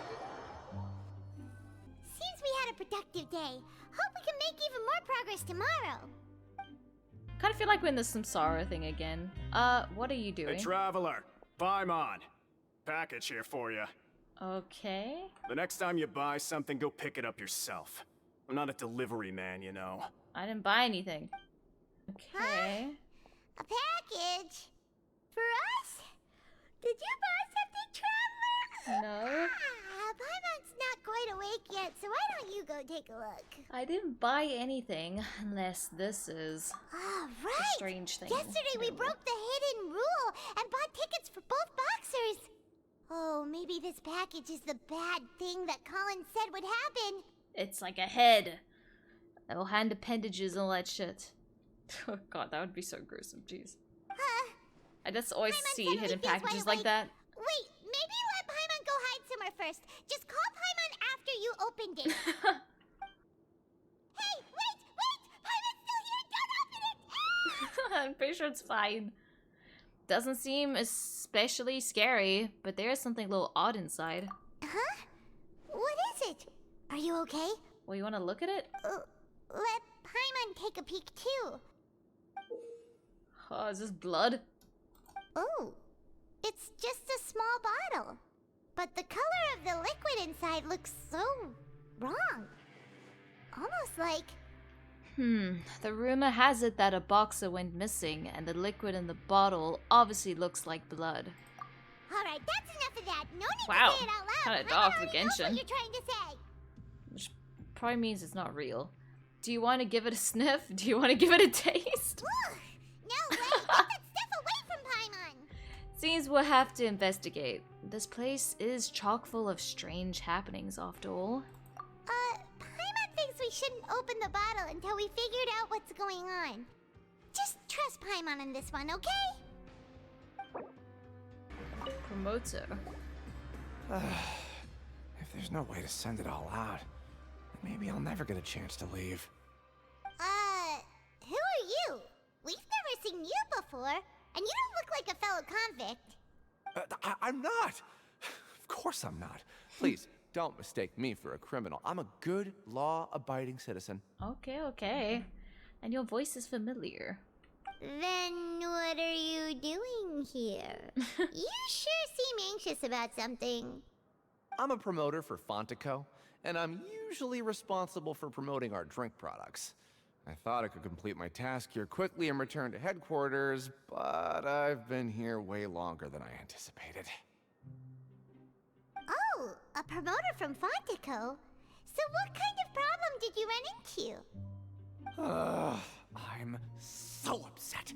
Seems we had a productive day. Hope we can make even more progress tomorrow. Kind of feel like we're in the samsara thing again. What are you doing? Hey, Traveler. Paimon. Package here for you. Okay. The next time you buy something, go pick it up yourself. I'm not a delivery man, you know. I didn't buy anything. Okay. A package? For us? Did you buy something, Traveler? No. Paimon's not quite awake yet, so why don't you go take a look? I didn't buy anything, unless this is right. a strange thing. Yesterday we broke the hidden rule and bought tickets for both boxers. Oh, maybe this package is the bad thing that Colin said would happen. It's like a head. Little hand appendages and all that shit. Oh god, that would be so gruesome, jeez. I just always see hidden packages like that. Wait, maybe let Paimon go hide somewhere first. Just call Paimon after you opened it. Hey, wait! Paimon's still here! Don't open it! I'm pretty sure it's fine. Doesn't seem especially scary, but there is something a little odd inside. Huh? What is it? Are you okay? Well, you want to look at it? Let Paimon take a peek too. Oh, is this blood? Oh, it's just a small bottle. But the color of the liquid inside looks so wrong. Almost like... The rumor has it that a boxer went missing, and the liquid in the bottle obviously looks like blood. Alright, that's enough of that. No need Wow. to say it out loud. Kinda dark for Paimon already knows Genshin. what you're trying to say. Which probably means it's not real. Do you want to give it a sniff? Do you want to give it a taste? No way! Get that stuff away from Paimon! Seems we'll have to investigate. This place is chock full of strange happenings after all. Paimon thinks we shouldn't open the bottle until we figured out what's going on. Just trust Paimon on this one, okay? Promoter. If there's no way to send it all out, then maybe I'll never get a chance to leave. Who are you? We've never seen you before, and you don't look like a fellow convict. I'm not! Of course I'm not. Please, don't mistake me for a criminal. I'm a good, law-abiding citizen. Okay. And your voice is familiar. Then what are you doing here? You sure seem anxious about something. I'm a promoter for Fontico, and I'm usually responsible for promoting our drink products. I thought I could complete my task here quickly and return to headquarters, but I've been here way longer than I anticipated. Oh, a promoter from Fontico? So what kind of problem did you run into? I'm so upset.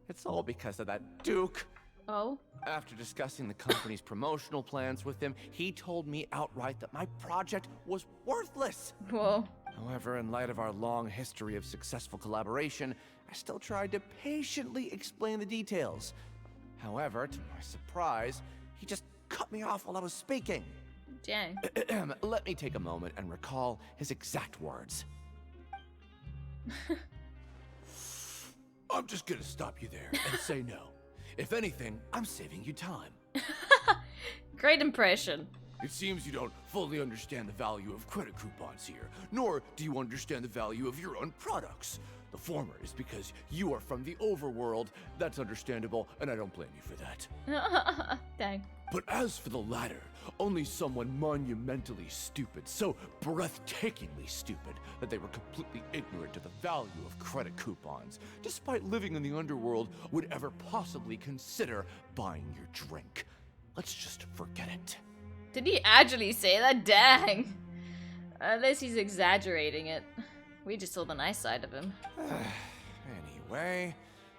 It's all because of that Duke. Oh? After discussing the company's promotional plans with him, he told me outright that my project was worthless. Whoa. However, in light of our long history of successful collaboration, I still tried to patiently explain the details. However, to my surprise, he just cut me off while I was speaking. Dang. Let me take a moment and recall his exact words. I'm just gonna stop you there and say no. If anything, I'm saving you time. Great impression. It seems you don't fully understand the value of credit coupons here, nor do you understand the value of your own products. The former is because you are from the overworld. That's understandable, and I don't blame you for that. Dang. But as for the latter, only someone monumentally stupid, so breathtakingly stupid, that they were completely ignorant of the value of credit coupons, despite living in the underworld, would ever possibly consider buying your drink. Let's just forget it. Did he actually say that? Dang. Unless he's exaggerating it. We just saw the nice side of him. Anyway,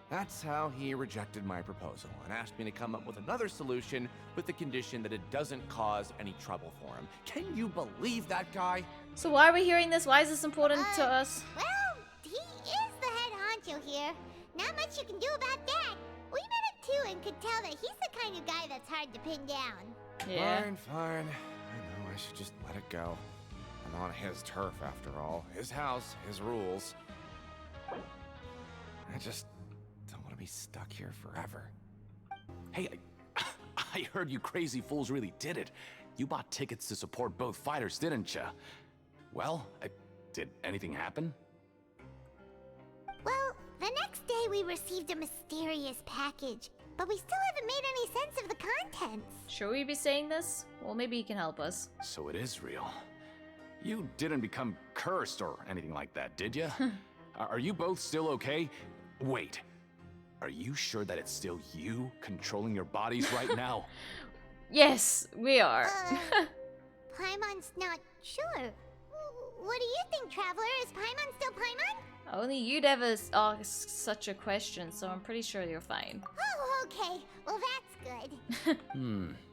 that's how he rejected my proposal and asked me to come up with another solution with the condition that it doesn't cause any trouble for him. Can you believe that guy? So why are we hearing this? Why is this important to us? Well, he is the head honcho here. Not much you can do about that. We met him too and could tell that he's the kind of guy that's hard to pin down. Yeah. Fine. I know I should just let it go. I'm on his turf after all. His house, his rules. I just don't want to be stuck here forever. Hey, I heard you crazy fools really did it. You bought tickets to support both fighters, didn't ya? Well, did anything happen? Well, the next day we received a mysterious package, but we still haven't made any sense of the contents. Should we be saying this? Well, maybe he can help us. So it is real. You didn't become cursed or anything like that, did ya? Are you both still okay? Wait, are you sure that it's still you controlling your bodies right now? Yes, we are. Paimon's not sure. What do you think, Traveler? Is Paimon still Paimon? Only you'd ever ask such a question, so I'm pretty sure you're fine. Oh, okay. Well, that's good.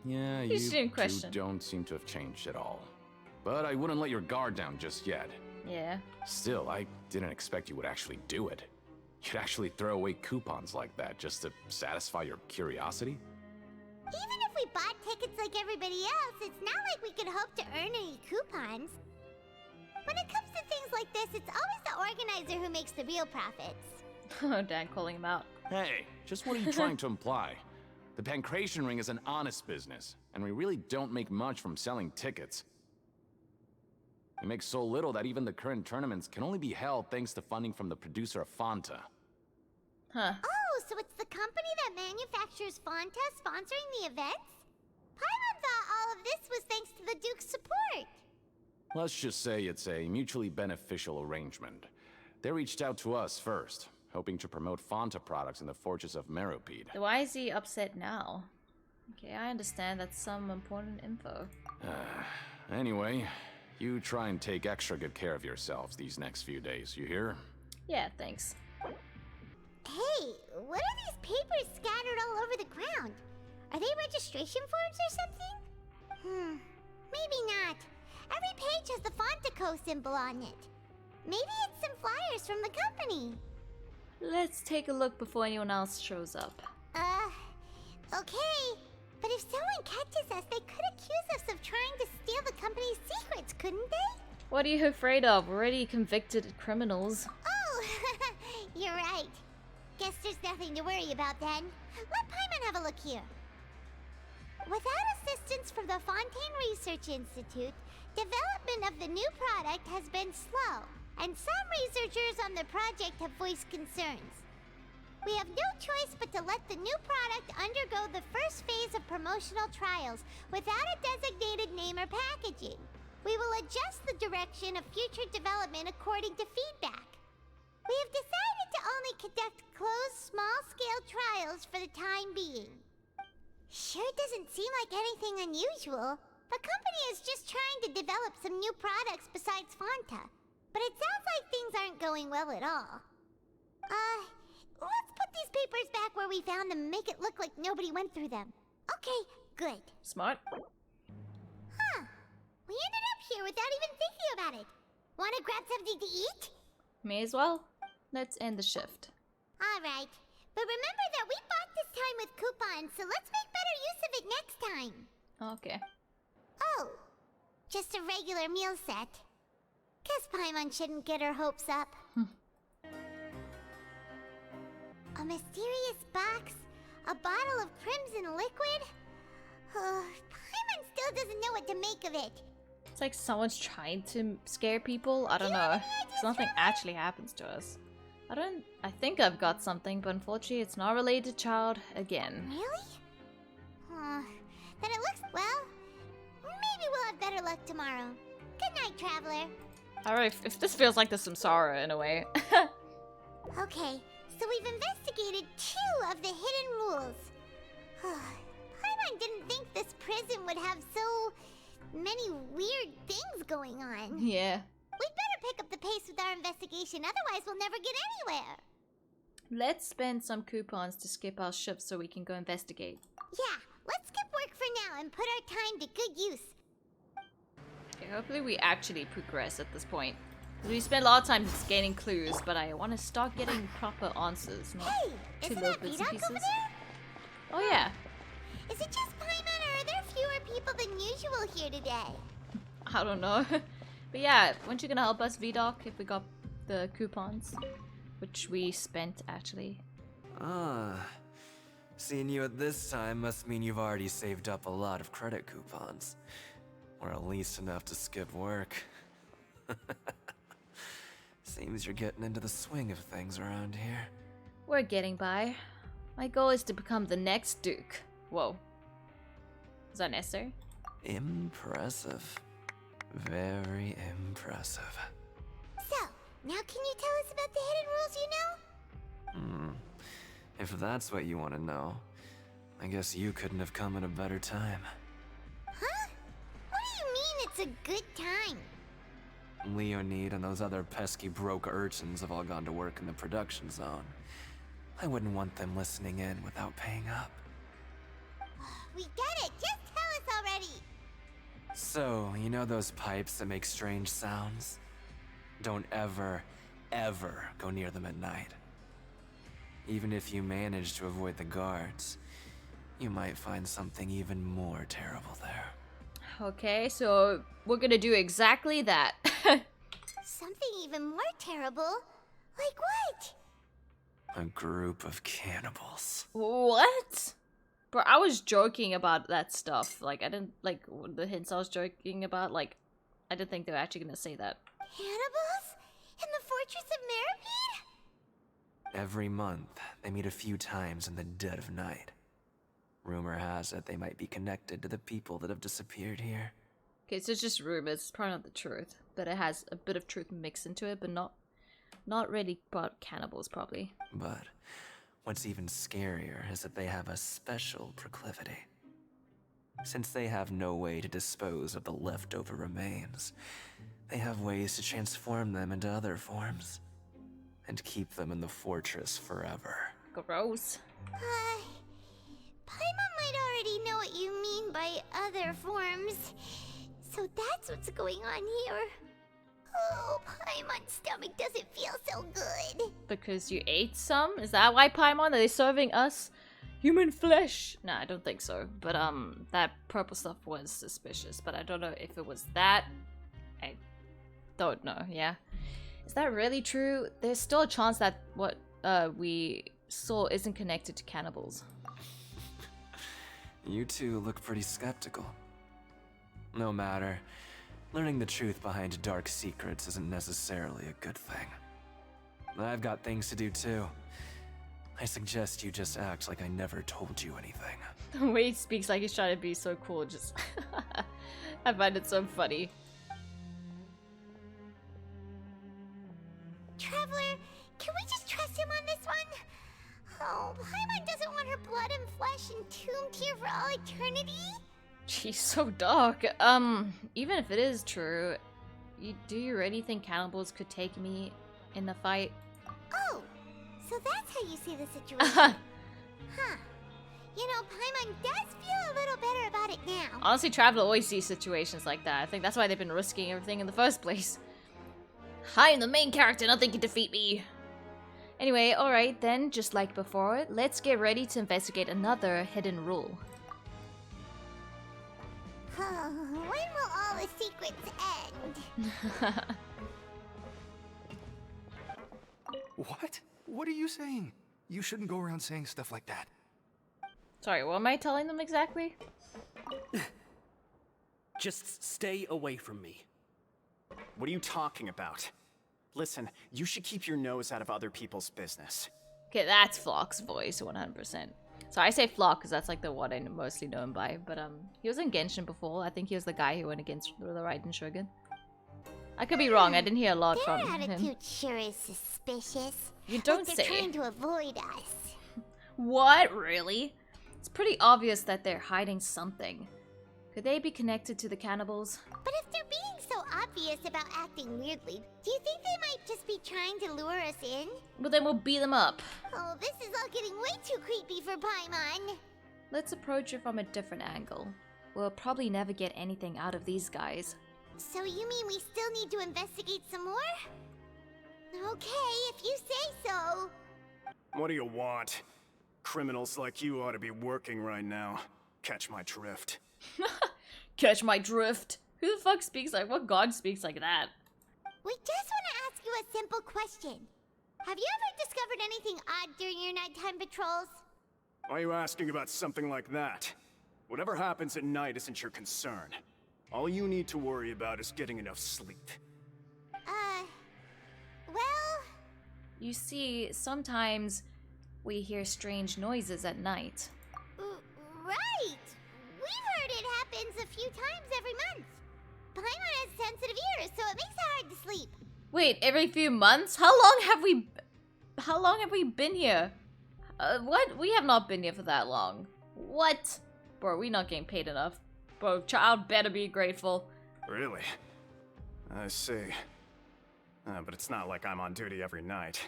Yeah, You you shouldn't two question. don't seem to have changed at all. But I wouldn't let your guard down just yet. Yeah. Still, I didn't expect you would actually do it. You'd actually throw away coupons like that just to satisfy your curiosity? Even if we bought tickets like everybody else, it's not like we could hope to earn any coupons. When it comes to things like this, it's always the organizer who makes the real profits. Oh, Dad calling him out. Hey, just what are you trying to imply? The Pancration Ring is an honest business, and we really don't make much from selling tickets. We make so little that even the current tournaments can only be held thanks to funding from the producer of Fanta. Huh. Oh, so it's the company that manufactures Fanta sponsoring the events? Paimon thought all of this was thanks to the Duke's support. Let's just say it's a mutually beneficial arrangement. They reached out to us first, hoping to promote Fanta products in the Fortress of Meropide. Why is he upset now? Okay, I understand that's some important info. Anyway, you try and take extra good care of yourselves these next few days, you hear? Yeah, thanks. Hey, what are these papers scattered all over the ground? Are they registration forms or something? Maybe not. Every page has the Fontico symbol on it. Maybe it's some flyers from the company. Let's take a look before anyone else shows up. Okay. But if someone catches us, they could accuse us of trying to steal the company's secrets, couldn't they? What are you afraid of? We're already convicted criminals. Oh, you're right. Guess there's nothing to worry about then. Let Paimon have a look here. Without assistance from the Fontaine Research Institute, development of the new product has been slow, and some researchers on the project have voiced concerns. We have no choice but to let the new product undergo the first phase of promotional trials without a designated name or packaging. We will adjust the direction of future development according to feedback. We have decided to only conduct closed, small-scale trials for the time being. Sure doesn't seem like anything unusual. The company is just trying to develop some new products besides Fanta. But it sounds like things aren't going well at all. Let's put these papers back where we found them and make it look like nobody went through them. Okay, good. Smart. Huh. We ended up here without even thinking about it. Wanna grab something to eat? May as well. Let's end the shift. Alright. But remember that we bought this time with coupons, so let's make better use of it next time. Okay. Oh. Just a regular meal set. Guess Paimon shouldn't get her hopes up. A mysterious box? A bottle of crimson liquid? Paimon still doesn't know what to make of it. It's like someone's trying to scare people. I don't know. 'Cause nothing actually happens to us. I think I've got something, but unfortunately it's not related to Childe again. Really? Then it looks, well, maybe we'll have better luck tomorrow. Good night, Traveler. Alright, if this feels like the Samsara in a way. Okay, so we've investigated 2 of the hidden rules. Paimon didn't think this prison would have so many weird things going on. Yeah. We'd better pick up the pace with our investigation, otherwise we'll never get anywhere. Let's spend some coupons to skip our shift so we can go investigate. Yeah, let's skip work for now and put our time to good use. Okay, hopefully we actually progress at this point. We spend a lot of time just gaining clues, but I want to start getting proper answers, not too little bits and pieces. Oh yeah. Is it just Paimon, or are there fewer people than usual here today? I don't know. But yeah, weren't you gonna help us, VDoc, if we got the coupons? Which we spent, actually. Seeing you at this time must mean you've already saved up a lot of credit coupons. Or at least enough to skip work. Seems you're getting into the swing of things around here. We're getting by. My goal is to become the next Duke. Whoa. Is that necessary? Impressive. Very impressive. So, now can you tell us about the hidden rules you know? If that's what you want to know, I guess you couldn't have come at a better time. Huh? What do you mean it's a good time? Leonid and those other pesky broke urchins have all gone to work in the production zone. I wouldn't want them listening in without paying up. We get it! Just tell us already! So, you know those pipes that make strange sounds? Don't ever, ever go near them at night. Even if you manage to avoid the guards, you might find something even more terrible there. Okay, so we're gonna do exactly that. Something even more terrible? Like what? A group of cannibals. What? Bro, I was joking about that stuff. Like, I didn't, like, the hints I was joking about, like, I didn't think they were actually gonna say that. Cannibals? In the Fortress of Meropide? Every month, they meet a few times in the dead of night. Rumor has it they might be connected to the people that have disappeared here. Okay, so it's just rumors. It's probably not the truth, but it has a bit of truth mixed into it, but not really about cannibals, probably. But what's even scarier is that they have a special proclivity. Since they have no way to dispose of the leftover remains, they have ways to transform them into other forms and keep them in the fortress forever. Gross. Paimon might already know what you mean by other forms. So that's what's going on here. Oh, Paimon's stomach doesn't feel so good. Because you ate some? Is that why, Paimon? Are they serving us human flesh? No, I don't think so. But that purple stuff was suspicious. But I don't know if it was that. I don't know, yeah. Is that really true? There's still a chance that what we saw isn't connected to cannibals. You two look pretty skeptical. No matter. Learning the truth behind dark secrets isn't necessarily a good thing. I've got things to do too. I suggest you just act like I never told you anything. The way he speaks like he's trying to be so cool, just... I find it so funny. Traveler, can we just trust him on this one? Oh, Paimon doesn't want her blood and flesh entombed here for all eternity. She's so dark. Even if it is true, do you really think cannibals could take me in a fight? Oh, so that's how you see the situation. Huh. You know, Paimon does feel a little better about it now. Honestly, Traveler always sees situations like that. I think that's why they've been risking everything in the first place. I am the main character, nothing can defeat me. Anyway, alright then, just like before, let's get ready to investigate another hidden rule. When will all the secrets end? What? What are you saying? You shouldn't go around saying stuff like that. Sorry, what am I telling them exactly? Just stay away from me. What are you talking about? Listen, you should keep your nose out of other people's business. Okay, that's Flock's voice, 100%. So I say Flock because that's like the one I mostly know him by. But he was in Genshin before. I think he was the guy who went against the Raiden Shogun. I could be wrong. I didn't hear a lot from Their him. attitude sure is suspicious. You don't like they're say. trying to avoid us. What? Really? It's pretty obvious that they're hiding something. Could they be connected to the cannibals? But if they're being so obvious about acting weirdly, do you think they might just be trying to lure us in? Well, then we'll beat them up. Oh, this is all getting way too creepy for Paimon. Let's approach it from a different angle. We'll probably never get anything out of these guys. So you mean we still need to investigate some more? Okay, if you say so. What do you want? Criminals like you ought to be working right now. Catch my drift. Catch my drift. Who the fuck speaks like, what god speaks like that? We just want to ask you a simple question. Have you ever discovered anything odd during your nighttime patrols? Why are you asking about something like that? Whatever happens at night isn't your concern. All you need to worry about is getting enough sleep. Well... You see, sometimes we hear strange noises at night. Right! We've heard it happens a few times every month. Paimon has sensitive ears, so it makes it hard to sleep. Wait, every few months? How long have we been here? What? We have not been here for that long. What? Bro, we not getting paid enough. Bro, child better be grateful. Really? I see. But it's not like I'm on duty every night.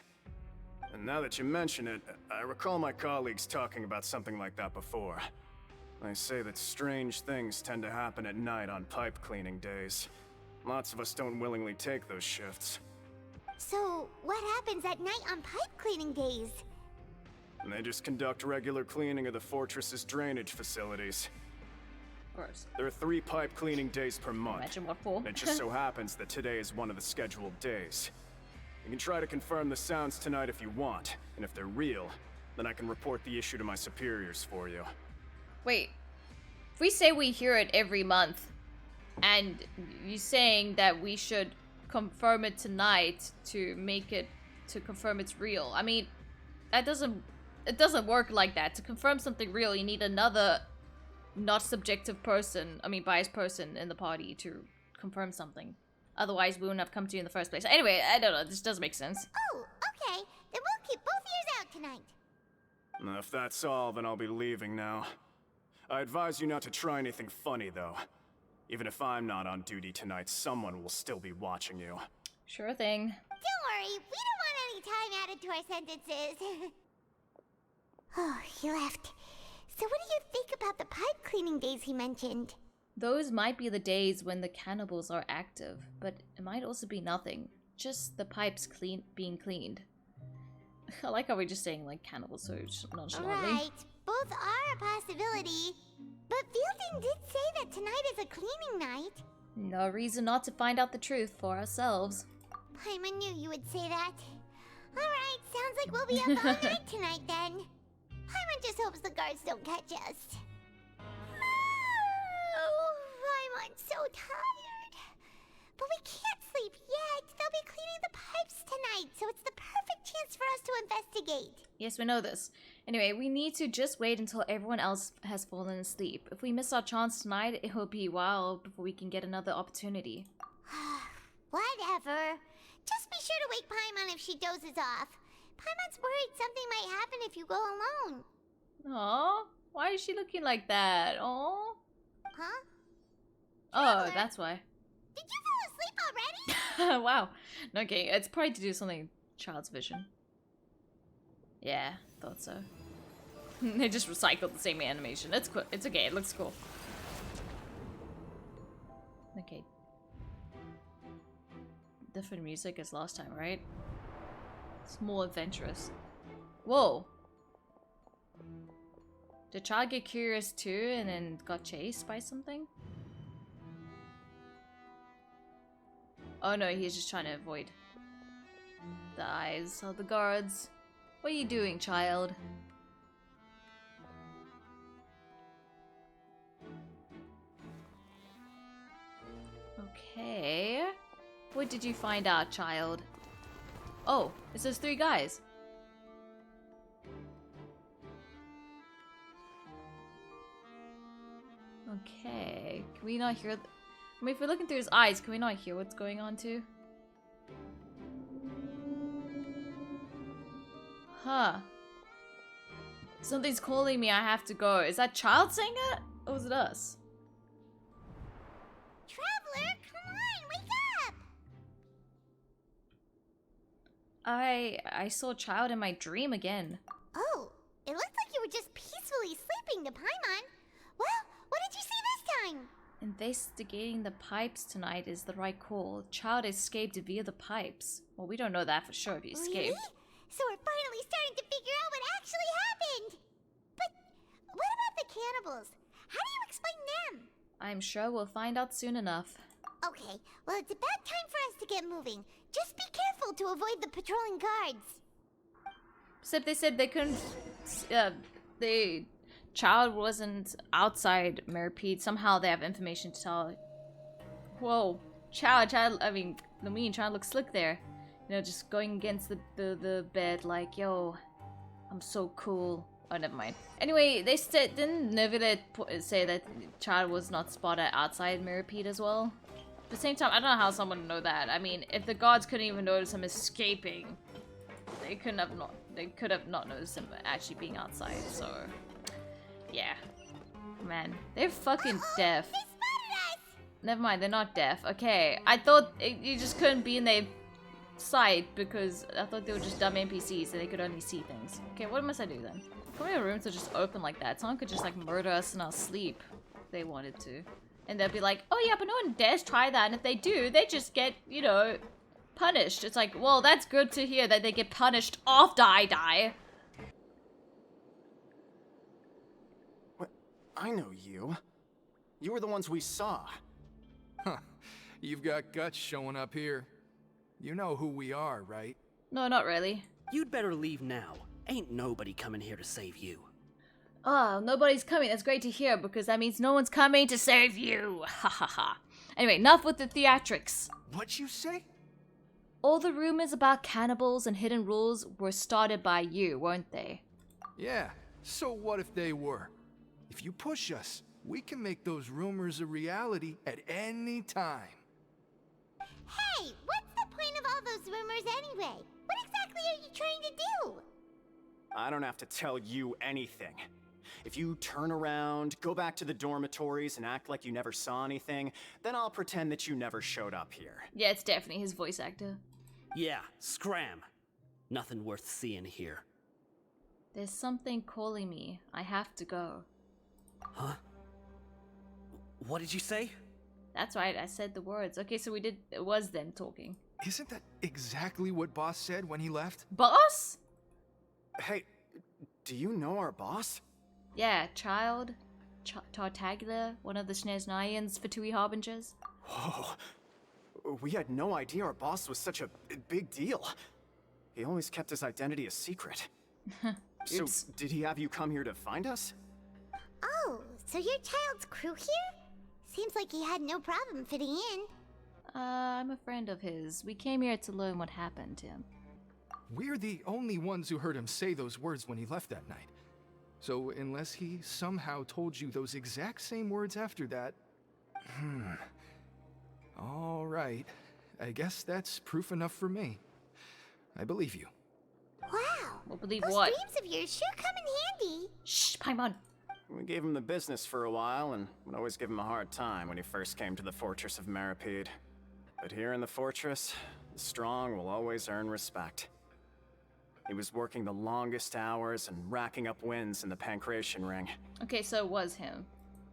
And now that you mention it, I recall my colleagues talking about something like that before. They say that strange things tend to happen at night on pipe cleaning days. Lots of us don't willingly take those shifts. So, what happens at night on pipe cleaning days? And they just conduct regular cleaning of the fortress's drainage facilities. Of course. There are 3 pipe cleaning days per month. Imagine what for. And it just so happens that today is one of the scheduled days. You can try to confirm the sounds tonight if you want, and if they're real, then I can report the issue to my superiors for you. Wait, if we say we hear it every month, and you saying that we should confirm it tonight to confirm it's real. I mean, it doesn't work like that. To confirm something real, you need another not subjective person, biased person in the party to confirm something. Otherwise, we wouldn't have come to you in the first place. Anyway, I don't know, this doesn't make sense. Oh, okay. Then we'll keep both ears out tonight. If that's all, then I'll be leaving now. I advise you not to try anything funny, though. Even if I'm not on duty tonight, someone will still be watching you. Sure thing. Don't worry, we don't want any time added to our sentences. Oh, he left. So what do you think about the pipe cleaning days he mentioned? Those might be the days when the cannibals are active, but it might also be nothing. Just the pipes being cleaned. I like how we're just saying like cannibals so nonchalantly. Right, both are a possibility. But Fielding did say that tonight is a cleaning night. No reason not to find out the truth for ourselves. Paimon knew you would say that. Alright, sounds like we'll be up all night tonight then. Paimon just hopes the guards don't catch us. Oh, Paimon's so tired. But we can't sleep yet. They'll be cleaning the pipes tonight, so it's the perfect chance for us to investigate. Yes, we know this. Anyway, we need to just wait until everyone else has fallen asleep. If we miss our chance tonight, it will be a while before we can get another opportunity. Whatever. Just be sure to wake Paimon if she dozes off. Paimon's worried something might happen if you go alone. Aw, why is she looking like that? Aw. Huh? Oh, that's why. Did you fall asleep already? Wow. Okay, it's probably to do something Child's vision. Yeah, thought so. They just recycled the same animation. It's cool. It's okay. It looks cool. Okay. Different music as last time, right? It's more adventurous. Whoa. Did Child get curious too and then got chased by something? Oh no, he's just trying to avoid the eyes of the guards. What are you doing, child? Okay. What did you find out, child? Oh, it says 3 guys. Okay. Can we not hear... I mean, if we're looking through his eyes, can we not hear what's going on too? Huh. Something's calling me, I have to go. Is that Child saying it? Or was it us? Traveler, come on, wake up! I saw Child in my dream again. Oh, it looked like you were just peacefully sleeping to Paimon. Well, what did you see this time? Investigating the pipes tonight is the right call. Child escaped via the pipes. Well, we don't know that for sure if he escaped. Really? So we're finally starting to figure out what actually happened. But what about the cannibals? How do you explain them? I'm sure we'll find out soon enough. Okay, well it's about time for us to get moving. Just be careful to avoid the patrolling guards. Except they said they couldn't... Child wasn't outside Meropide. Somehow they have information to tell. Whoa. Child, I mean, Lumine, Child looks slick there. You know, just going against the bed like, yo, I'm so cool. Oh, never mind. Anyway, they said, didn't Nerville say that Child was not spotted outside Meropide as well? At the same time, I don't know how someone would know that. I mean, if the guards couldn't even notice him escaping, they could have not noticed him actually being outside, so... Yeah. Man, they're fucking deaf. They spotted us! Never mind, they're not deaf. Okay, I thought you just couldn't be in their sight because I thought they were just dumb NPCs and they could only see things. Okay, what must I do then? How many rooms are just open like that? Someone could just like murder us in our sleep if they wanted to. And they'll be like, oh yeah, but no one dares try that. And if they do, they just get, you know, punished. It's like, well, that's good to hear that they get punished after I die. I know you. You were the ones we saw. Huh. You've got guts showing up here. You know who we are, right? No, not really. You'd better leave now. Ain't nobody coming here to save you. Oh, nobody's coming. That's great to hear because that means no one's coming to save you. Ha ha ha. Anyway, enough with the theatrics. What'd you say? All the rumors about cannibals and hidden rules were started by you, weren't they? Yeah, so what if they were? If you push us, we can make those rumors a reality at any time. Hey, what's the point of all those rumors anyway? What exactly are you trying to do? I don't have to tell you anything. If you turn around, go back to the dormitories and act like you never saw anything, then I'll pretend that you never showed up here. Yeah, it's definitely his voice actor. Yeah, scram. Nothing worth seeing here. There's something calling me. I have to go. Huh? What did you say? That's right, I said the words. Okay, so it was them talking. Isn't that exactly what Boss said when he left? Boss? Hey, do you know our boss? Yeah, Child. Tartaglia, one of the Snezhnaian's Fatui Harbingers. Whoa. We had no idea our boss was such a big deal. He always kept his identity a secret. So, did he have you come here to find us? Oh, so you're Child's crew here? Seems like he had no problem fitting in. I'm a friend of his. We came here to learn what happened to him. We're the only ones who heard him say those words when he left that night. So unless he somehow told you those exact same words after that... All right. I guess that's proof enough for me. I believe you. Wow. We'll believe Those what? dreams of yours sure come in handy. Shh, Paimon. We gave him the business for a while and would always give him a hard time when he first came to the Fortress of Meropide. But here in the fortress, the strong will always earn respect. He was working the longest hours and racking up wins in the Pancration Ring. Okay, so it was him.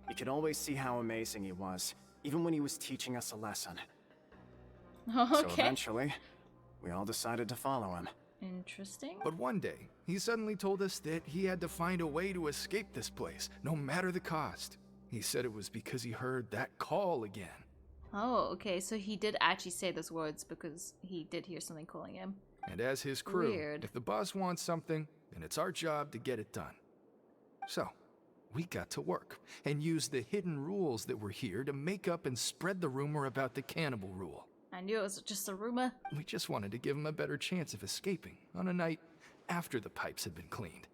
You could always see how amazing he was, even when he was teaching us a lesson. Okay. So eventually, we all decided to follow him. Interesting. But one day, he suddenly told us that he had to find a way to escape this place, no matter the cost. He said it was because he heard that call again. Oh, okay, so he did actually say those words because he did hear something calling him. And as his crew, Weird. if the boss wants something, then it's our job to get it done. So, we got to work and used the hidden rules that were here to make up and spread the rumor about the cannibal rule. I knew it was just a rumor. We just wanted to give him a better chance of escaping on a night after the pipes had been cleaned.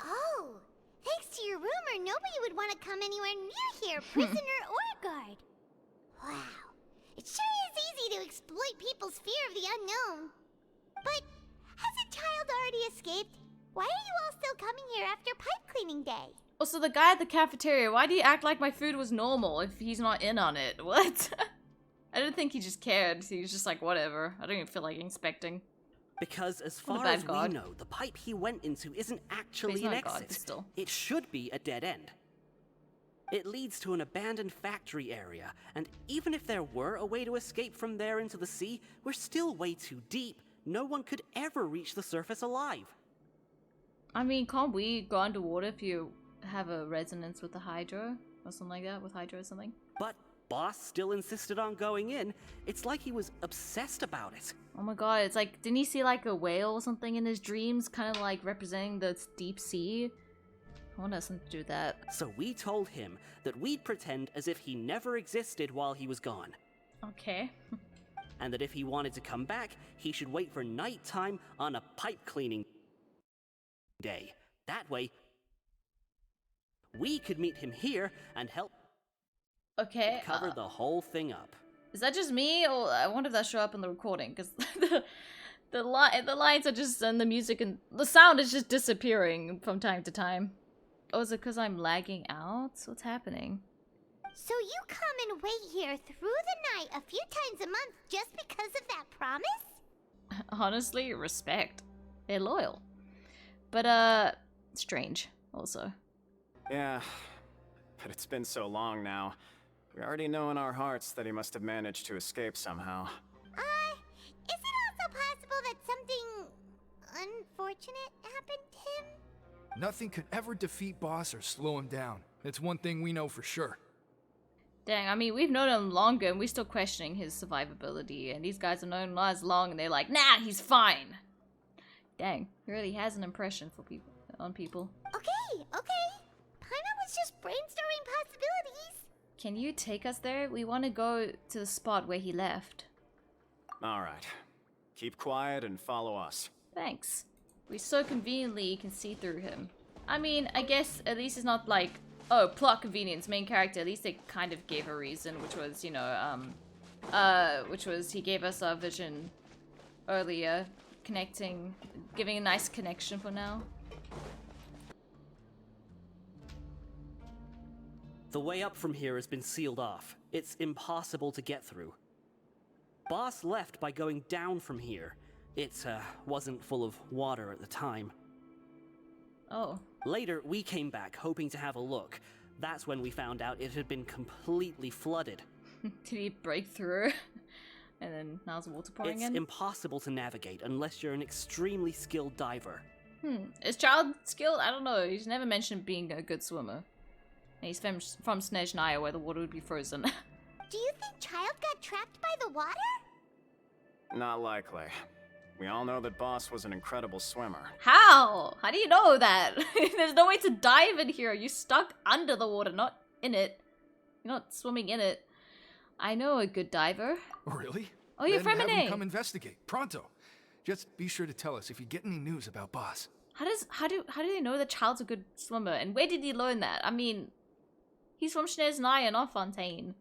Oh, thanks to your rumor, nobody would want to come anywhere near here, prisoner or guard. Wow, it sure is easy to exploit people's fear of the unknown. But hasn't Childe already escaped? Why are you all still coming here after pipe cleaning day? Also, the guy at the cafeteria, why do you act like my food was normal if he's not in on it? What? I didn't think he just cared. He was just like, whatever. I don't even feel like inspecting. Because as What a far bad as god. we know, the pipe he went into isn't actually He's an not a god, exit. still. It should be a dead end. It leads to an abandoned factory area, and even if there were a way to escape from there into the sea, we're still way too deep. No one could ever reach the surface alive. I mean, can't we go underwater if you have a resonance with the Hydra? Or something like that? With Hydra or something? But Boss still insisted on going in. It's like he was obsessed about it. Oh my god, it's like, didn't he see like a whale or something in his dreams? Kind of like representing the deep sea? I want us to do that. So we told him that we'd pretend as if he never existed while he was gone. Okay. And that if he wanted to come back, he should wait for nighttime on a pipe cleaning day. That way, we could meet him here and help Okay. cover the whole thing up. Is that just me, or I wonder if that show up in the recording? Because the lines are just, and the music and the sound is just disappearing from time to time. Oh, is it because I'm lagging out? What's happening? So you come and wait here through the night a few times a month just because of that promise? Honestly, respect. They're loyal. But, strange, also. Yeah, but it's been so long now. We already know in our hearts that he must have managed to escape somehow. Is it also possible that something unfortunate happened to him? Nothing could ever defeat Boss or slow him down. That's one thing we know for sure. Dang, I mean, we've known him longer and we're still questioning his survivability. And these guys have known him not as long and they're like, nah, he's fine. Dang, he really has an impression for people, on people. Okay. Paimon was just brainstorming possibilities. Can you take us there? We want to go to the spot where he left. Alright. Keep quiet and follow us. Thanks. We so conveniently can see through him. I mean, I guess at least it's not like, oh, plot convenience, main character. At least they kind of gave a reason, which was, you know, which was he gave us our vision earlier, connecting, giving a nice connection for now. The way up from here has been sealed off. It's impossible to get through. Boss left by going down from here. It wasn't full of water at the time. Oh. Later, we came back hoping to have a look. That's when we found out it had been completely flooded. Did he break through? And then now's the water pouring It's in? impossible to navigate unless you're an extremely skilled diver. Is Childe skilled? I don't know. He's never mentioned being a good swimmer. And he's from Snezhnaya, where the water would be frozen. Do you think Childe got trapped by the water? Not likely. We all know that Boss was an incredible swimmer. How? How do you know that? There's no way to dive in here. You're stuck under the water, not in it. You're not swimming in it. I know a good diver. Really? Oh, you're Then have him Femine. come investigate, pronto. Just be sure to tell us if you get any news about Boss. How do they know that Childe's a good swimmer? And where did he learn that? I mean, he's from Snezhnaya, not Fontaine.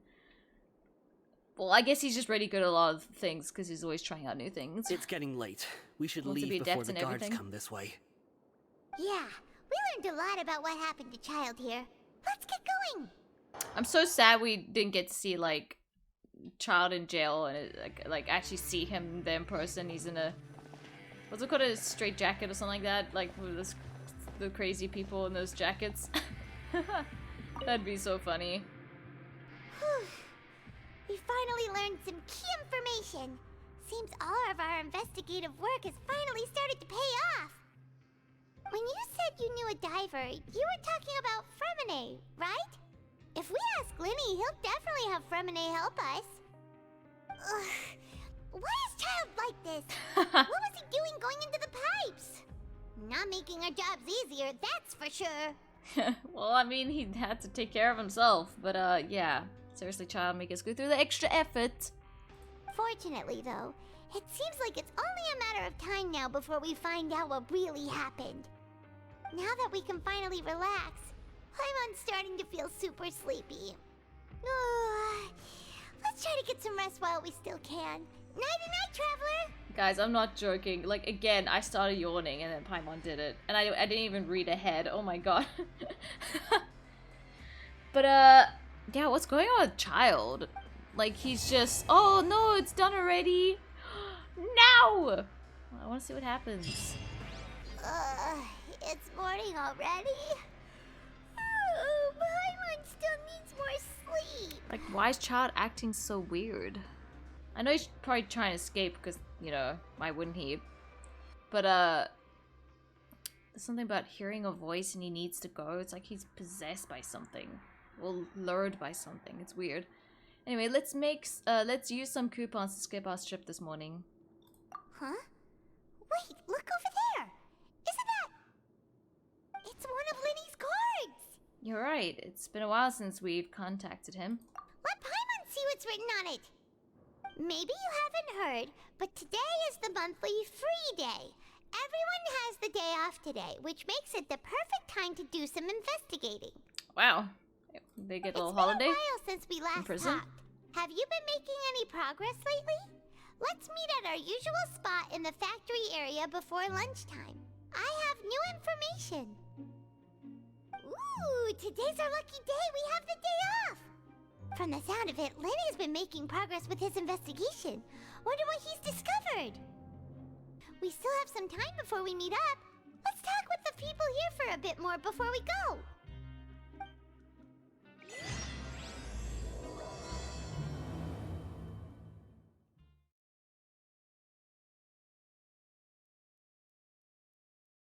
Well, I guess he's just really good at a lot of things because he's always trying out new things. It's getting late. We should Wants to be leave before adept the in guards everything. come this way. Yeah, we learned a lot about what happened to Childe here. Let's get going. I'm so sad we didn't get to see like Childe in jail and like actually see him there in person. He's in a what's it called, a straight jacket or something like that, like with the crazy people in those jackets. That'd be so funny. Whew. We finally learned some key information. Seems all of our investigative work has finally started to pay off. When you said you knew a diver, you were talking about Fremine, right? If we ask Linny, he'll definitely have Fremine help us. Ugh. Why is Childe like this? What was he doing going into the pipes? Not making our jobs easier, that's for sure. Well, I mean, he had to take care of himself, but yeah. Seriously, Childe, make us go through the extra effort. Fortunately, though, it seems like it's only a matter of time now before we find out what really happened. Now that we can finally relax, I'm starting to feel super sleepy. Let's try to get some rest while we still can. Nighty-night, traveler! Guys, I'm not joking. Like, again, I started yawning and then Paimon did it. And I didn't even read ahead. Oh my god. But, yeah, what's going on with Childe? Like, he's just, oh no, it's done already. Now! I want to see what happens. It's morning already? Paimon still needs more sleep. Like, why is Childe acting so weird? I know he's probably trying to escape because, you know, why wouldn't he? But, there's something about hearing a voice and he needs to go. It's like he's possessed by something. Or lured by something. It's weird. Anyway, let's use some coupons to skip our trip this morning. Huh? Wait, look over there! Isn't that... It's one of Linny's cards! You're right. It's been a while since we've contacted him. Let Paimon see what's written on it! Maybe you haven't heard, but today is the monthly free day. Everyone has the day off today, which makes it the perfect time to do some investigating. Wow. They get a little holiday? It's been a while since we last talked. Have you been making any progress lately? Let's meet at our usual spot in the factory area before lunchtime. I have new information. Ooh, today's our lucky day. We have the day off. From the sound of it, Linny's been making progress with his investigation. Wonder what he's discovered. We still have some time before we meet up. Let's talk with the people here for a bit more before we go.